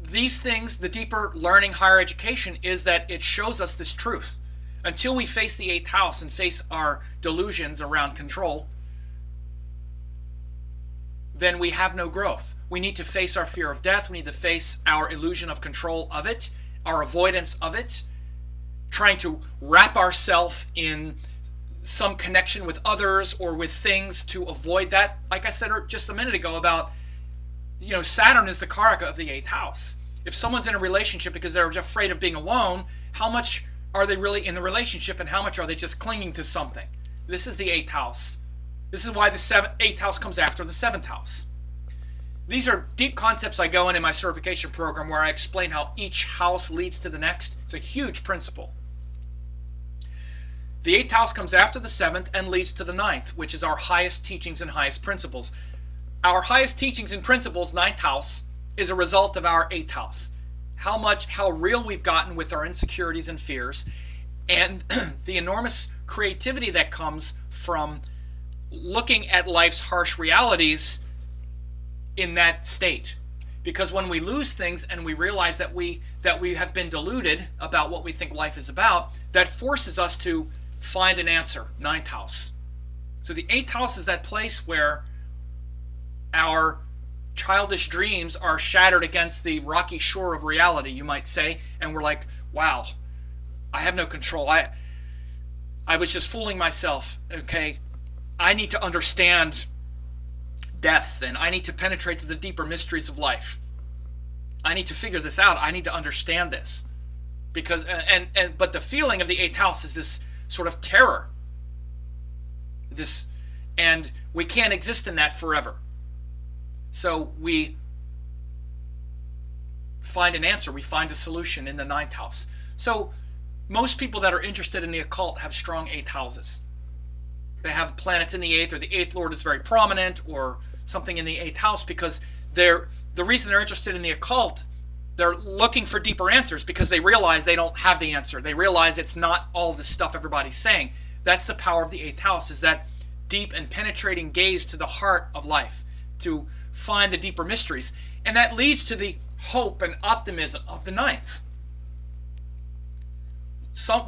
these things, the deeper learning, higher education, is that it shows us this truth. Until we face the 8th house and face our delusions around control, then we have no growth. We need to face our fear of death. We need to face our illusion of control of it, our avoidance of it, trying to wrap ourselves in some connection with others or with things to avoid that. Like I said just a minute ago about, Saturn is the karaka of the 8th house. If someone's in a relationship because they're just afraid of being alone, how much are they really in the relationship and how much are they just clinging to something? This is the 8th house. This is why the 8th house comes after the 7th house. These are deep concepts I go in my certification program where I explain how each house leads to the next. It's a huge principle. The 8th house comes after the 7th and leads to the 9th, which is our highest teachings and highest principles. Our highest teachings and principles, 9th house, is a result of our 8th house. How real we've gotten with our insecurities and fears, and the enormous creativity that comes from looking at life's harsh realities in that state. Because when we lose things and we realize that we have been deluded about what we think life is about, that forces us to find an answer. 9th house. So the 8th house is that place where our childish dreams are shattered against the rocky shore of reality, you might say, and we're like, wow, I have no control. I was just fooling myself. Okay, I need to understand death, and I need to penetrate to the deeper mysteries of life. I need to figure this out. I need to understand this. Because but the feeling of the 8th house is this sort of terror. And we can't exist in that forever. So we find an answer. We find a solution in the 9th house. So most people that are interested in the occult have strong 8th houses. They have planets in the 8th, or the 8th lord is very prominent, or something in the 8th house, because the reason they're interested in the occult, they're looking for deeper answers because they realize they don't have the answer. They realize it's not all the stuff everybody's saying. That's the power of the 8th house, is that deep and penetrating gaze to the heart of life, to find the deeper mysteries. And that leads to the hope and optimism of the 9th.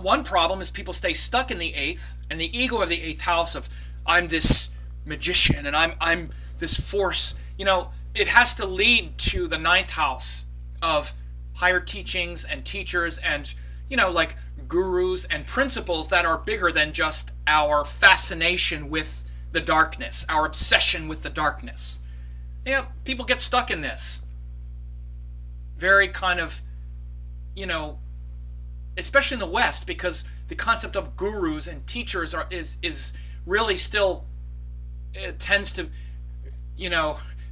One problem is people stay stuck in the 8th, and the ego of the 8th house of, I'm this magician and I'm this force. It has to lead to the 9th house of higher teachings and teachers and, like gurus and principles that are bigger than just our fascination with the darkness, our obsession with the darkness. Yeah, people get stuck in this. Very kind of, especially in the West, because the concept of gurus and teachers is really still, it tends to,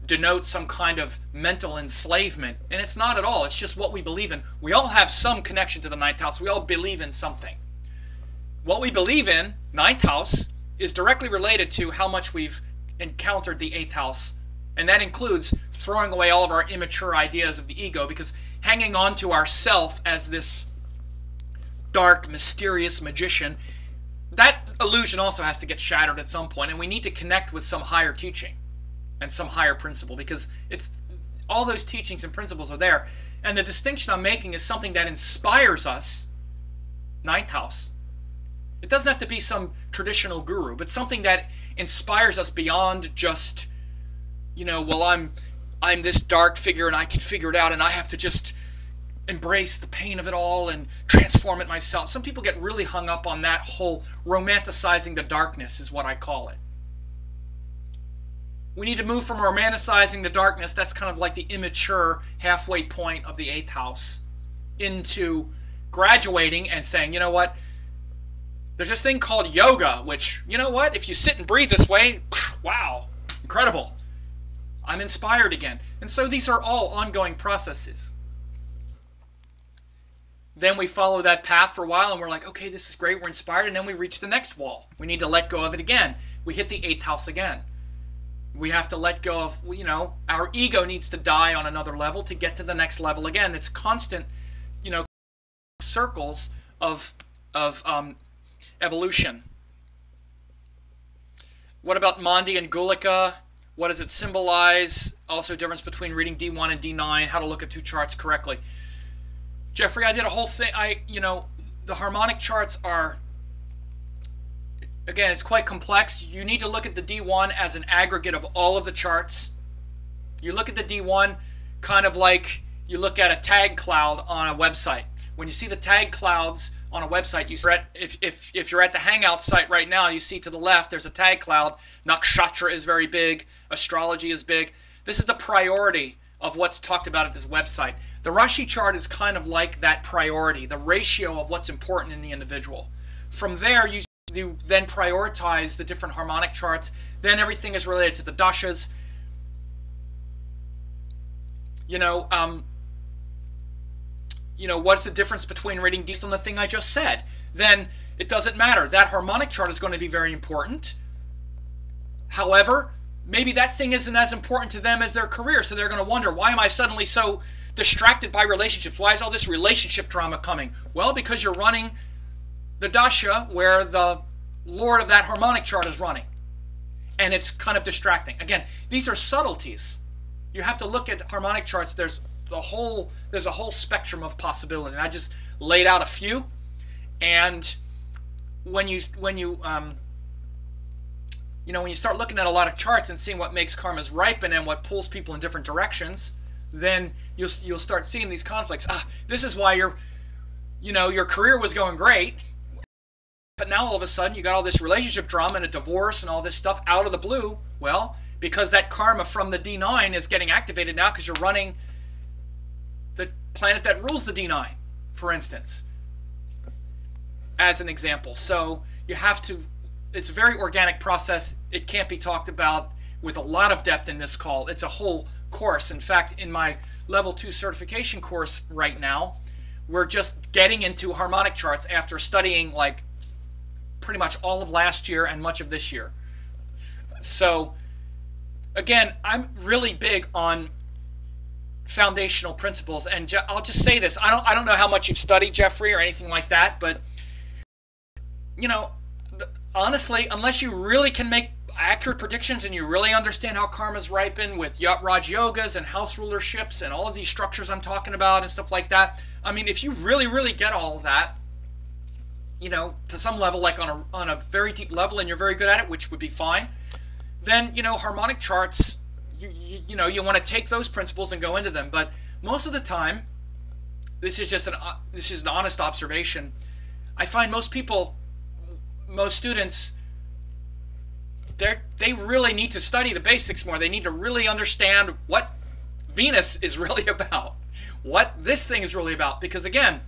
denote some kind of mental enslavement. And it's not at all. It's just what we believe in. We all have some connection to the 9th house. We all believe in something. What we believe in, 9th house, is directly related to how much we've encountered the 8th house. And that includes throwing away all of our immature ideas of the ego, because hanging on to ourself as this dark, mysterious magician, that illusion also has to get shattered at some point, and we need to connect with some higher teaching and some higher principle, because it's all those teachings and principles are there. And the distinction I'm making is something that inspires us, 9th house. It doesn't have to be some traditional guru, but something that inspires us beyond just, well, I'm this dark figure and I can figure it out and I have to just embrace the pain of it all and transform it myself. Some people get really hung up on that whole romanticizing the darkness, is what I call it. We need to move from romanticizing the darkness, that's kind of like the immature halfway point of the 8th house, into graduating and saying, you know what, there's this thing called yoga, which, if you sit and breathe this way, wow, incredible. I'm inspired again. And so these are all ongoing processes. Then we follow that path for a while and we're like, okay, this is great, we're inspired, and then we reach the next wall. We need to let go of it again. We hit the 8th house again. We have to let go of, our ego needs to die on another level to get to the next level again. It's constant, circles of evolution. What about Mandi and Gulika? What does it symbolize? Also, difference between reading D1 and D9. How to look at two charts correctly. Jeffrey, I did a whole thing. The harmonic charts are, again, it's quite complex. You need to look at the D1 as an aggregate of all of the charts. You look at the D1 kind of like you look at a tag cloud on a website. When you see the tag clouds on a website, if you're at the Hangout site right now, you see to the left there's a tag cloud. Nakshatra is very big. Astrology is big. This is the priority of what's talked about at this website. The Rashi chart is kind of like that priority, the ratio of what's important in the individual. From there, you then prioritize the different harmonic charts. Then everything is related to the dashas. What's the difference between reading based on the thing I just said? Then it doesn't matter. That harmonic chart is going to be very important. However, maybe that thing isn't as important to them as their career, so they're going to wonder, why am I suddenly so distracted by relationships? Why is all this relationship drama coming? Well, because you're running the dasha where the lord of that harmonic chart is running. And it's kind of distracting. Again, these are subtleties. You have to look at harmonic charts. There's a whole spectrum of possibility. And I just laid out a few. And when you start looking at a lot of charts and seeing what makes karmas ripen and what pulls people in different directions, then you'll start seeing these conflicts. This is why your career was going great, but now all of a sudden you got all this relationship drama and a divorce and all this stuff out of the blue. Well, because that karma from the D9 is getting activated now because you're running the planet that rules the D9, for instance, as an example. So you have to, it's a very organic process. It can't be talked about with a lot of depth in this call. It's a whole course. In fact, in my level 2 certification course right now, we're just getting into harmonic charts after studying like pretty much all of last year and much of this year. So again, I'm really big on foundational principles, and I'll just say this. I don't know how much you've studied, Jeffrey, or anything like that, but honestly, unless you really can make accurate predictions and you really understand how karmas ripen with Raj Yogas and house rulerships and all of these structures I'm talking about and stuff like that, I mean, if you really, really get all of that, to some level, like on a very deep level, and you're very good at it, which would be fine, then, harmonic charts, you want to take those principles and go into them. But most of the time, this is an honest observation. I find most students, they really need to study the basics more. They need to really understand what Venus is really about, what this thing is really about. Because again,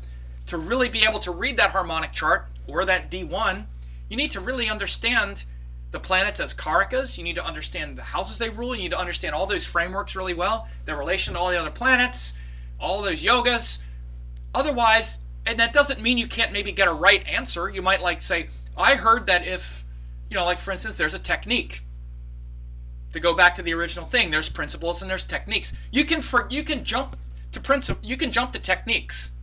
to really be able to read that harmonic chart or that D1, you need to really understand the planets as karakas. You need to understand the houses they rule. You need to understand all those frameworks really well, their relation to all the other planets, all those yogas. Otherwise, and that doesn't mean you can't maybe get a right answer. You might say, I heard that if, like for instance, there's a technique. To go back to the original thing, there's principles and there's techniques. You can jump to techniques.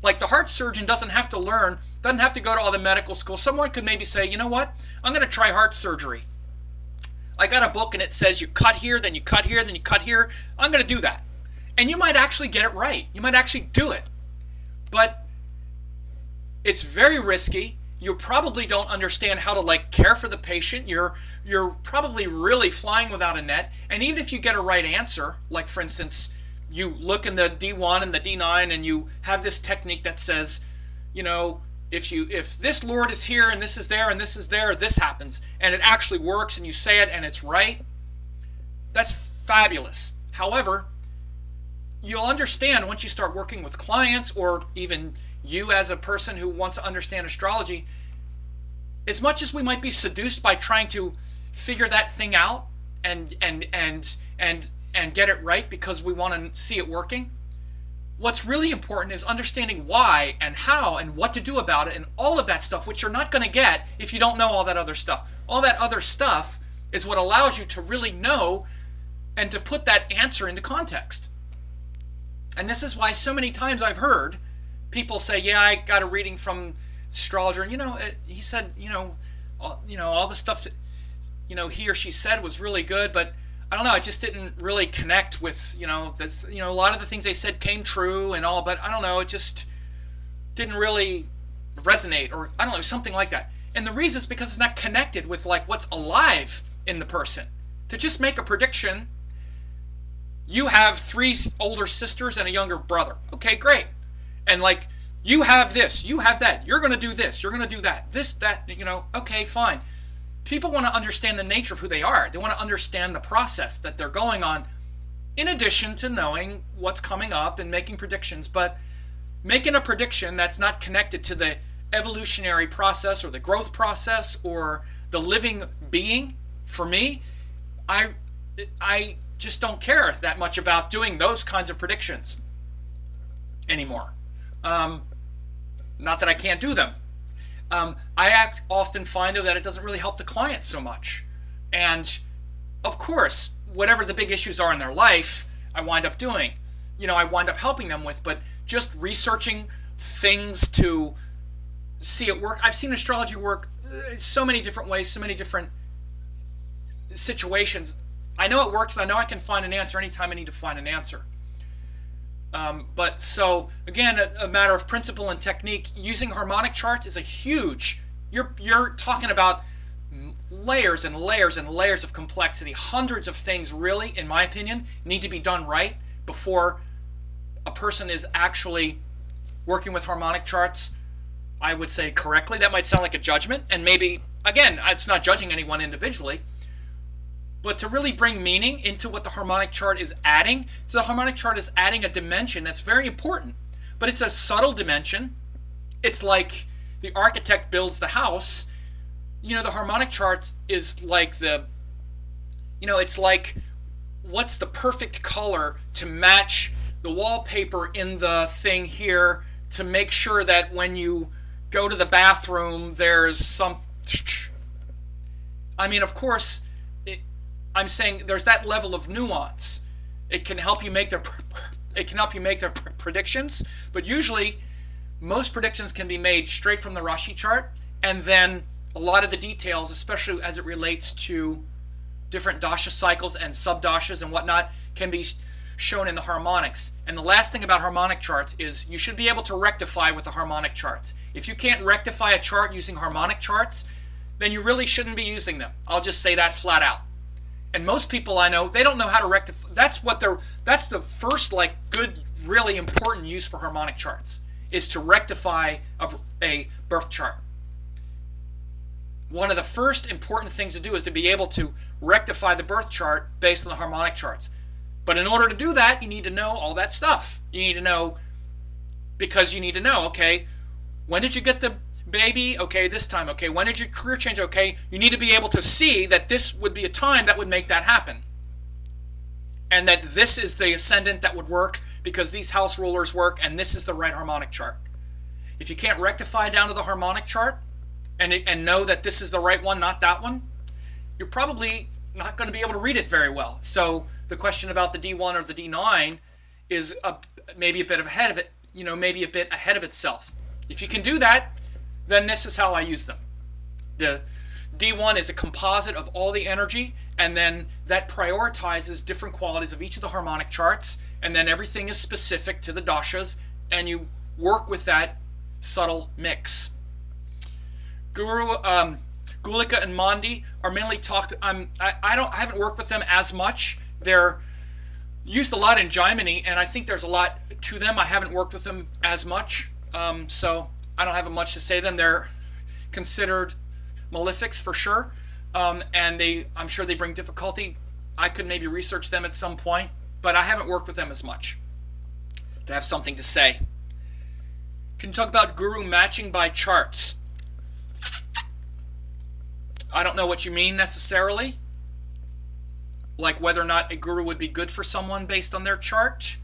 Like the heart surgeon doesn't have to go to all the medical schools. Someone could maybe say, you know what? I'm going to try heart surgery. I got a book and it says you cut here, then you cut here, then you cut here. I'm going to do that. And you might actually get it right. You might actually do it. But it's very risky. You probably don't understand how to care for the patient. You're probably really flying without a net. And even if you get a right answer, like for instance, you look in the D1 and the D9 and you have this technique that says, if this lord is here and this is there and this is there, this happens. And it actually works and you say it and it's right. That's fabulous. However, you'll understand once you start working with clients, or even you as a person who wants to understand astrology, as much as we might be seduced by trying to figure that thing out and get it right because we want to see it working, what's really important is understanding why and how and what to do about it and all of that stuff, which you're not going to get if you don't know all that other stuff. All that other stuff is what allows you to really know and to put that answer into context. And this is why so many times I've heard people say, yeah, I got a reading from astrologer, and he said, all the stuff that he or she said was really good, but I don't know, I just didn't really connect with this. A lot of the things they said came true and all, but I don't know, it just didn't really resonate, or I don't know, something like that. And the reason is because it's not connected with like what's alive in the person. To just make a prediction, you have 3 older sisters and a younger brother. Okay, great. And like, you have this, you have that, you're going to do this, you're going to do that, this, that, okay, fine. People want to understand the nature of who they are. They want to understand the process that they're going on, in addition to knowing what's coming up and making predictions. But making a prediction that's not connected to the evolutionary process or the growth process or the living being, for me, I just don't care that much about doing those kinds of predictions anymore. Not that I can't do them. I often find, though, that it doesn't really help the client so much. And, of course, whatever the big issues are in their life, I wind up doing. I wind up helping them with, but just researching things to see it work. I've seen astrology work so many different ways, so many different situations. I know it works, and I know I can find an answer anytime I need to find an answer. But so, again, a matter of principle and technique, using harmonic charts is a huge, you're talking about layers and layers and layers of complexity. Hundreds of things really, in my opinion, need to be done right before a person is actually working with harmonic charts, I would say, correctly. That might sound like a judgment, and maybe, again, it's not judging anyone individually, but to really bring meaning into what the harmonic chart is adding. So the harmonic chart is adding a dimension that's very important, but it's a subtle dimension. It's like the architect builds the house. The harmonic charts is like it's like, what's the perfect color to match the wallpaper in the thing here to make sure that when you go to the bathroom, there's some... of course, I'm saying there's that level of nuance. It can help you make their predictions, but usually most predictions can be made straight from the Rashi chart, and then a lot of the details, especially as it relates to different dasha cycles and sub-dashas and whatnot, can be shown in the harmonics. And the last thing about harmonic charts is you should be able to rectify with the harmonic charts. If you can't rectify a chart using harmonic charts, then you really shouldn't be using them. I'll just say that flat out. And most people I know, they don't know how to rectify. That's the first, good, really important use for harmonic charts, is to rectify a birth chart. One of the first important things to do is to be able to rectify the birth chart based on the harmonic charts. But in order to do that, you need to know all that stuff. You need to know, because you need to know, okay, when did you get the baby? Okay, this time. Okay, when did your career change? Okay, you need to be able to see that this would be a time that would make that happen. And that this is the ascendant that would work because these house rulers work, and this is the right harmonic chart. If you can't rectify down to the harmonic chart and know that this is the right one, not that one, you're probably not going to be able to read it very well. So the question about the D1 or the D9 is maybe a bit ahead of it, maybe a bit ahead of itself. If you can do that, then this is how I use them. The D1 is a composite of all the energy, and then that prioritizes different qualities of each of the harmonic charts, and then everything is specific to the dashas, and you work with that subtle mix. Gulika and Mandi are mainly talked. I haven't worked with them as much. They're used a lot in Gemini, and I think there's a lot to them. I haven't worked with them as much, so I don't have much to say to them. They're considered malefics for sure, and I'm sure they bring difficulty. I could maybe research them at some point, but I haven't worked with them as much to have something to say. Can you talk about guru matching by charts? I don't know what you mean necessarily. Like whether or not a guru would be good for someone based on their chart.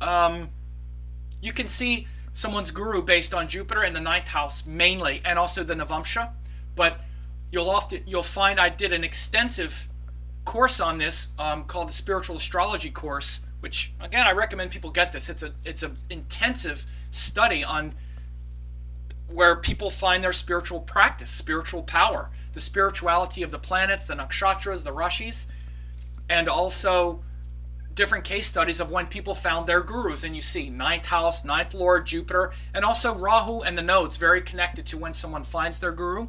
You can see someone's guru based on Jupiter in the 9th house mainly, and also the Navamsha. But you'll find I did an extensive course on this called the Spiritual Astrology course, which again I recommend people get this. It's an intensive study on where people find their spiritual practice, spiritual power, the spirituality of the planets, the nakshatras, the rashis, and also different case studies of when people found their gurus. And you see ninth house, ninth lord, Jupiter, and also Rahu and the nodes very connected to when someone finds their guru.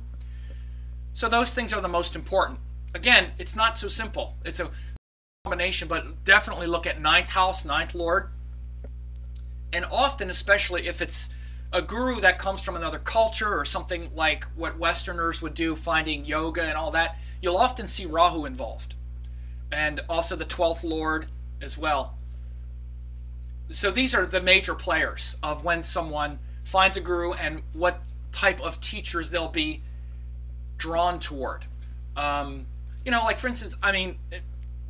So those things are the most important. Again, it's not so simple. It's a combination, but definitely look at ninth house, ninth lord. And often, especially if it's a guru that comes from another culture or something like what Westerners would do, finding yoga and all that, you'll often see Rahu involved. And also the 12th lord as well. So these are the major players of when someone finds a guru and what type of teachers they'll be drawn toward. You know, like for instance, I mean,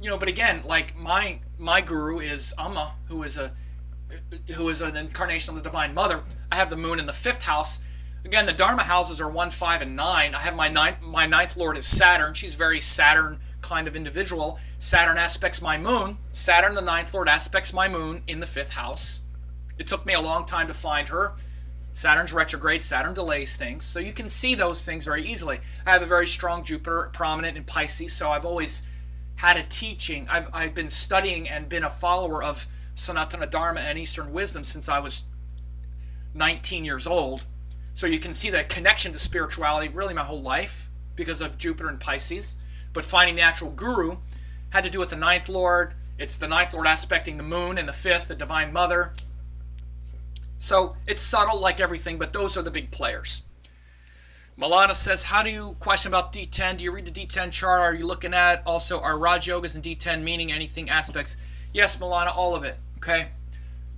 you know, but again, like my guru is Amma, who is an incarnation of the Divine Mother. I have the moon in the 5th house. Again, the Dharma houses are 1, 5, and 9. I have my ninth lord is Saturn. She's very Saturn kind of individual. Saturn aspects my moon. Saturn, the 9th lord, aspects my moon in the 5th house. It took me a long time to find her. Saturn's retrograde. Saturn delays things. So you can see those things very easily. I have a very strong Jupiter prominent in Pisces, so I've always had a teaching. I've been studying and been a follower of Sanatana Dharma and Eastern wisdom since I was 19 years old. So you can see the connection to spirituality really my whole life because of Jupiter and Pisces. But finding the actual guru had to do with the 9th lord. It's the 9th lord aspecting the moon, and the 5th, the Divine Mother. So it's subtle like everything, but those are the big players. Milana says, how do you question about D10? Do you read the D10 chart? Are you looking at also are Raj Yogas and D10 meaning anything aspects? Yes, Milana, all of it. Okay?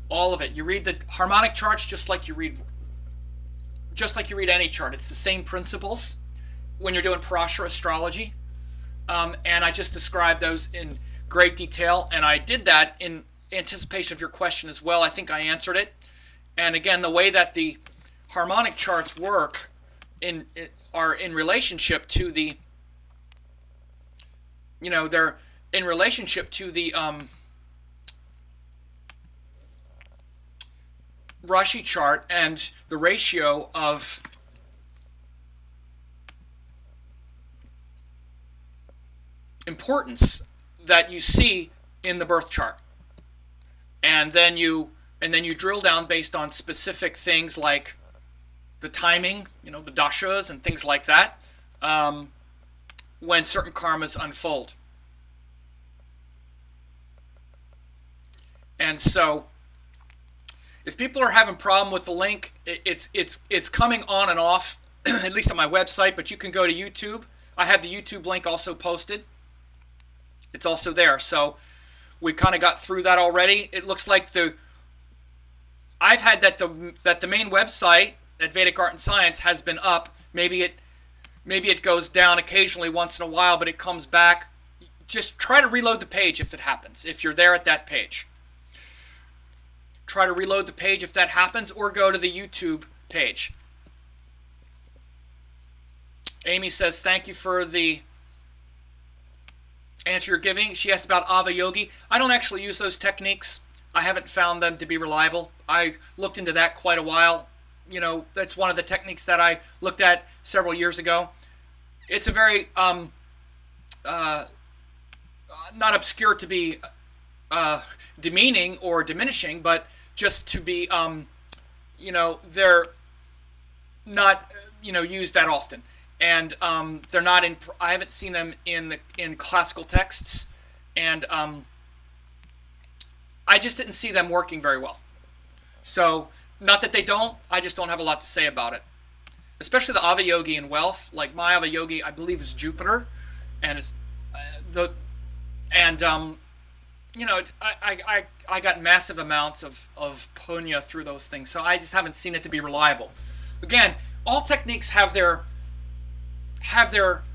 All of it. You read the harmonic charts just like you read any chart. It's the same principles when you're doing Parashara astrology. And I just described those in great detail, and I did that in anticipation of your question as well. I think I answered it. And again, the way that the harmonic charts work are in relationship to the, you know, they're in relationship to the Rashi chart and the ratio of importance that you see in the birth chart. And then you drill down based on specific things like the timing, you know, the dashas and things like that, when certain karmas unfold. And so if people are having a problem with the link, it's coming on and off, at least on my website, but you can go to YouTube. I have the YouTube link also posted. It's also there. So we kind of got through that already. It looks like I've had that the main website at Vedic Art and Science has been up. Maybe it goes down occasionally once in a while, but it comes back. Just try to reload the page if it happens, if you're there at that page. Try to reload the page if that happens, or go to the YouTube page. Amy says, thank you for the answer you're giving. She asked about Ava Yogi. I don't actually use those techniques. I haven't found them to be reliable. I looked into that quite a while. You know, that's one of the techniques that I looked at several years ago. It's a very, not obscure to be demeaning or diminishing, but just to be, you know, they're not, you know, used that often. And they're not in, I haven't seen them in classical texts, and I just didn't see them working very well. So, not that they don't, I just don't have a lot to say about it. Especially the Ava Yogi in wealth. Like my Ava Yogi, I believe, is Jupiter, and it's you know, I got massive amounts of punya through those things, so I just haven't seen it to be reliable. Again, all techniques have their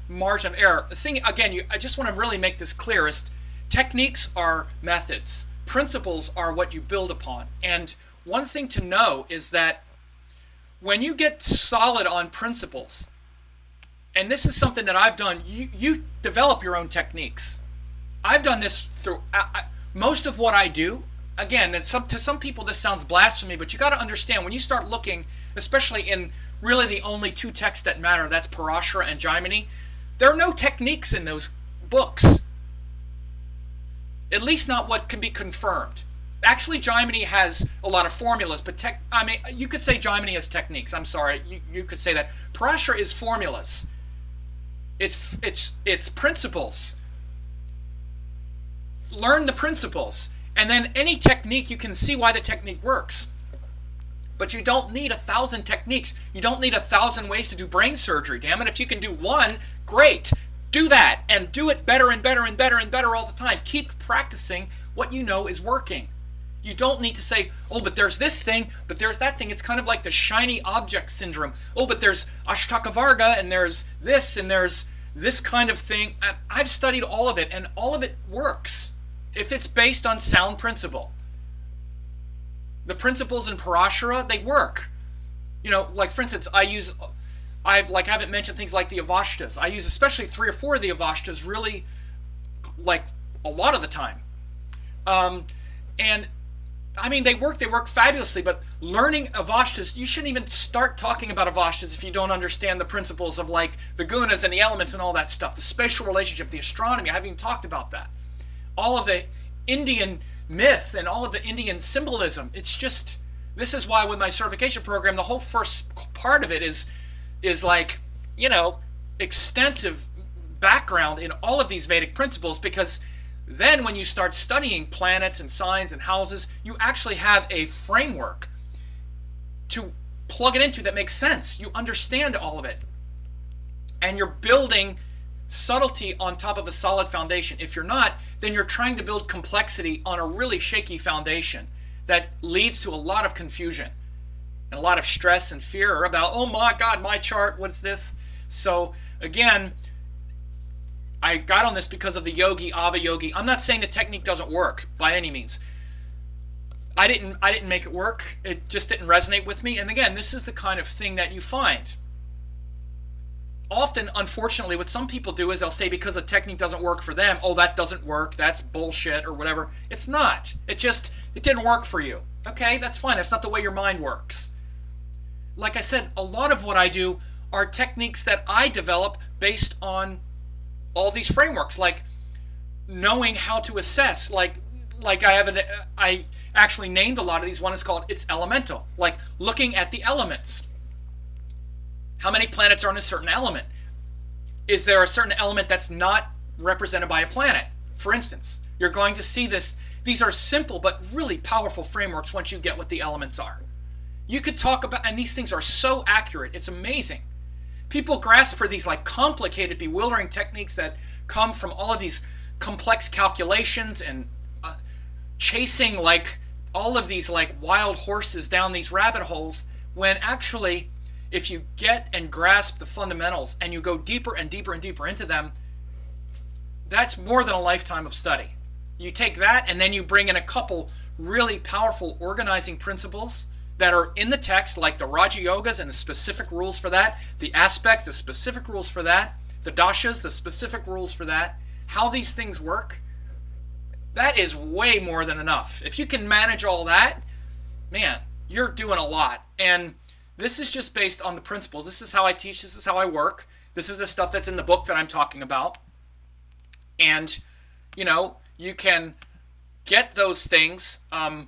margin of error. The thing, again, I just want to really make this clear, is techniques are methods. Principles are what you build upon. And one thing to know is that when you get solid on principles, and this is something that I've done, you develop your own techniques. I've done this through, most of what I do, again, to some people this sounds blasphemy, but you got to understand, when you start looking, especially in really the only two texts that matter, that's Parashara and Gemini, there are no techniques in those books. At least not what can be confirmed. Actually, Gemini has a lot of formulas, but you could say Gemini has techniques. I'm sorry, you could say that. Parashara is formulas. It's principles. Learn the principles, and then any technique, you can see why the technique works. But you don't need 1,000 techniques. You don't need 1,000 ways to do brain surgery. Damn it, if you can do one, great. Do that, and do it better and better and better and better all the time. Keep practicing what you know is working. You don't need to say, oh, but there's this thing, but there's that thing. It's kind of like the shiny object syndrome. Oh, but there's Ashtaka Varga, and there's this kind of thing. I've studied all of it, and all of it works if it's based on sound principle. The principles in Parashara, they work. Like for instance, I haven't mentioned things like the Avashtas. I use especially 3 or 4 of the Avashtas really, like, a lot of the time. And I mean, they work fabulously, but learning Avashtas, you shouldn't even start talking about Avashtas if you don't understand the principles of, like, the Gunas and the elements and all that stuff, the spatial relationship, the astronomy. I haven't even talked about that. All of the Indian myth and all of the Indian symbolism. It's just, this is why with my certification program, the whole first part of it is like, extensive background in all of these Vedic principles, because then when you start studying planets and signs and houses, you actually have a framework to plug it into that makes sense. You understand all of it. And you're building subtlety on top of a solid foundation. If you're not, then you're trying to build complexity on a really shaky foundation that leads to a lot of confusion and a lot of stress and fear about, oh my God, my chart, what's this? So again, I got on this because of the yogi, Ava Yogi. I'm not saying the technique doesn't work by any means. I didn't make it work. It just didn't resonate with me. And again, this is the kind of thing that you find. Often, unfortunately, what some people do is they'll say because the technique doesn't work for them, oh, that doesn't work, that's bullshit, or whatever. It's not. It didn't work for you. Okay, that's fine. That's not the way your mind works. Like I said, a lot of what I do are techniques that I develop based on all these frameworks, like knowing how to assess, like I actually named a lot of these. One is called It's Elemental, like looking at the elements. How many planets are in a certain element? Is there a certain element that's not represented by a planet? For instance, you're going to see this. These are simple but really powerful frameworks once you get what the elements are. You could talk about, and these things are so accurate, it's amazing. People grasp for these like complicated, bewildering techniques that come from all of these complex calculations and chasing like all of these like wild horses down these rabbit holes, when actually, if you get and grasp the fundamentals and you go deeper and deeper and deeper into them, that's more than a lifetime of study. You take that and then you bring in a couple really powerful organizing principles that are in the text, like the Raja Yogas and the specific rules for that, the aspects, the specific rules for that, the dashas, the specific rules for that, how these things work. That is way more than enough. If you can manage all that, man, you're doing a lot. And this is just based on the principles. This is how I teach. This is how I work. This is the stuff that's in the book that I'm talking about. And, you can get those things. I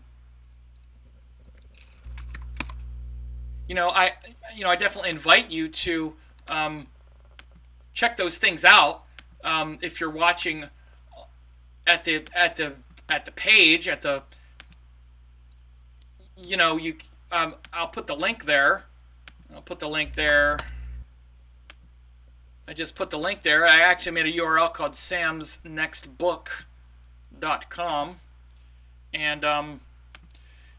definitely invite you to check those things out. If you're watching at the page, I'll put the link there. I just put the link there. I actually made a URL called samsnextbook.com. And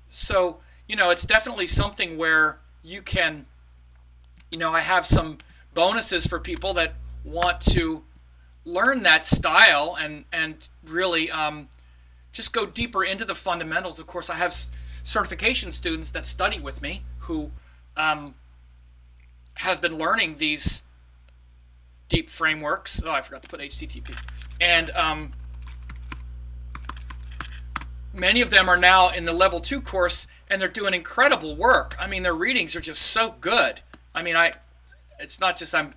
so, it's definitely something where you can, I have some bonuses for people that want to learn that style and really just go deeper into the fundamentals. Of course, I have certification students that study with me who have been learning these deep frameworks. Oh, I forgot to put HTTP. And many of them are now in the level 2 course, and they're doing incredible work. I mean, their readings are just so good. I mean, it's not just I'm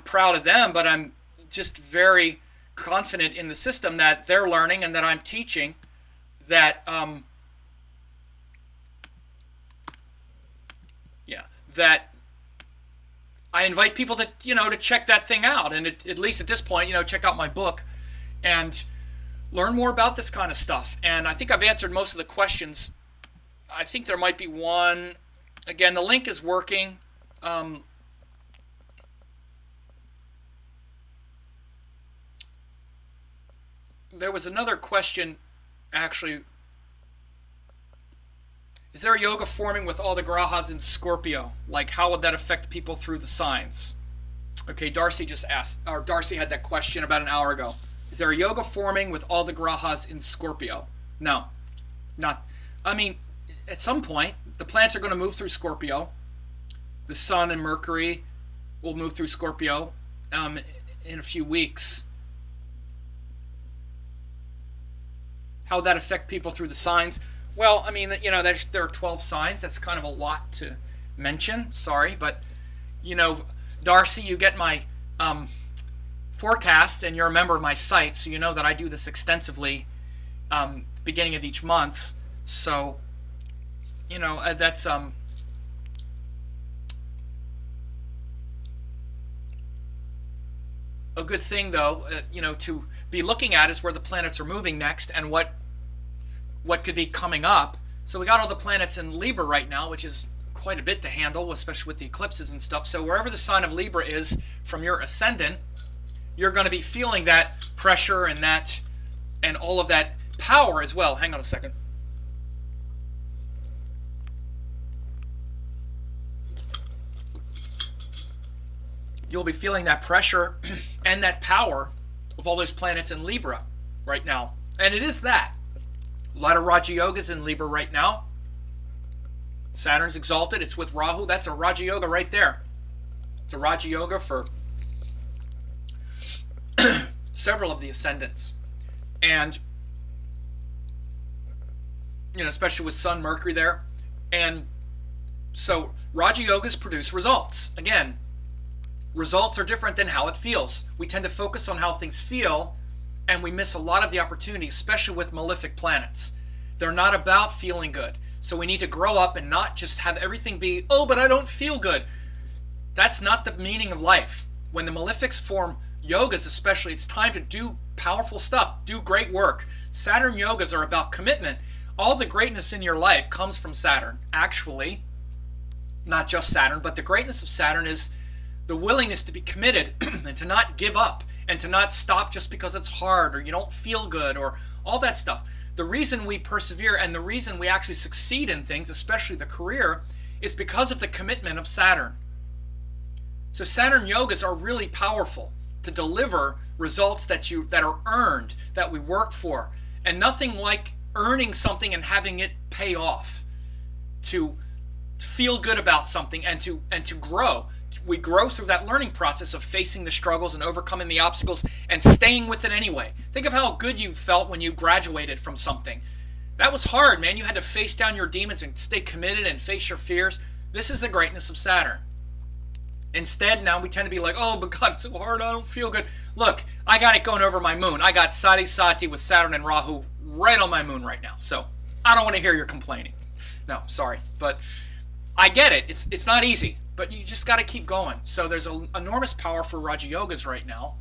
proud of them, but I'm just very confident in the system that they're learning and that I'm teaching, that that I invite people to, to check that thing out, and at least at this point, check out my book and learn more about this kind of stuff. And I think I've answered most of the questions. I think there might be one. Again, the link is working. There was another question, actually. Is there a yoga forming with all the grahas in Scorpio? Like, how would that affect people through the signs? Okay, Darcy just asked, or Darcy had that question about an hour ago. Is there a yoga forming with all the grahas in Scorpio? No, not. I mean, at some point, the planets are going to move through Scorpio. The Sun and Mercury will move through Scorpio in a few weeks. How would that affect people through the signs? Well, I mean, there are 12 signs. That's kind of a lot to mention. Sorry, but, Darcy, you get my forecast, and you're a member of my site, so you know that I do this extensively at the beginning of each month. So, that's a good thing, though, to be looking at is where the planets are moving next and what could be coming up. So we got all the planets in Libra right now, which is quite a bit to handle, especially with the eclipses and stuff. So wherever the sign of Libra is from your ascendant, you're going to be feeling that pressure and all of that power as well. Hang on a second. You'll be feeling that pressure and that power of all those planets in Libra right now. And it is that. A lot of Raja Yoga's in Libra right now. Saturn's exalted. It's with Rahu. That's a Raja Yoga right there. It's a Raja Yoga for several of the ascendants. And, especially with Sun, Mercury there. And so Raja Yogas produce results. Again, results are different than how it feels. We tend to focus on how things feel, and we miss a lot of the opportunity, especially with malefic planets. They're not about feeling good. So we need to grow up and not just have everything be, oh, but I don't feel good. That's not the meaning of life. When the malefics form yogas especially, it's time to do powerful stuff, do great work. Saturn yogas are about commitment. All the greatness in your life comes from Saturn, actually. Not just Saturn, but the greatness of Saturn is the willingness to be committed and to not give up and to not stop just because it's hard or you don't feel good or all that stuff. The reason we persevere and the reason we actually succeed in things, especially the career, is because of the commitment of Saturn. So Saturn yogas are really powerful to deliver results that are earned, that we work for. And nothing like earning something and having it pay off. To feel good about something and to grow. We grow through that learning process of facing the struggles and overcoming the obstacles and staying with it anyway. Think of how good you felt when you graduated from something. That was hard, man. You had to face down your demons and stay committed and face your fears. This is the greatness of Saturn. Instead, now we tend to be like, oh, but God, it's so hard, I don't feel good. Look, I got it going over my moon. I got Sati Sati with Saturn and Rahu right on my moon right now. So I don't want to hear your complaining. No, sorry. But I get it. It's not easy. But you just got to keep going. So there's an enormous power for Raja Yogas right now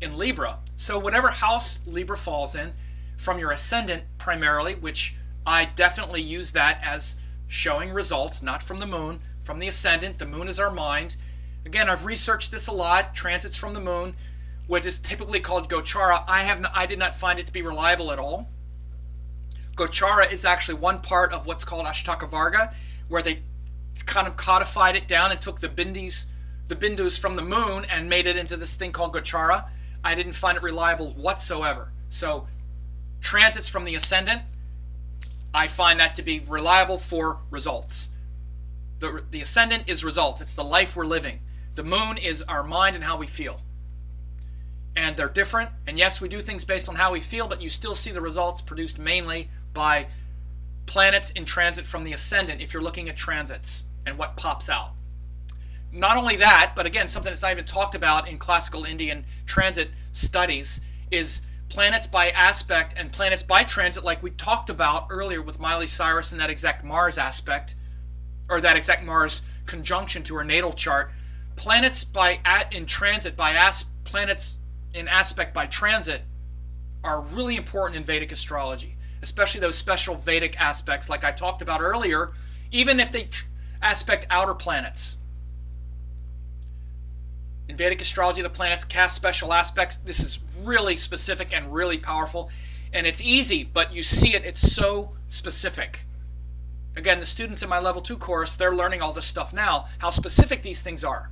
in Libra. So whatever house Libra falls in, from your ascendant primarily, which I definitely use that as showing results, not from the moon, from the ascendant. The moon is our mind. Again, I've researched this a lot. Transits from the moon, what is typically called Gochara, I did not find it to be reliable at all. Gochara is actually one part of what's called Ashtaka Varga, where they kind of codified it down and took the bindus from the moon and made it into this thing called Gochara. I didn't find it reliable whatsoever. So transits from the ascendant, I find that to be reliable for results. The ascendant is results. It's the life we're living. The moon is our mind and how we feel. And they're different. And yes, we do things based on how we feel, but you still see the results produced mainly by planets in transit from the ascendant if you're looking at transits and what pops out. Not only that, but again, something that's not even talked about in classical Indian transit studies is planets by aspect and planets by transit, like we talked about earlier with Miley Cyrus and that exact Mars aspect, or that exact Mars conjunction to her natal chart. Planets in transit by planets in aspect by transit are really important in Vedic astrology, especially those special Vedic aspects like I talked about earlier, even if they aspect outer planets. In Vedic astrology, the planets cast special aspects. This is really specific and really powerful. And it's easy, but you see it, it's so specific. Again, the students in my level 2 course, they're learning all this stuff now, how specific these things are.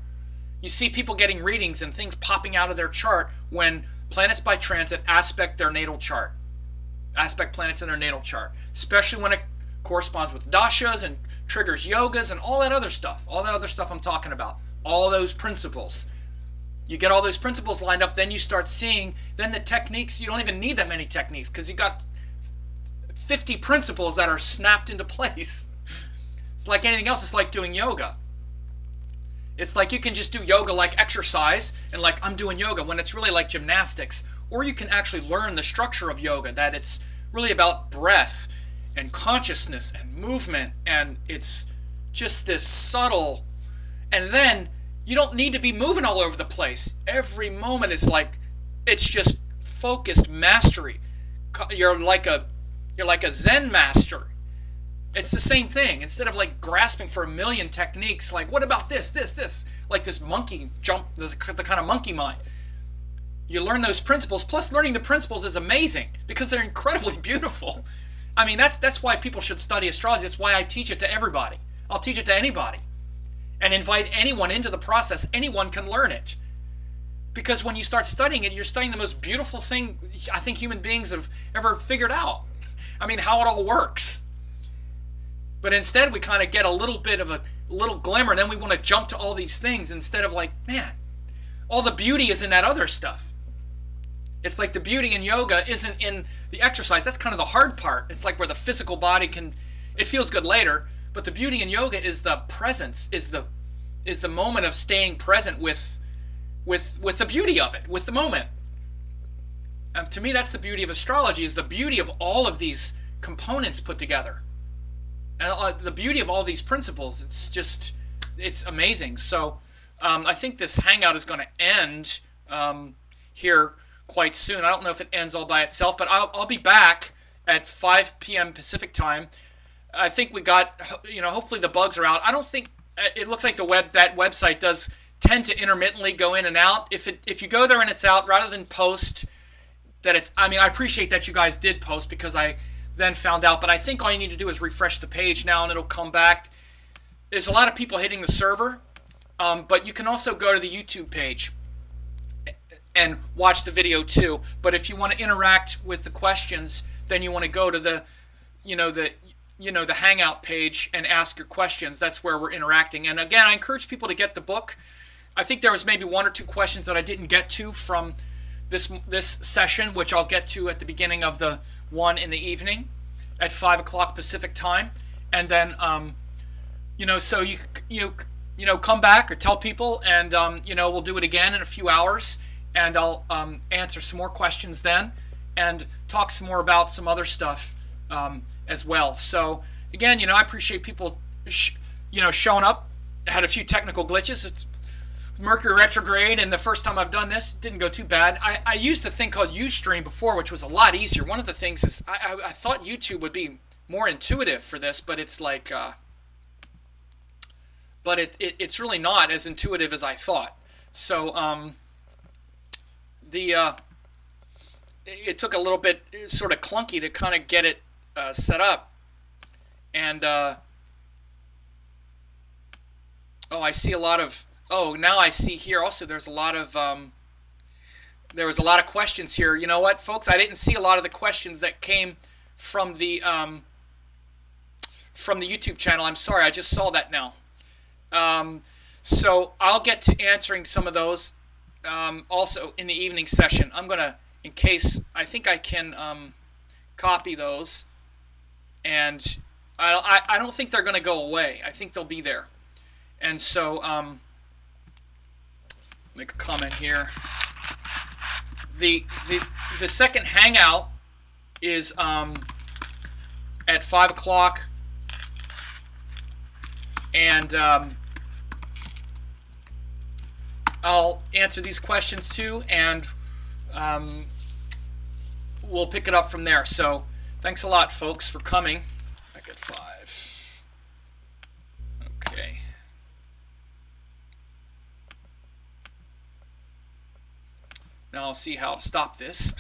You see people getting readings and things popping out of their chart when planets by transit aspect their natal chart. Aspect planets in their natal chart. Especially when it corresponds with dashas and triggers yogas and all that other stuff. All that other stuff I'm talking about. All those principles. You get all those principles lined up, then you start seeing, then the techniques, you don't even need that many techniques because you got 50 principles that are snapped into place. It's like anything else. It's like doing yoga. It's like you can just do yoga like exercise and like I'm doing yoga when it's really like gymnastics. Or you can actually learn the structure of yoga, that it's really about breath and consciousness and movement, and it's just this subtle, and then you don't need to be moving all over the place. Every moment is like, it's just focused mastery. You're like a Zen master. It's the same thing. Instead of like grasping for a million techniques, like what about this, like this monkey jump, the kind of monkey mind. You learn those principles. Plus, learning the principles is amazing because they're incredibly beautiful. I mean, that's why people should study astrology. That's why I teach it to everybody. I'll teach it to anybody and invite anyone into the process. Anyone can learn it. Because when you start studying it, you're studying the most beautiful thing I think human beings have ever figured out. I mean, how it all works. But instead, we kind of get a little bit of a little glimmer, and then we want to jump to all these things instead of like, man, all the beauty is in that other stuff. It's like the beauty in yoga isn't in the exercise. That's kind of the hard part. It's like where the physical body it feels good later, but the beauty in yoga is the presence, is the moment of staying present with the beauty of it, with the moment. To me, that's the beauty of astrology, is the beauty of all of these components put together. And the beauty of all these principles, it's amazing. So I think this Hangout is going to end here quite soon. I don't know if it ends all by itself, but I'll be back at 5 p.m. Pacific time. I think we got, hopefully the bugs are out. I don't think, it looks like that website does tend to intermittently go in and out. If you go there and it's out, rather than post that it's, I appreciate that you guys did post because I then found out, but I think all you need to do is refresh the page now and it'll come back. There's a lot of people hitting the server, but you can also go to the YouTube page and watch the video too. But if you want to interact with the questions, then you want to go to the Hangout page and ask your questions. That's where we're interacting. And again, I encourage people to get the book. I think there was maybe 1 or 2 questions that I didn't get to from this session, which I'll get to at the beginning of the one in the evening at 5 o'clock Pacific time. And then, so you come back or tell people, and we'll do it again in a few hours, and I'll answer some more questions then and talk some more about some other stuff as well. So again, I appreciate people showing up. I had a few technical glitches. It's Mercury retrograde, and the first time I've done this, it didn't go too bad. I used a thing called Ustream before, which was a lot easier. One of the things is I thought YouTube would be more intuitive for this, but it's like, but it's really not as intuitive as I thought. So it took a little bit sort of clunky to kind of get it set up, and I see a lot of. Oh, now I see here also there's a lot of, there was a lot of questions here. You know what, folks? I didn't see a lot of the questions that came from the YouTube channel. I'm sorry, I just saw that now. So I'll get to answering some of those also in the evening session. I'm going to, in case, I think I can copy those and I don't think they're going to go away. I think they'll be there. And so, make a comment here. The second hangout is at 5 o'clock, and I'll answer these questions too, and we'll pick it up from there. So thanks a lot, folks, for coming. Back at 5. Okay. Now I'll see how to stop this.